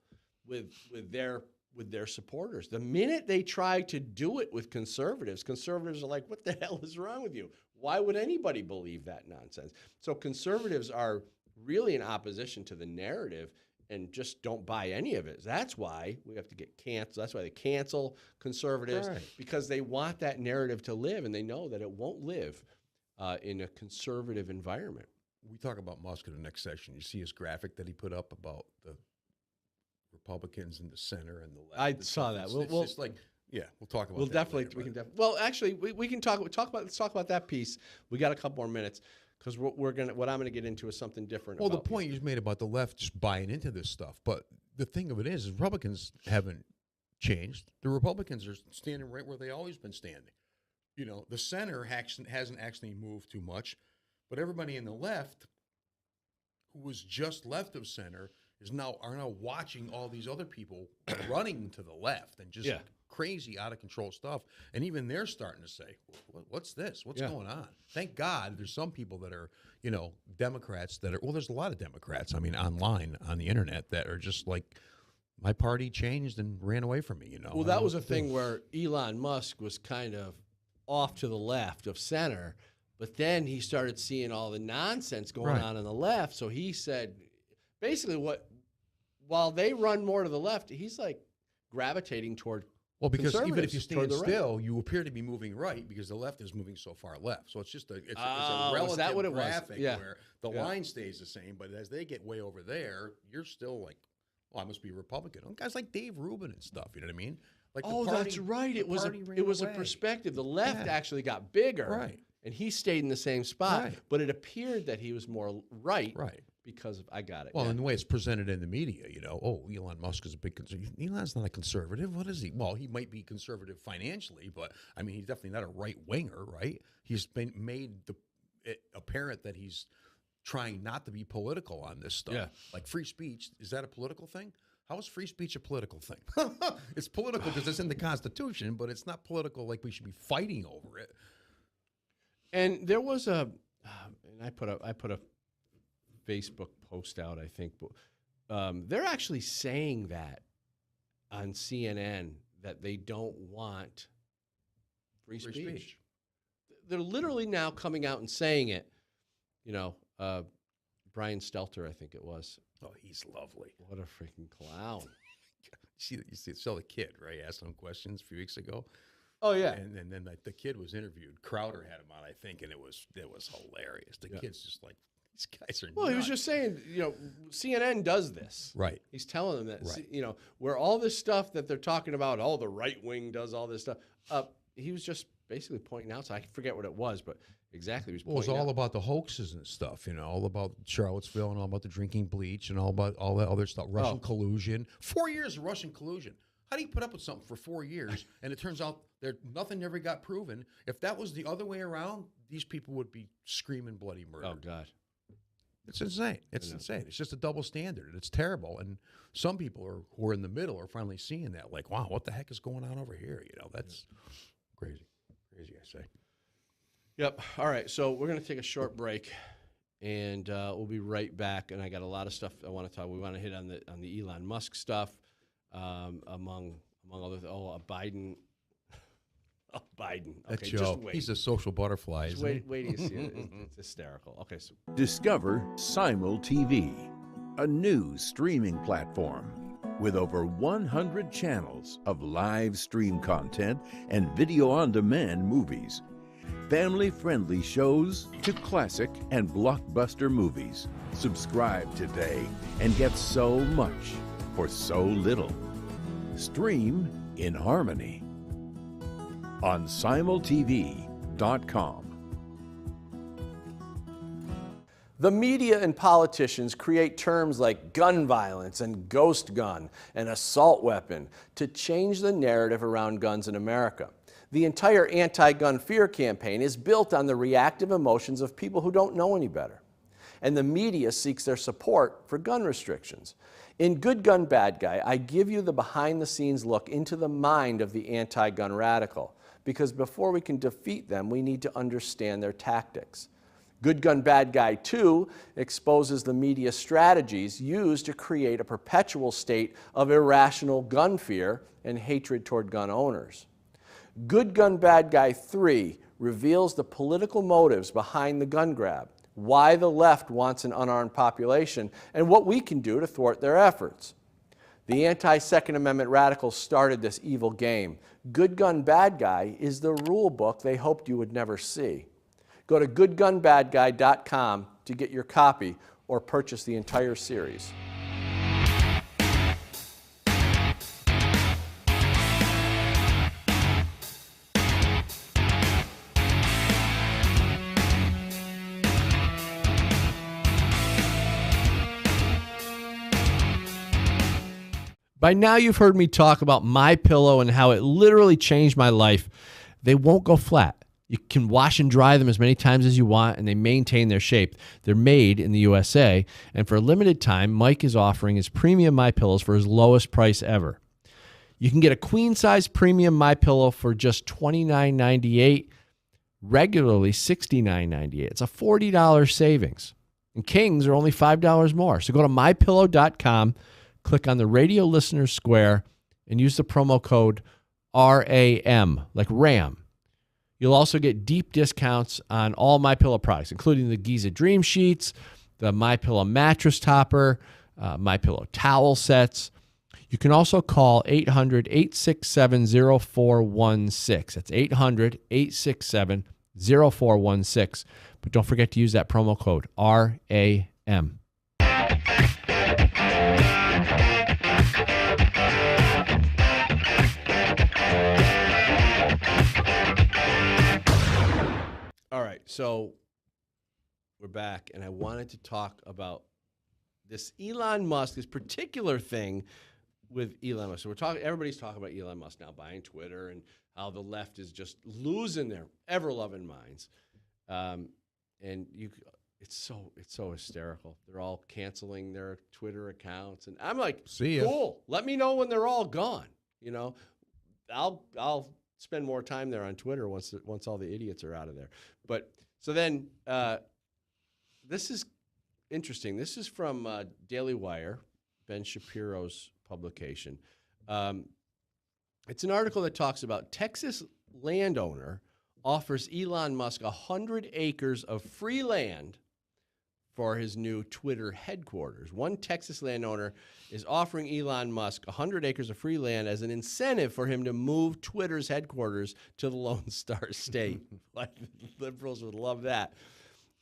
Speaker 6: with their supporters. The minute they try to do it with conservatives are like, what the hell is wrong with you? Why would anybody believe that nonsense? So conservatives are really in opposition to the narrative and just don't buy any of it. That's why we have to get canceled. That's why they cancel conservatives, because they want that narrative to live, and they know that it won't live in a conservative environment.
Speaker 7: We talk about Musk in the next session. You see his graphic that he put up about the Republicans in the center and the left.
Speaker 6: I saw that.
Speaker 7: It's just like, yeah, we'll talk about.
Speaker 6: We'll
Speaker 7: that
Speaker 6: definitely.
Speaker 7: later,
Speaker 6: We can definitely. Well, actually, we can talk about. Let's talk about that piece. We got a couple more minutes because what I'm gonna get into is something different.
Speaker 7: Well, the point you made about the left just buying into this stuff, but the thing of it is Republicans haven't changed. The Republicans are standing right where they always been standing. You know, the center hasn't actually moved too much, but everybody in the left, who was just left of center, are now watching all these other people running to the left and just crazy out of control stuff. And even they're starting to say, what's this? What's going on? Thank God there's some people that are, you know, Democrats that are, well, there's a lot of Democrats, I mean, online, on the internet that are just like, my party changed and ran away from me, you know.
Speaker 6: Well, that was a thing where Elon Musk was kind of off to the left of center, but then he started seeing all the nonsense going on the left. So he said, basically, while they run more to the left, he's like gravitating toward.
Speaker 7: Well, because even if you stand still, you appear to be moving right because the left is moving so far left. So it's just a relative graphic where the line stays the same, but as they get way over there, you're still like, well, I must be a Republican. Guys like Dave Rubin and stuff, you know what I mean? Like
Speaker 6: that's right. It was a perspective. The left actually got bigger, and he stayed in the same spot. But it appeared that he was more right, because of, I got it.
Speaker 7: Well, and the way it's presented in the media, you know, Elon Musk is a big conservative. Elon's not a conservative. What is he? Well, he might be conservative financially, but I mean, he's definitely not a right winger, right? He's been made it apparent that he's trying not to be political on this stuff. Like free speech, is that a political thing? How is free speech a political thing? It's political because it's in the Constitution, but it's not political like we should be fighting over it.
Speaker 6: And there was and I put a Facebook post out, I think, but they're actually saying that on CNN that they don't want free speech. They're literally now coming out and saying it. You know, Brian Stelter, I think it was.
Speaker 7: Oh, he's lovely.
Speaker 6: What a freaking clown.
Speaker 7: You saw the kid, right? Asked him questions a few weeks ago.
Speaker 6: Oh, yeah.
Speaker 7: And then the kid was interviewed. Crowder had him on, I think, and it was hilarious. The kid's just like, these guys are
Speaker 6: Well, he was just saying, you know, CNN does this.
Speaker 7: Right.
Speaker 6: He's telling them that,
Speaker 7: Right.
Speaker 6: you know, where all this stuff that they're talking about, oh, the right wing does all this stuff. He was just basically pointing out, so I forget what it was, but exactly. He was
Speaker 7: Well, it was
Speaker 6: pointing
Speaker 7: all
Speaker 6: out.
Speaker 7: about the hoaxes and stuff, you know, all about Charlottesville and all about the drinking bleach and all about all that other stuff, Russian collusion. 4 years of Russian collusion. How do you put up with something for 4 years and it turns out nothing never got proven? If that was the other way around, these people would be screaming bloody murder.
Speaker 6: Oh, God.
Speaker 7: It's insane. It's insane. It's just a double standard. It's terrible. And some people who are in the middle are finally seeing that, like, wow, what the heck is going on over here? You know, that's crazy. Crazy, I say.
Speaker 6: Yep. All right. So we're going to take a short break, and we'll be right back. And I got a lot of stuff I want to talk. We want to hit on the Elon Musk stuff, among other. Biden. Oh, Biden.
Speaker 7: That's
Speaker 6: Okay,
Speaker 7: Joe.
Speaker 6: just wait.
Speaker 7: He's a social butterfly.
Speaker 6: Just
Speaker 7: Isn't he?
Speaker 6: wait till you see it. It's hysterical. Okay. So
Speaker 9: Discover Simul TV, a new streaming platform with over 100 channels of live stream content and video-on-demand movies. Family-friendly shows to classic and blockbuster movies. Subscribe today and get so much for so little. Stream in harmony on simultv.com.
Speaker 10: The media and politicians create terms like gun violence and ghost gun and assault weapon to change the narrative around guns in America. The entire anti-gun fear campaign is built on the reactive emotions of people who don't know any better. And the media seeks their support for gun restrictions. In Good Gun, Bad Guy, I give you the behind-the-scenes look into the mind of the anti-gun radical, because before we can defeat them, we need to understand their tactics. Good Gun, Bad Guy 2 exposes the media strategies used to create a perpetual state of irrational gun fear and hatred toward gun owners. Good Gun, Bad Guy 3 reveals the political motives behind the gun grab, why the left wants an unarmed population, and what we can do to thwart their efforts. The anti-Second Amendment radicals started this evil game. Good Gun, Bad Guy is the rule book they hoped you would never see. Go to goodgunbadguy.com to get your copy or purchase the entire series.
Speaker 6: by now you've heard me talk about MyPillow and how it literally changed my life. They won't go flat. You can wash and dry them as many times as you want, and they maintain their shape. They're made in the USA, and for a limited time, Mike is offering his premium MyPillows for his lowest price ever. You can get a queen-size premium MyPillow for just $29.98, regularly $69.98. It's a $40 savings. And kings are only $5 more. So go to MyPillow.com, click on the radio listener square, and use the promo code RAM, like RAM. You'll also get deep discounts on all MyPillow products, including the Giza Dream Sheets, the MyPillow mattress topper, MyPillow towel sets. You can also call 800-867-0416. That's 800-867-0416. But don't forget to use that promo code RAM. All right, so we're back, and I wanted to talk about this Elon Musk, this particular thing with Elon Musk. So everybody's talking about Elon Musk now buying Twitter and how the left is just losing their ever-loving minds. And it's so hysterical. They're all canceling their Twitter accounts, and I'm like,
Speaker 7: See ya.
Speaker 6: cool. Let me know when they're all gone. You know, I'll spend more time there on Twitter once all the idiots are out of there. But so then this is interesting. This is from Daily Wire, Ben Shapiro's publication. It's an article that talks about Texas landowner offers Elon Musk 100 acres of free land for his new Twitter headquarters. One Texas landowner is offering Elon Musk 100 acres of free land as an incentive for him to move Twitter's headquarters to the Lone Star State. Like, liberals would love that.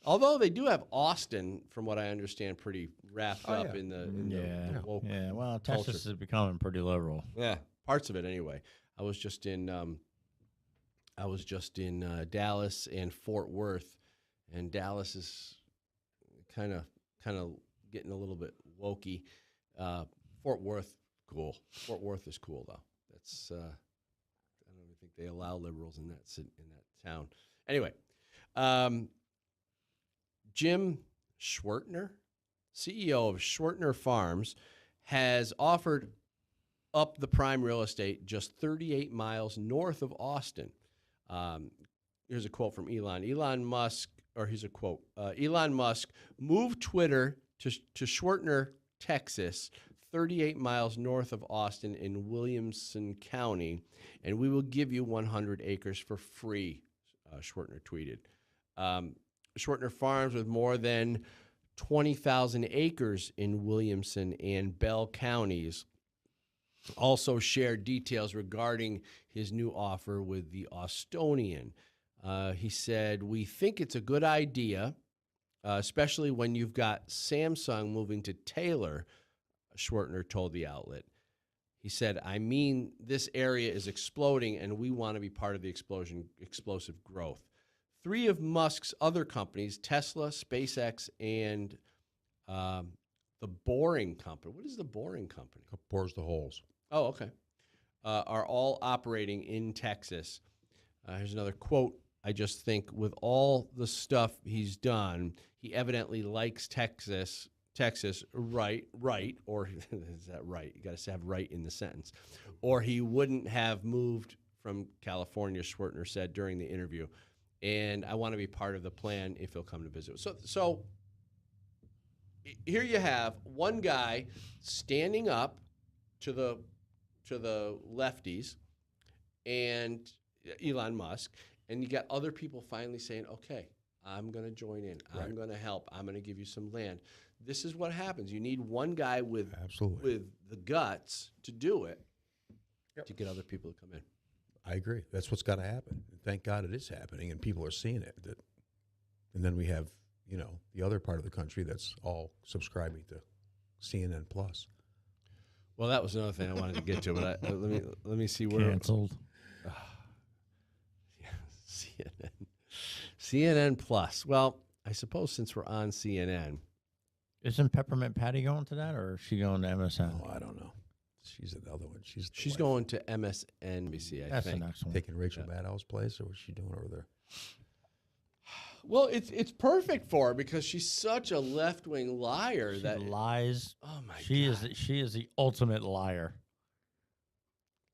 Speaker 6: Although they do have Austin, from what I understand, pretty wrapped up in the woke
Speaker 8: Well,
Speaker 6: culture.
Speaker 8: Texas is becoming pretty liberal.
Speaker 6: Yeah, parts of it anyway. I was just in Dallas and Fort Worth, and Dallas is kind of getting a little bit wokey. Fort Worth, cool. Fort Worth is cool though. That's I don't even think they allow liberals in that town. Anyway, Jim Schwertner, CEO of Schwertner Farms, has offered up the prime real estate just 38 miles north of Austin. Here's a quote from Elon. Elon Musk moved Twitter to Schwertner, Texas, 38 miles north of Austin in Williamson County, and we will give you 100 acres for free, Schwertner tweeted. Schwertner Farms, with more than 20,000 acres in Williamson and Bell counties, also shared details regarding his new offer with the Austonian. He said, "We think it's a good idea, especially when you've got Samsung moving to Taylor," Schwertner told the outlet. He said, "I mean, this area is exploding, and we want to be part of the explosive growth." 3 of Musk's other companies, Tesla, SpaceX, and the Boring Company. What is the Boring Company?
Speaker 7: Bores the holes.
Speaker 6: Oh, okay. Are all operating in Texas. Here's another quote. I just think with all the stuff he's done, he evidently likes Texas, right, or is that right? You got to have right in the sentence. Or he wouldn't have moved from California, Schwertner said during the interview. And I want to be part of the plan if he'll come to visit. So here you have one guy standing up to the lefties and Elon Musk, and you got other people finally saying, okay, I'm going to join in. Right. I'm going to help. I'm going to give you some land. This is what happens. You need one guy with the guts to do it to get other people to come in.
Speaker 7: I agree. That's what's got to happen. And thank God it is happening, and people are seeing it. And then we have, the other part of the country that's all subscribing to CNN Plus.
Speaker 6: Well, that was another thing I wanted to get to, but let me see where
Speaker 8: Canceled.
Speaker 6: CNN Plus. Well, I suppose since we're on CNN,
Speaker 8: isn't Peppermint Patty going to that, or is she going to MSN?
Speaker 7: Oh, I don't know. She's the other one.
Speaker 6: She's going to MSNBC, I think.
Speaker 8: The next one.
Speaker 7: Taking Rachel Maddow's place, or what's she doing over there?
Speaker 6: Well, it's perfect for her because she's such a left-wing liar.
Speaker 8: She
Speaker 6: that
Speaker 8: lies.
Speaker 6: Oh my
Speaker 8: God. She is the ultimate liar.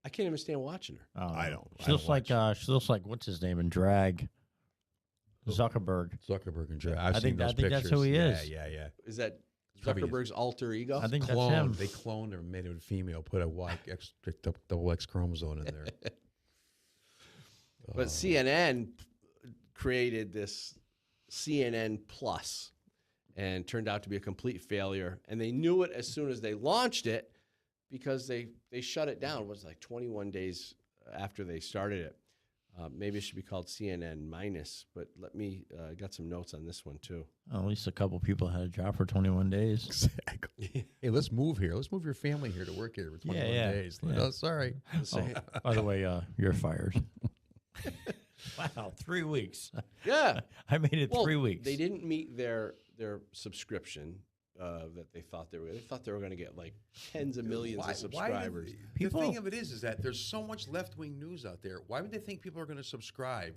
Speaker 6: I can't even stand watching her.
Speaker 8: Oh,
Speaker 7: I don't.
Speaker 8: She looks like what's his name in drag? Zuckerberg.
Speaker 7: Zuckerberg and drag.
Speaker 8: I think that's who he is.
Speaker 7: Yeah.
Speaker 6: Is that Zuckerberg's alter ego?
Speaker 8: I think that's him.
Speaker 7: They cloned her, made it a female, put a double X chromosome in there.
Speaker 6: But CNN created this CNN Plus and turned out to be a complete failure. And they knew it as soon as they launched it because they shut it down. It was like 21 days after they started it. Maybe it should be called CNN minus, but I got some notes on this one too.
Speaker 8: At least a couple people had a job for 21 days.
Speaker 7: Exactly. Hey, let's move here. Let's move your family here to work here for 21 days.
Speaker 8: Yeah.
Speaker 7: Oh, sorry.
Speaker 8: By the way, you're fired. Wow, 3 weeks.
Speaker 6: Yeah.
Speaker 8: I made it 3 weeks.
Speaker 6: They didn't meet their subscription that they thought they were. They thought they were going to get like tens of millions of subscribers.
Speaker 7: The thing of it is that there's so much left-wing news out there. Why would they think people are going to subscribe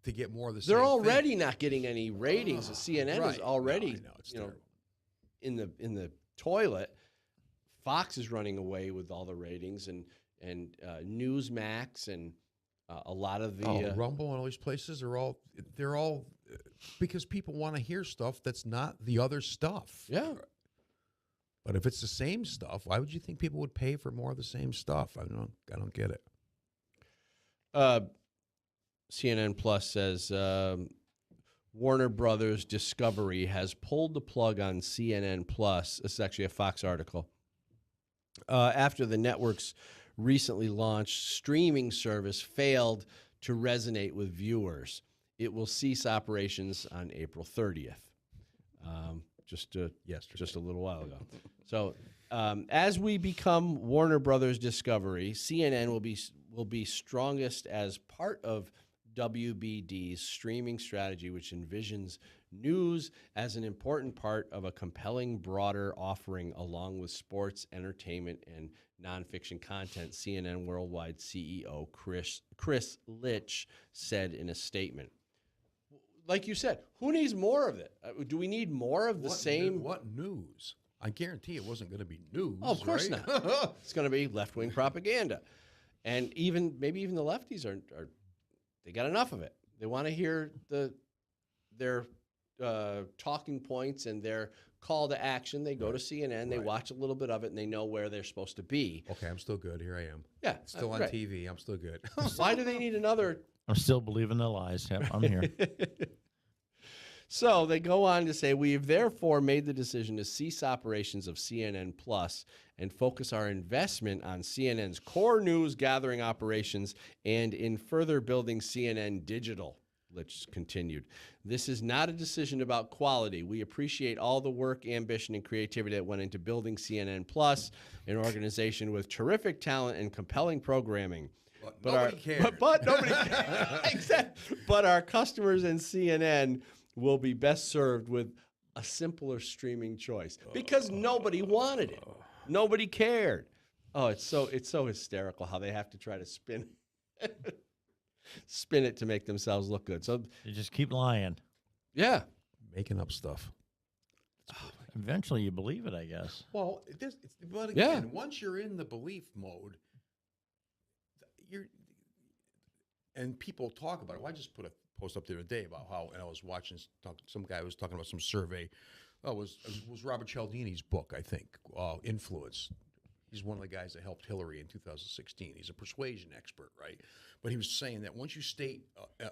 Speaker 7: to get more of the same
Speaker 6: They're
Speaker 7: thing.
Speaker 6: already not getting any ratings. CNN
Speaker 7: right.
Speaker 6: is already,
Speaker 7: No, I know, it's terrible.
Speaker 6: in the toilet. Fox is running away with all the ratings, and Newsmax and a lot of the
Speaker 7: Rumble and all these places they're all because people want to hear stuff that's not the other stuff.
Speaker 6: Yeah.
Speaker 7: But if it's the same stuff, why would you think people would pay for more of the same stuff? I don't get it.
Speaker 6: CNN Plus says Warner Brothers Discovery has pulled the plug on CNN Plus. This is actually a Fox article. After the network's recently launched streaming service failed to resonate with viewers, it will cease operations on April 30th. Just a little while ago. So, as we become Warner Brothers Discovery, CNN will be strongest as part of WBD's streaming strategy, which envisions news as an important part of a compelling, broader offering, along with sports, entertainment, and nonfiction content. CNN Worldwide CEO Chris Litch said in a statement. Like you said, who needs more of it? Do we need more of the same?
Speaker 7: What news? I guarantee it wasn't going to be news.
Speaker 6: Oh, of course
Speaker 7: right?
Speaker 6: not. It's going to be left-wing propaganda, and maybe even the lefties are they got enough of it. They want to hear their talking points and their call to action. They go to CNN, they watch a little bit of it, and they know where they're supposed to be.
Speaker 7: Okay, I'm still good. Here I am.
Speaker 6: Yeah,
Speaker 7: Still on TV. I'm still good.
Speaker 6: Why do they need another?
Speaker 8: I'm still believing the lies. Yep, I'm here.
Speaker 6: So they go on to say, we have therefore made the decision to cease operations of CNN Plus and focus our investment on CNN's core news gathering operations and in further building CNN Digital. Litch continued. This is not a decision about quality. We appreciate all the work, ambition, and creativity that went into building CNN Plus, an organization with terrific talent and compelling programming.
Speaker 7: But nobody cares.
Speaker 6: But nobody cares. Exactly. But our customers and CNN will be best served with a simpler streaming choice because nobody wanted it. Nobody cared. Oh, it's so hysterical how they have to try to spin it to make themselves look good. So
Speaker 8: You just keep lying.
Speaker 6: yeah.
Speaker 7: Making up stuff.
Speaker 8: Eventually, you believe it, I guess.
Speaker 7: Well, but again, once you're in the belief mode, and people talk about it. Well, I just put a post up the other day about how, and I was watching some guy was talking about some survey. Oh, it was Robert Cialdini's book, I think, Influence. He's one of the guys that helped Hillary in 2016. He's a persuasion expert, right? But he was saying that once you state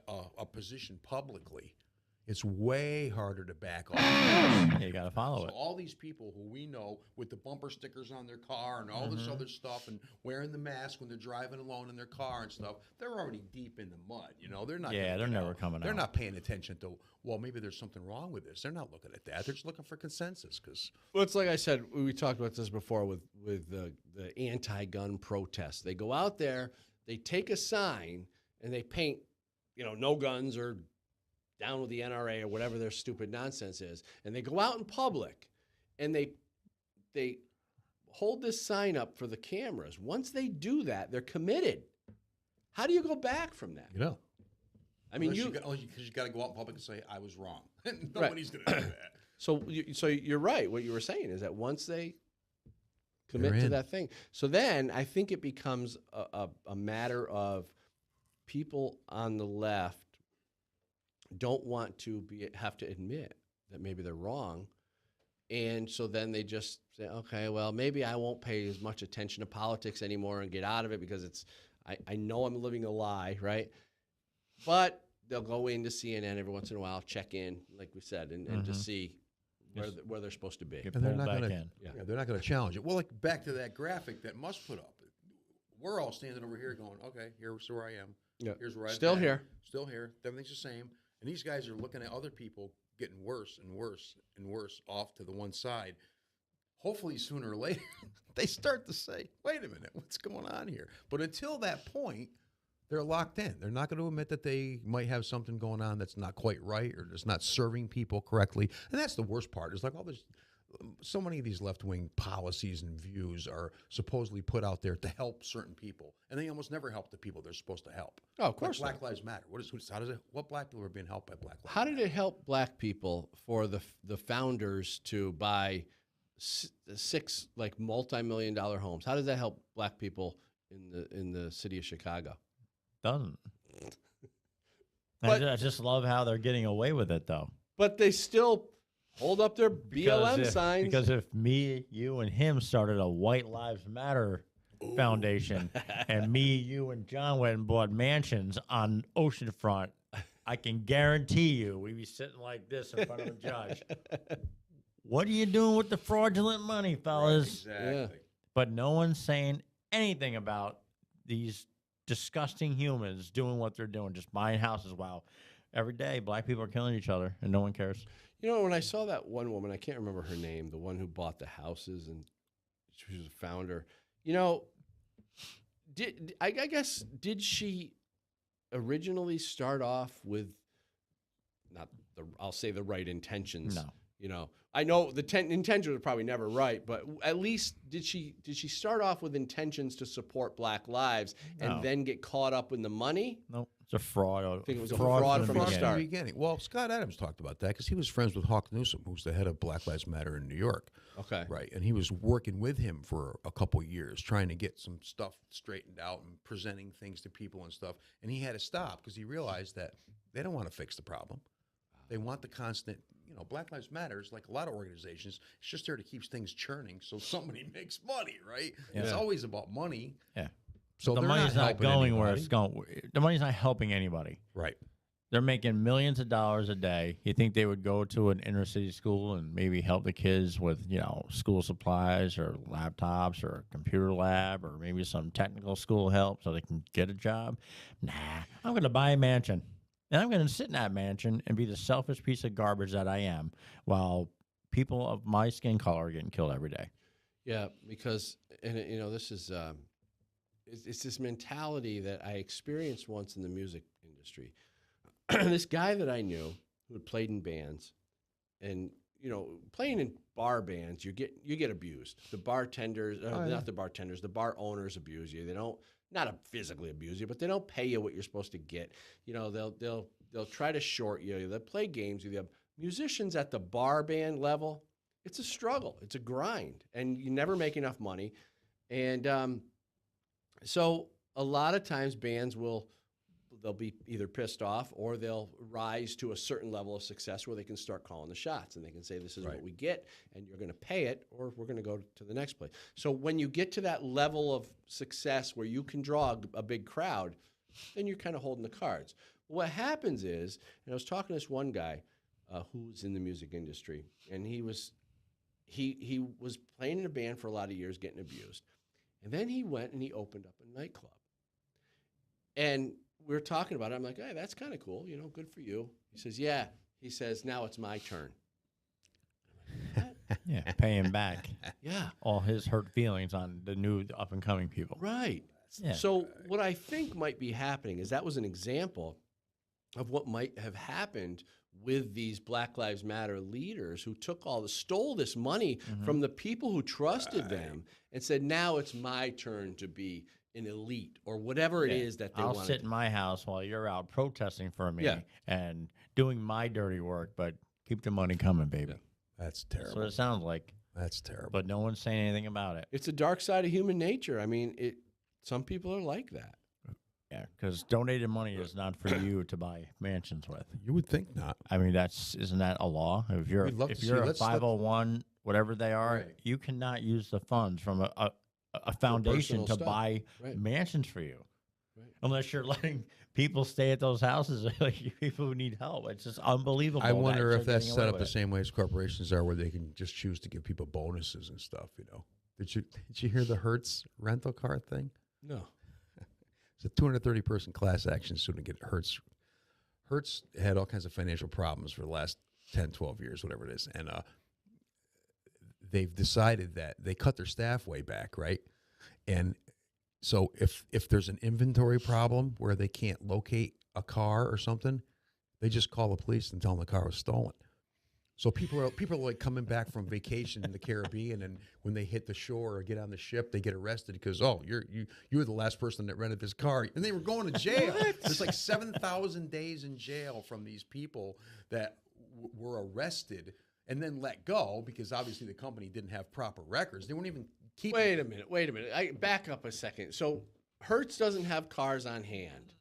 Speaker 7: a position publicly, it's way harder to back off.
Speaker 8: Yeah, you got to follow it.
Speaker 7: All these people who we know with the bumper stickers on their car and all this other stuff and wearing the mask when they're driving alone in their car and stuff, they're already deep in the mud. You know, they're not.
Speaker 8: Yeah, they're never coming out.
Speaker 7: They're not paying attention to, well, maybe there's something wrong with this. They're not looking at that. They're just looking for consensus.
Speaker 6: Well, it's like I said, we talked about this before with the anti-gun protests. They go out there, they take a sign, and they paint, no guns or down with the NRA or whatever their stupid nonsense is. And they go out in public and they hold this sign up for the cameras. Once they do that, they're committed. How do you go back from that? I mean,
Speaker 7: because you got to go out in public and say, I was wrong. Nobody's going to do that.
Speaker 6: So you're right. What you were saying is that once they commit to that thing, so then I think it becomes a matter of people on the left don't want to have to admit that maybe they're wrong. And so then they just say, okay, well, maybe I won't pay as much attention to politics anymore and get out of it because I know I'm living a lie, right? But they'll go into CNN every once in a while, check in, like we said, and just see where they're supposed to be.
Speaker 8: Get
Speaker 7: And they're
Speaker 8: pulled
Speaker 7: not
Speaker 8: back
Speaker 7: gonna,
Speaker 8: in.
Speaker 7: yeah, they're not going to challenge it. Well, like back to that graphic that Musk put up. We're all standing over here going, okay, here's where I am.
Speaker 6: Yeah.
Speaker 7: Here's where I'm
Speaker 6: Still
Speaker 7: at.
Speaker 6: here.
Speaker 7: Still here. Everything's the same. And these guys are looking at other people getting worse and worse and worse off to the one side. Hopefully, sooner or later, they start to say, wait a minute, what's going on here? But until that point, they're locked in. They're not going to admit that they might have something going on that's not quite right or just not serving people correctly. And that's the worst part. It's like all this, so many of these left-wing policies and views are supposedly put out there to help certain people, and they almost never help the people they're supposed to help.
Speaker 6: Oh, of course.
Speaker 7: Black Lives Matter. What black people are being helped by Black Lives
Speaker 6: How did it help black people for the founders to buy 6 like multi-million-dollar homes? How does that help black people in the city of Chicago?
Speaker 8: Doesn't.
Speaker 6: But-
Speaker 8: I just love how they're getting away with it, though.
Speaker 6: But they still hold up their BLM signs.
Speaker 8: Because if me, you, and him started a White Lives Matter foundation, and me, you, and John went and bought mansions on oceanfront, I can guarantee you we'd be sitting like this in front of a judge. What are you doing with the fraudulent money, fellas?
Speaker 7: Right, exactly.
Speaker 6: Yeah.
Speaker 8: But no one's saying anything about these disgusting humans doing what they're doing, just buying houses. Wow. Every day, black people are killing each other, and no one cares.
Speaker 6: You know, when I saw that one woman, I can't remember her name, the one who bought the houses, and she was a founder. You know, I guess, did she originally start off with I'll say the right intentions?
Speaker 8: No.
Speaker 6: You know, I know the intentions were probably never right, but at least did she start off with intentions to support Black lives and
Speaker 8: No.
Speaker 6: then get caught up in the money?
Speaker 8: No, it's a fraud.
Speaker 6: I think it was a fraud from the
Speaker 7: From
Speaker 6: start.
Speaker 7: the beginning. Well, Scott Adams talked about that because he was friends with Hawk Newsom, who's the head of Black Lives Matter in New York.
Speaker 6: Okay.
Speaker 7: Right. And he was working with him for a couple years, trying to get some stuff straightened out and presenting things to people and stuff. And he had to stop because he realized that they don't want to fix the problem. They want the constant, Black Lives Matter is like a lot of organizations. It's just there to keep things churning so somebody makes money, right?
Speaker 8: Yeah.
Speaker 7: It's always about money.
Speaker 8: Yeah.
Speaker 7: So
Speaker 8: the
Speaker 7: they're
Speaker 8: money's not
Speaker 7: helping
Speaker 8: going where
Speaker 7: anybody.
Speaker 8: it's going. The money's not helping anybody.
Speaker 7: Right.
Speaker 8: They're making millions of dollars a day. You think they would go to an inner city school and maybe help the kids with, school supplies or laptops or a computer lab or maybe some technical school help so they can get a job? Nah, I'm going to buy a mansion. And I'm going to sit in that mansion and be the selfish piece of garbage that I am while people of my skin color are getting killed every day.
Speaker 6: Yeah, because this is it's this mentality that I experienced once in the music industry. This guy that I knew who had played in bands, and playing in bar bands, you get abused. The bartenders, not the bartenders, the bar owners abuse you. They don't. Not physically abuse you, but they don't pay you what you're supposed to get. They'll try to short you. They'll play games with you. Musicians at the bar band level, it's a struggle. It's a grind, and you never make enough money. And so a lot of times bands they'll be either pissed off or they'll rise to a certain level of success where they can start calling the shots and they can say, this is what we get and you're going to pay it or we're going to go to the next place. So when you get to that level of success where you can draw a big crowd, then you're kind of holding the cards. What happens is, and I was talking to this one guy who's in the music industry, and he was playing in a band for a lot of years, getting abused. And then he went and he opened up a nightclub. And we were talking about it. I'm like, hey, that's kind of cool. Good for you. He says, yeah. He says, now it's my turn. I'm like, what?
Speaker 8: Yeah, pay him back.
Speaker 6: Yeah.
Speaker 8: All his hurt feelings on the new up-and-coming people.
Speaker 6: Right.
Speaker 8: Yeah.
Speaker 6: So what I think might be happening is that was an example of what might have happened with these Black Lives Matter leaders who stole this money from the people who trusted them and said, now it's my turn to be an elite or whatever it is that they want.
Speaker 8: I'll sit in my house while you're out protesting for me and doing my dirty work, but keep the money coming, baby.
Speaker 6: Yeah.
Speaker 7: That's
Speaker 8: That's
Speaker 7: terrible.
Speaker 8: what it sounds like.
Speaker 7: That's terrible.
Speaker 8: But no one's saying anything about it.
Speaker 6: It's a dark side of human nature. I mean, some people are like that.
Speaker 8: Yeah, because donated money is not for you to buy mansions with.
Speaker 7: You would think not.
Speaker 8: I mean, isn't that a law? If you're
Speaker 7: We'd love to
Speaker 8: if
Speaker 7: see-
Speaker 8: you're a
Speaker 7: let's-
Speaker 8: 501, whatever they are,
Speaker 6: Right.
Speaker 8: you cannot use the funds from a foundation
Speaker 6: personal
Speaker 8: to
Speaker 6: stuff.
Speaker 8: buy
Speaker 6: Right.
Speaker 8: mansions for you.
Speaker 6: Right.
Speaker 8: Unless you're letting people stay at those houses, like people who need help. It's just unbelievable.
Speaker 7: I wonder
Speaker 8: that
Speaker 7: if
Speaker 8: they're
Speaker 7: that's
Speaker 8: getting
Speaker 7: set
Speaker 8: away
Speaker 7: up
Speaker 8: with
Speaker 7: the
Speaker 8: it.
Speaker 7: same way as corporations are, where they can just choose to give people bonuses and stuff. Did you hear the Hertz rental car thing?
Speaker 6: No.
Speaker 7: It's a 230-person class action suit against Hertz. Hertz had all kinds of financial problems for the last 10, 12 years, whatever it is, and they've decided that they cut their staff way back, right? And so if there's an inventory problem where they can't locate a car or something, they just call the police and tell them the car was stolen. So people are like coming back from vacation in the Caribbean, and when they hit the shore or get on the ship, they get arrested because you were the last person that rented this car, and they were going to jail. There's like 7,000 days in jail from these people that were arrested and then let go because obviously the company didn't have proper records. They weren't even keeping.
Speaker 6: Wait a minute. I back up a second. So Hertz doesn't have cars on hand,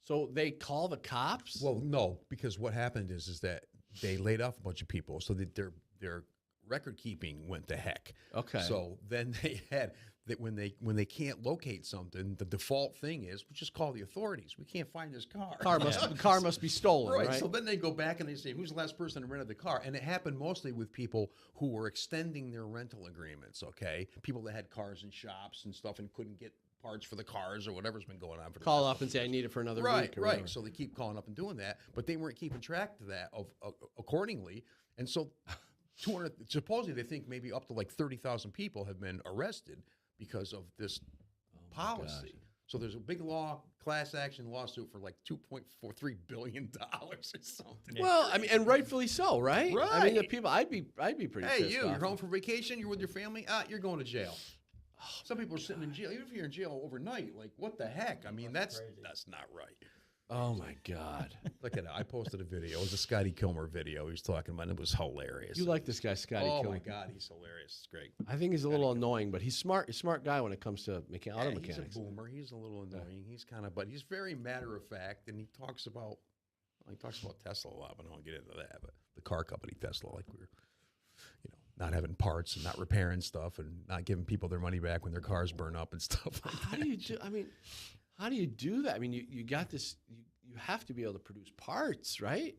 Speaker 6: so they call the cops.
Speaker 7: Well, no, because what happened is that they laid off a bunch of people, so that their record keeping went to heck.
Speaker 6: Okay.
Speaker 7: So then they had that when they can't locate something, the default thing is we just call the authorities. We can't find this car.
Speaker 6: The car must be stolen, right?
Speaker 7: So then they go back and they say, who's the last person who rented the car? And it happened mostly with people who were extending their rental agreements. Okay, people that had cars in shops and stuff and couldn't get parts for the cars or whatever's been going on for the
Speaker 6: Call up and say I need it for another week. Or whatever.
Speaker 7: So they keep calling up and doing that, but they weren't keeping track of that accordingly. And so 200 supposedly they think maybe up to like 30,000 people have been arrested because of this policy. So there's a big class action lawsuit for like $2.43 billion or something.
Speaker 6: Well, I mean, and rightfully so, right?
Speaker 7: Right.
Speaker 6: I mean, the people, I'd be pretty
Speaker 7: Hey,
Speaker 6: pissed
Speaker 7: you're
Speaker 6: off.
Speaker 7: home for vacation, you're with your family, you're going to jail. Some people are sitting in jail, even if you're in jail overnight. Like, what the heck? I mean, that's not right.
Speaker 6: Oh my God!
Speaker 7: Look at it. I posted a video. It was a Scotty Kilmer video. He was talking about it. It was hilarious.
Speaker 6: You like this guy, Scotty Kilmer?
Speaker 7: Oh my God, he's hilarious. It's great.
Speaker 6: I think he's a little annoying, but he's smart. He's a smart guy when it comes to auto mechanics.
Speaker 7: He's a boomer. He's a little annoying. He's kind of, but he's very matter of fact, and he talks about Tesla a lot. But I don't want to get into that. But the car company Tesla, like we're, not having parts and not repairing stuff and not giving people their money back when their cars burn up and stuff like that.
Speaker 6: How do you do? I mean, how do you do that? I mean, you got this. You have to be able to produce parts, right?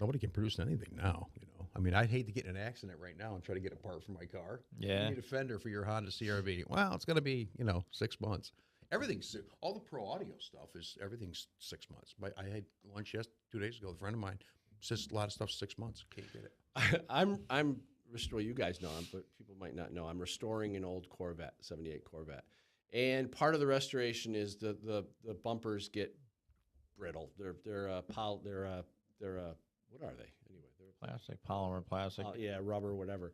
Speaker 7: Nobody can produce anything now. I mean, I'd hate to get in an accident right now and try to get a part for my car.
Speaker 8: Yeah.
Speaker 7: You need a fender for your Honda CR-V. Well, it's going to be 6 months. Everything's all the pro audio stuff everything's 6 months. But I had lunch 2 days ago with a friend of mine. Says a lot of stuff 6 months. Can't get it.
Speaker 6: I'm restoring. You guys know, but people might not know. I'm restoring an old Corvette, '78 Corvette, and part of the restoration is the bumpers get brittle. They're what are they anyway? They're
Speaker 8: Plastic, polymer, plastic.
Speaker 6: Yeah, rubber, whatever.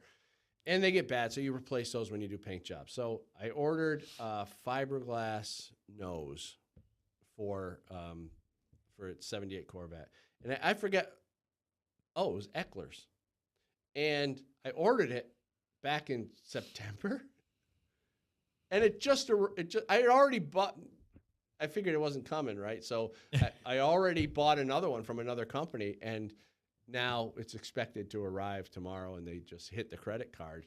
Speaker 6: And they get bad, so you replace those when you do paint jobs. So I ordered a fiberglass nose for its '78 Corvette, and I forget. Oh, it was Eckler's. And I ordered it back in September. And I had already bought, I figured it wasn't coming, right? So I already bought another one from another company, and now it's expected to arrive tomorrow, and they just hit the credit card.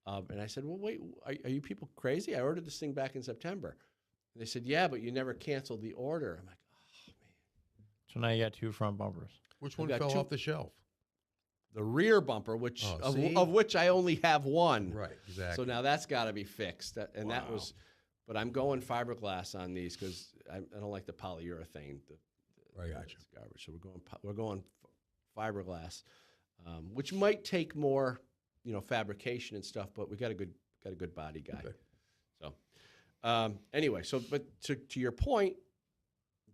Speaker 6: And I said, well, wait, are you people crazy? I ordered this thing back in September. And they said, yeah, but you never canceled the order. I'm like, oh, man.
Speaker 8: So now you got two front bumpers.
Speaker 7: Which one fell off the shelf?
Speaker 6: The rear bumper, of which I only have one.
Speaker 7: Right, exactly.
Speaker 6: So now that's got to be fixed. That was, but I'm going fiberglass on these because I don't like the polyurethane.
Speaker 7: I got you.
Speaker 6: It's garbage. So we're going fiberglass, which might take more, fabrication and stuff. But we got a good body guy. Okay. So anyway, but to your point,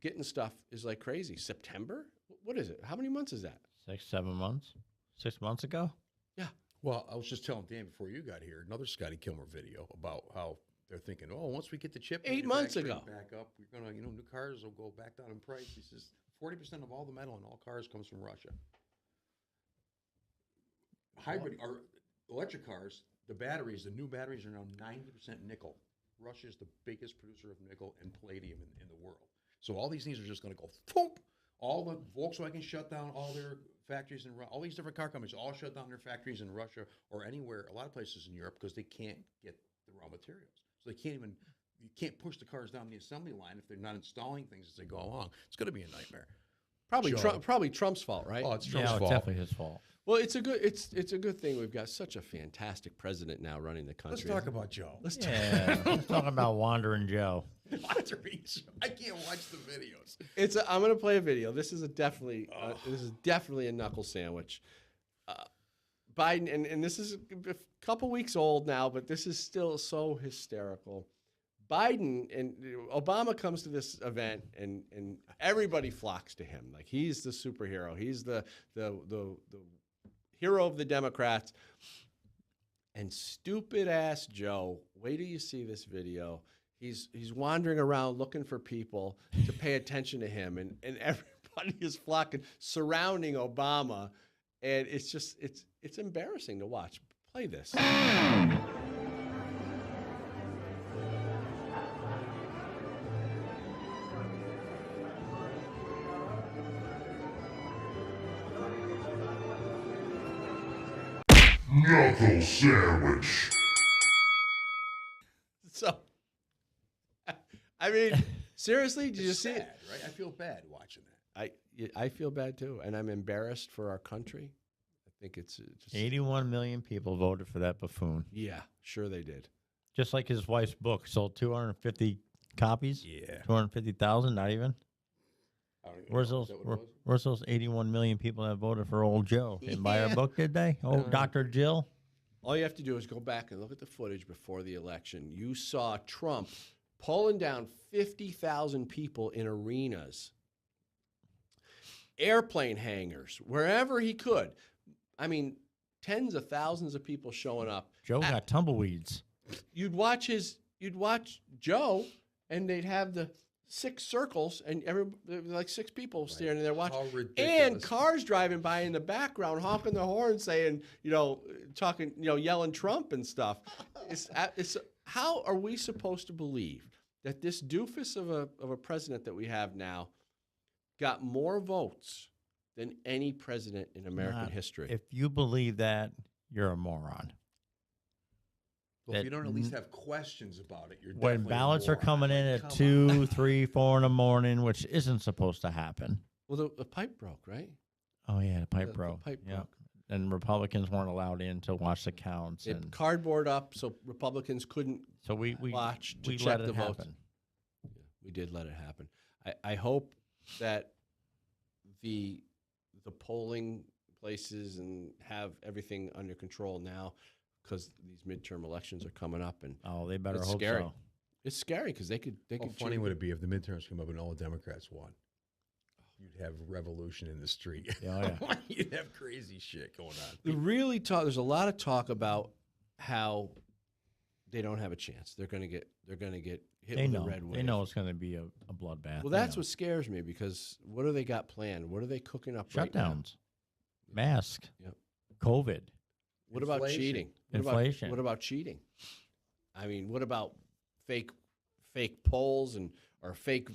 Speaker 6: getting stuff is like crazy. September? What is it? How many months is that?
Speaker 8: 6, 7 months. 6 months ago?
Speaker 6: Yeah.
Speaker 7: Well, I was just telling Dan before you got here, another Scotty Kilmer video about how they're thinking, once we get the chip
Speaker 6: 8 months ago
Speaker 7: back up, we're going to, new cars will go back down in price. He says 40% of all the metal in all cars comes from Russia. Hybrid or electric cars, the new batteries are now 90% nickel. Russia is the biggest producer of nickel and palladium in the world. So all these things are just going to go, boom. All the Volkswagen shut down all their factories in all these different car companies all shut down their factories in Russia or anywhere, a lot of places in Europe because they can't get the raw materials. So you can't push the cars down the assembly line if they're not installing things as they go along. It's going to be a nightmare.
Speaker 6: Probably Trump's fault, right?
Speaker 7: Oh, it's Trump's fault.
Speaker 8: It's definitely his fault.
Speaker 6: Well, it's a good thing we've got such a fantastic president now running the country.
Speaker 7: Let's talk about Joe.
Speaker 8: Let's talk about Wandering Joe.
Speaker 7: I can't watch the videos.
Speaker 6: I'm going to play a video. This is definitely a knuckle sandwich. Biden, and this is a couple weeks old now, but this is still so hysterical. Biden and Obama comes to this event, and everybody flocks to him. Like he's the superhero. He's the hero of the Democrats. And stupid ass Joe, wait till you see this video. He's wandering around looking for people to pay attention to him, and everybody is flocking, surrounding Obama, and it's embarrassing to watch. Play this.
Speaker 11: Knuckle sandwich.
Speaker 6: So, I mean, seriously, did you see it?
Speaker 7: Right? I feel bad watching that.
Speaker 6: I feel bad too, and I'm embarrassed for our country. I think it's just
Speaker 8: 81 million people voted for that buffoon.
Speaker 6: Yeah, sure they did.
Speaker 8: Just like his wife's book sold 250 copies.
Speaker 7: Yeah.
Speaker 8: 250,000, not even. Where's those 81 million people that voted for old Joe? Didn't buy her book, did they? Oh, Dr. Jill.
Speaker 6: All you have to do is go back and look at the footage before the election. You saw Trump pulling down 50,000 people in arenas, airplane hangars, wherever he could. I mean, tens of thousands of people showing up.
Speaker 8: Joe got tumbleweeds.
Speaker 6: You'd watch Joe, and they'd have the 6 circles, and like 6 people standing there watching, and cars driving by in the background, honking the horn, saying, talking, yelling Trump and stuff. It's how are we supposed to believe that this doofus of a president that we have now got more votes than any president in American history?
Speaker 8: If you believe that, you're a moron.
Speaker 7: Well, if you don't at least have questions about it, you're
Speaker 8: when
Speaker 7: definitely
Speaker 8: ballots are coming in at 2, 3, 4 in the morning, which isn't supposed to happen.
Speaker 6: Well, the pipe broke, right?
Speaker 8: Oh yeah, the pipe broke.
Speaker 6: The pipe
Speaker 8: yeah.
Speaker 6: broke.
Speaker 8: And Republicans weren't allowed in to watch the counts.
Speaker 6: It
Speaker 8: and
Speaker 6: cardboard up so Republicans couldn't
Speaker 8: we
Speaker 6: watch to
Speaker 8: we
Speaker 6: check
Speaker 8: let
Speaker 6: the
Speaker 8: it
Speaker 6: votes.
Speaker 8: happen.
Speaker 6: Yeah, we did let it happen. I hope that the polling places and have everything under control now, because these midterm elections are coming up, and
Speaker 8: they better
Speaker 6: it's
Speaker 8: hope
Speaker 6: scary.
Speaker 8: so.
Speaker 6: It's scary because they could.
Speaker 7: How funny would it be if the midterms come up and all the Democrats won? You'd have revolution in the street.
Speaker 8: Yeah.
Speaker 7: You'd have crazy shit going on.
Speaker 6: There's a lot of talk about how they don't have a chance. They're gonna get hit with a red wave.
Speaker 8: They know it's going to be a bloodbath.
Speaker 6: Well, that's what scares me, because what do they got planned? What are they cooking up right now?
Speaker 8: Shutdowns, mask,
Speaker 6: Yep.
Speaker 8: COVID.
Speaker 6: What about cheating?
Speaker 8: Inflation.
Speaker 6: What about cheating? I mean, what about fake polls or fake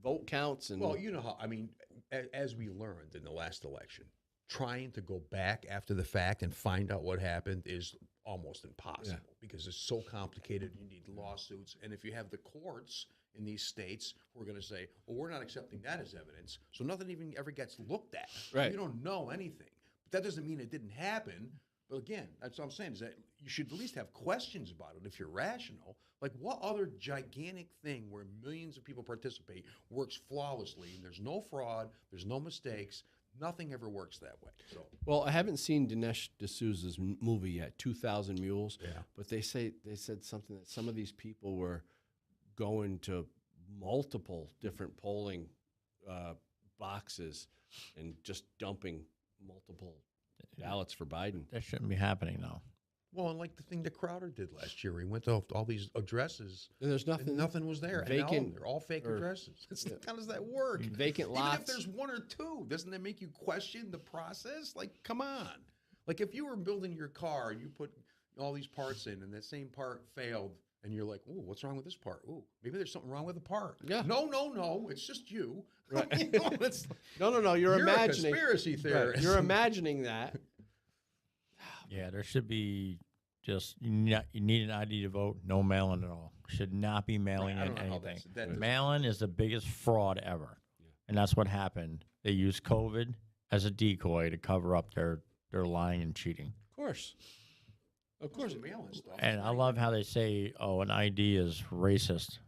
Speaker 6: vote counts? And
Speaker 7: well, you know how, I mean, as we learned in the last election, trying to go back after the fact and find out what happened is almost impossible because it's so complicated. You need lawsuits. And if you have the courts in these states who are going to say, well, we're not accepting that as evidence, so nothing even ever gets looked at.
Speaker 6: Right.
Speaker 7: You don't know anything. But that doesn't mean it didn't happen. But again, that's what I'm saying, is that you should at least have questions about it if you're rational. Like, what other gigantic thing where millions of people participate works flawlessly, and there's no fraud, there's no mistakes, nothing ever works that way. So,
Speaker 6: well, I haven't seen Dinesh D'Souza's movie yet, 2,000 Mules.
Speaker 7: Yeah.
Speaker 6: But they said something that some of these people were going to multiple different polling boxes and just dumping multiple ballots for Biden.
Speaker 8: That shouldn't be happening now.
Speaker 7: well, and like the thing that Crowder did last year, he went to all these addresses,
Speaker 6: and there's nothing.
Speaker 7: And nothing was there.
Speaker 6: Vacant.
Speaker 7: And they're all fake addresses. How does that work?
Speaker 6: Vacant
Speaker 7: Even
Speaker 6: lots.
Speaker 7: if there's one or two, doesn't that make you question the process? Like, come on. Like, if you were building your car and you put all these parts in, and that same part failed, and you're like, "Oh, what's wrong with this part? Oh, maybe there's something wrong with the part."
Speaker 6: Yeah.
Speaker 7: No, it's just you.
Speaker 6: Right.
Speaker 7: No.
Speaker 6: You're imagining
Speaker 7: a conspiracy theorist.
Speaker 6: Right. You're imagining that.
Speaker 8: Yeah, there should be just you need an ID to vote. No mail-in at all. Should not be mailing in anything. Mail-in is the biggest fraud ever, and that's what happened. They used COVID as a decoy to cover up their lying and cheating.
Speaker 6: Of course.
Speaker 8: And I love how they say, "Oh, an ID is racist."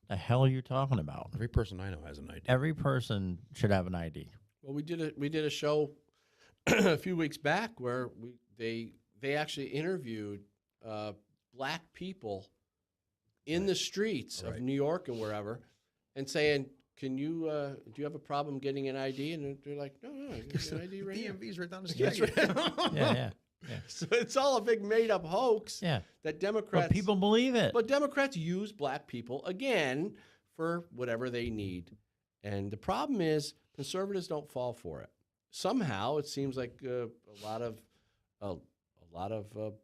Speaker 8: The hell are you talking about?
Speaker 7: Every person I know has an ID.
Speaker 8: Every person should have an ID.
Speaker 6: Well, we did a show a few weeks back where they actually interviewed black people in the streets of New York and wherever, and saying, can you, do you have a problem getting an ID? And they're like, no, I get an ID right here.
Speaker 7: DMV's right down the street.
Speaker 8: Yeah.
Speaker 6: So it's all a big made-up hoax.
Speaker 8: Yeah.
Speaker 6: That Democrats.
Speaker 8: But people believe it.
Speaker 6: But Democrats use black people again for whatever they need, and the problem is conservatives don't fall for it. Somehow it seems like a lot of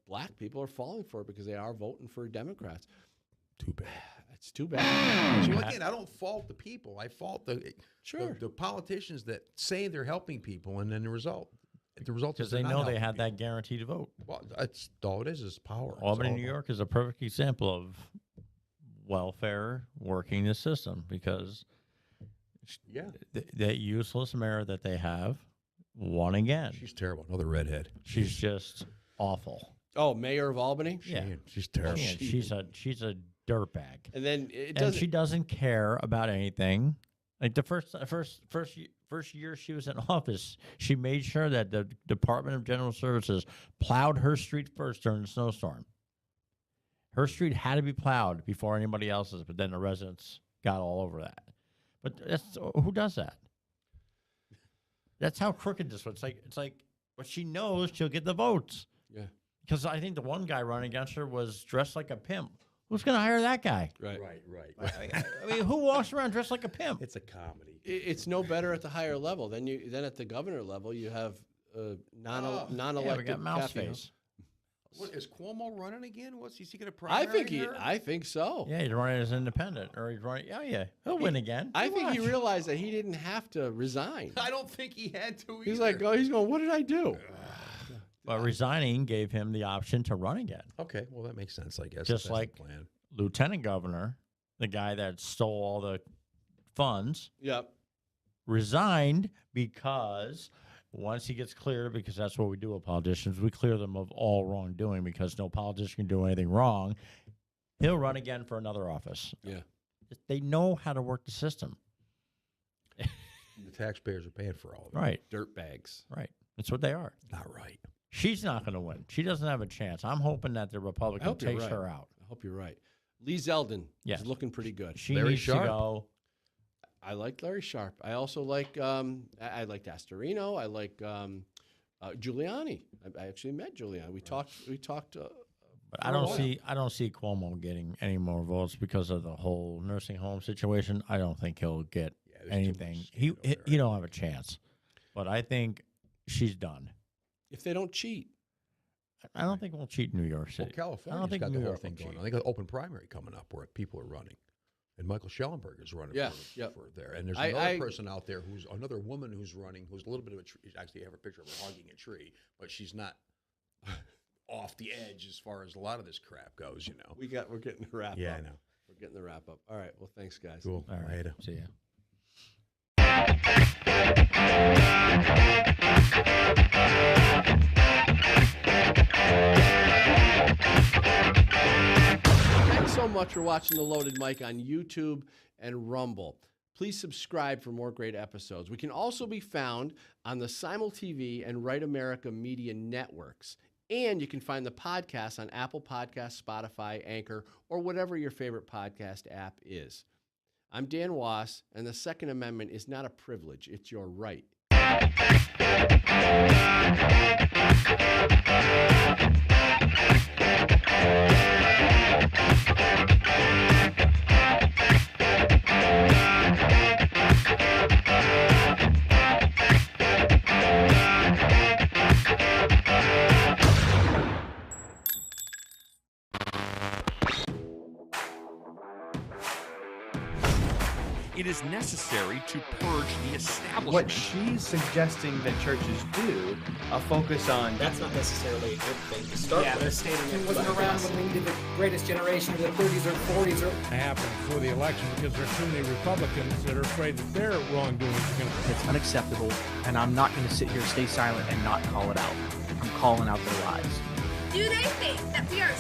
Speaker 6: black people are falling for it because they are voting for Democrats.
Speaker 7: Too bad.
Speaker 6: It's too bad.
Speaker 7: So again, I don't fault the people. I fault the politicians that say they're helping people, and then the result is
Speaker 8: because they know they had that guaranteed vote.
Speaker 7: Well, that's all it is power.
Speaker 8: Albany, New York is a perfect example of welfare working the system because that useless mayor that they have won again.
Speaker 7: She's terrible. Another redhead.
Speaker 8: She's just awful.
Speaker 6: Oh, mayor of Albany?
Speaker 8: Yeah,
Speaker 7: she's terrible.
Speaker 8: She's a dirtbag.
Speaker 6: And then
Speaker 8: she doesn't care about anything. Like the first year she was in office, she made sure that the Department of General Services plowed her street first during the snowstorm. Her street had to be plowed before anybody else's, but then the residents got all over that. But who does that? That's how crooked this was. It's like, but she knows she'll get the votes.
Speaker 6: Yeah.
Speaker 8: Because I think the one guy running against her was dressed like a pimp. Who's going to hire that guy?
Speaker 6: Right.
Speaker 8: I mean, who walks around dressed like a pimp?
Speaker 7: It's a comedy.
Speaker 6: It's no better at the higher level. Then at the governor level, you have non-elected.
Speaker 8: Yeah, we got mouse face.
Speaker 7: What is Cuomo running again? Is he going to primary?
Speaker 6: I think so.
Speaker 8: Yeah, he's running as independent, or he's running. Oh yeah, he'll win again.
Speaker 6: I think he realized that he didn't have to resign.
Speaker 7: I don't think he had to either.
Speaker 6: He's like, he's going, what did I do?
Speaker 8: But resigning gave him the option to run again.
Speaker 7: Okay, well that makes sense, I guess.
Speaker 8: Just like Lieutenant Governor, the guy that stole all the funds.
Speaker 6: Yep.
Speaker 8: Resigned because once he gets cleared, because that's what we do with politicians, we clear them of all wrongdoing because no politician can do anything wrong. He'll run again for another office.
Speaker 6: Yeah.
Speaker 8: They know how to work the system.
Speaker 7: The taxpayers are paying for all of it.
Speaker 8: Right.
Speaker 6: Dirt bags.
Speaker 8: Right. That's what they are.
Speaker 7: Not right.
Speaker 8: She's not going to win. She doesn't have a chance. I'm hoping that the Republican takes her out.
Speaker 6: I hope you're right. Lee Zeldin is looking pretty good.
Speaker 8: She needs to go.
Speaker 6: I like Larry Sharp. I also like I liked Astorino. I like Giuliani. I actually met Giuliani. We talked.
Speaker 8: But I don't see Cuomo getting any more votes because of the whole nursing home situation. I don't think he'll get anything. He don't have a chance. But I think she's done.
Speaker 6: If they don't cheat.
Speaker 8: I don't think we'll cheat in New York City.
Speaker 7: Well, California's got the whole thing going on. They got an open primary coming up where people are running. And Michael Schellenberg is running for there. And there's another person out there who's another woman who's running, who's a little bit of a tree. Actually, I have a picture of her hugging a tree, but she's not off the edge as far as a lot of this crap goes, you know.
Speaker 6: We're getting the wrap up.
Speaker 7: Yeah, I know.
Speaker 6: We're getting the wrap up. All right. Well, thanks, guys.
Speaker 7: Cool.
Speaker 8: All right.
Speaker 7: Later.
Speaker 8: See ya.
Speaker 6: Thanks so much for watching The Loaded Mic on YouTube and Rumble. Please subscribe for more great episodes. We can also be found on the Simul TV and Right America Media networks. And you can find the podcast on Apple Podcasts, Spotify, Anchor, or whatever your favorite podcast app is. I'm Dan Wass, and the Second Amendment is not a privilege, it's your right.
Speaker 12: It is necessary to purge the establishment.
Speaker 13: What she's suggesting that churches do, focus on...
Speaker 14: That's not necessarily a good thing to start with.
Speaker 15: They're stating it wasn't around when we needed the greatest generation of the 30s or 40s. It
Speaker 16: happened before the election because there's so many Republicans that are afraid that their wrongdoing is going to...
Speaker 13: It's unacceptable, and I'm not going to sit here, stay silent, and not call it out. I'm calling out their lies.
Speaker 3: Do they think that we are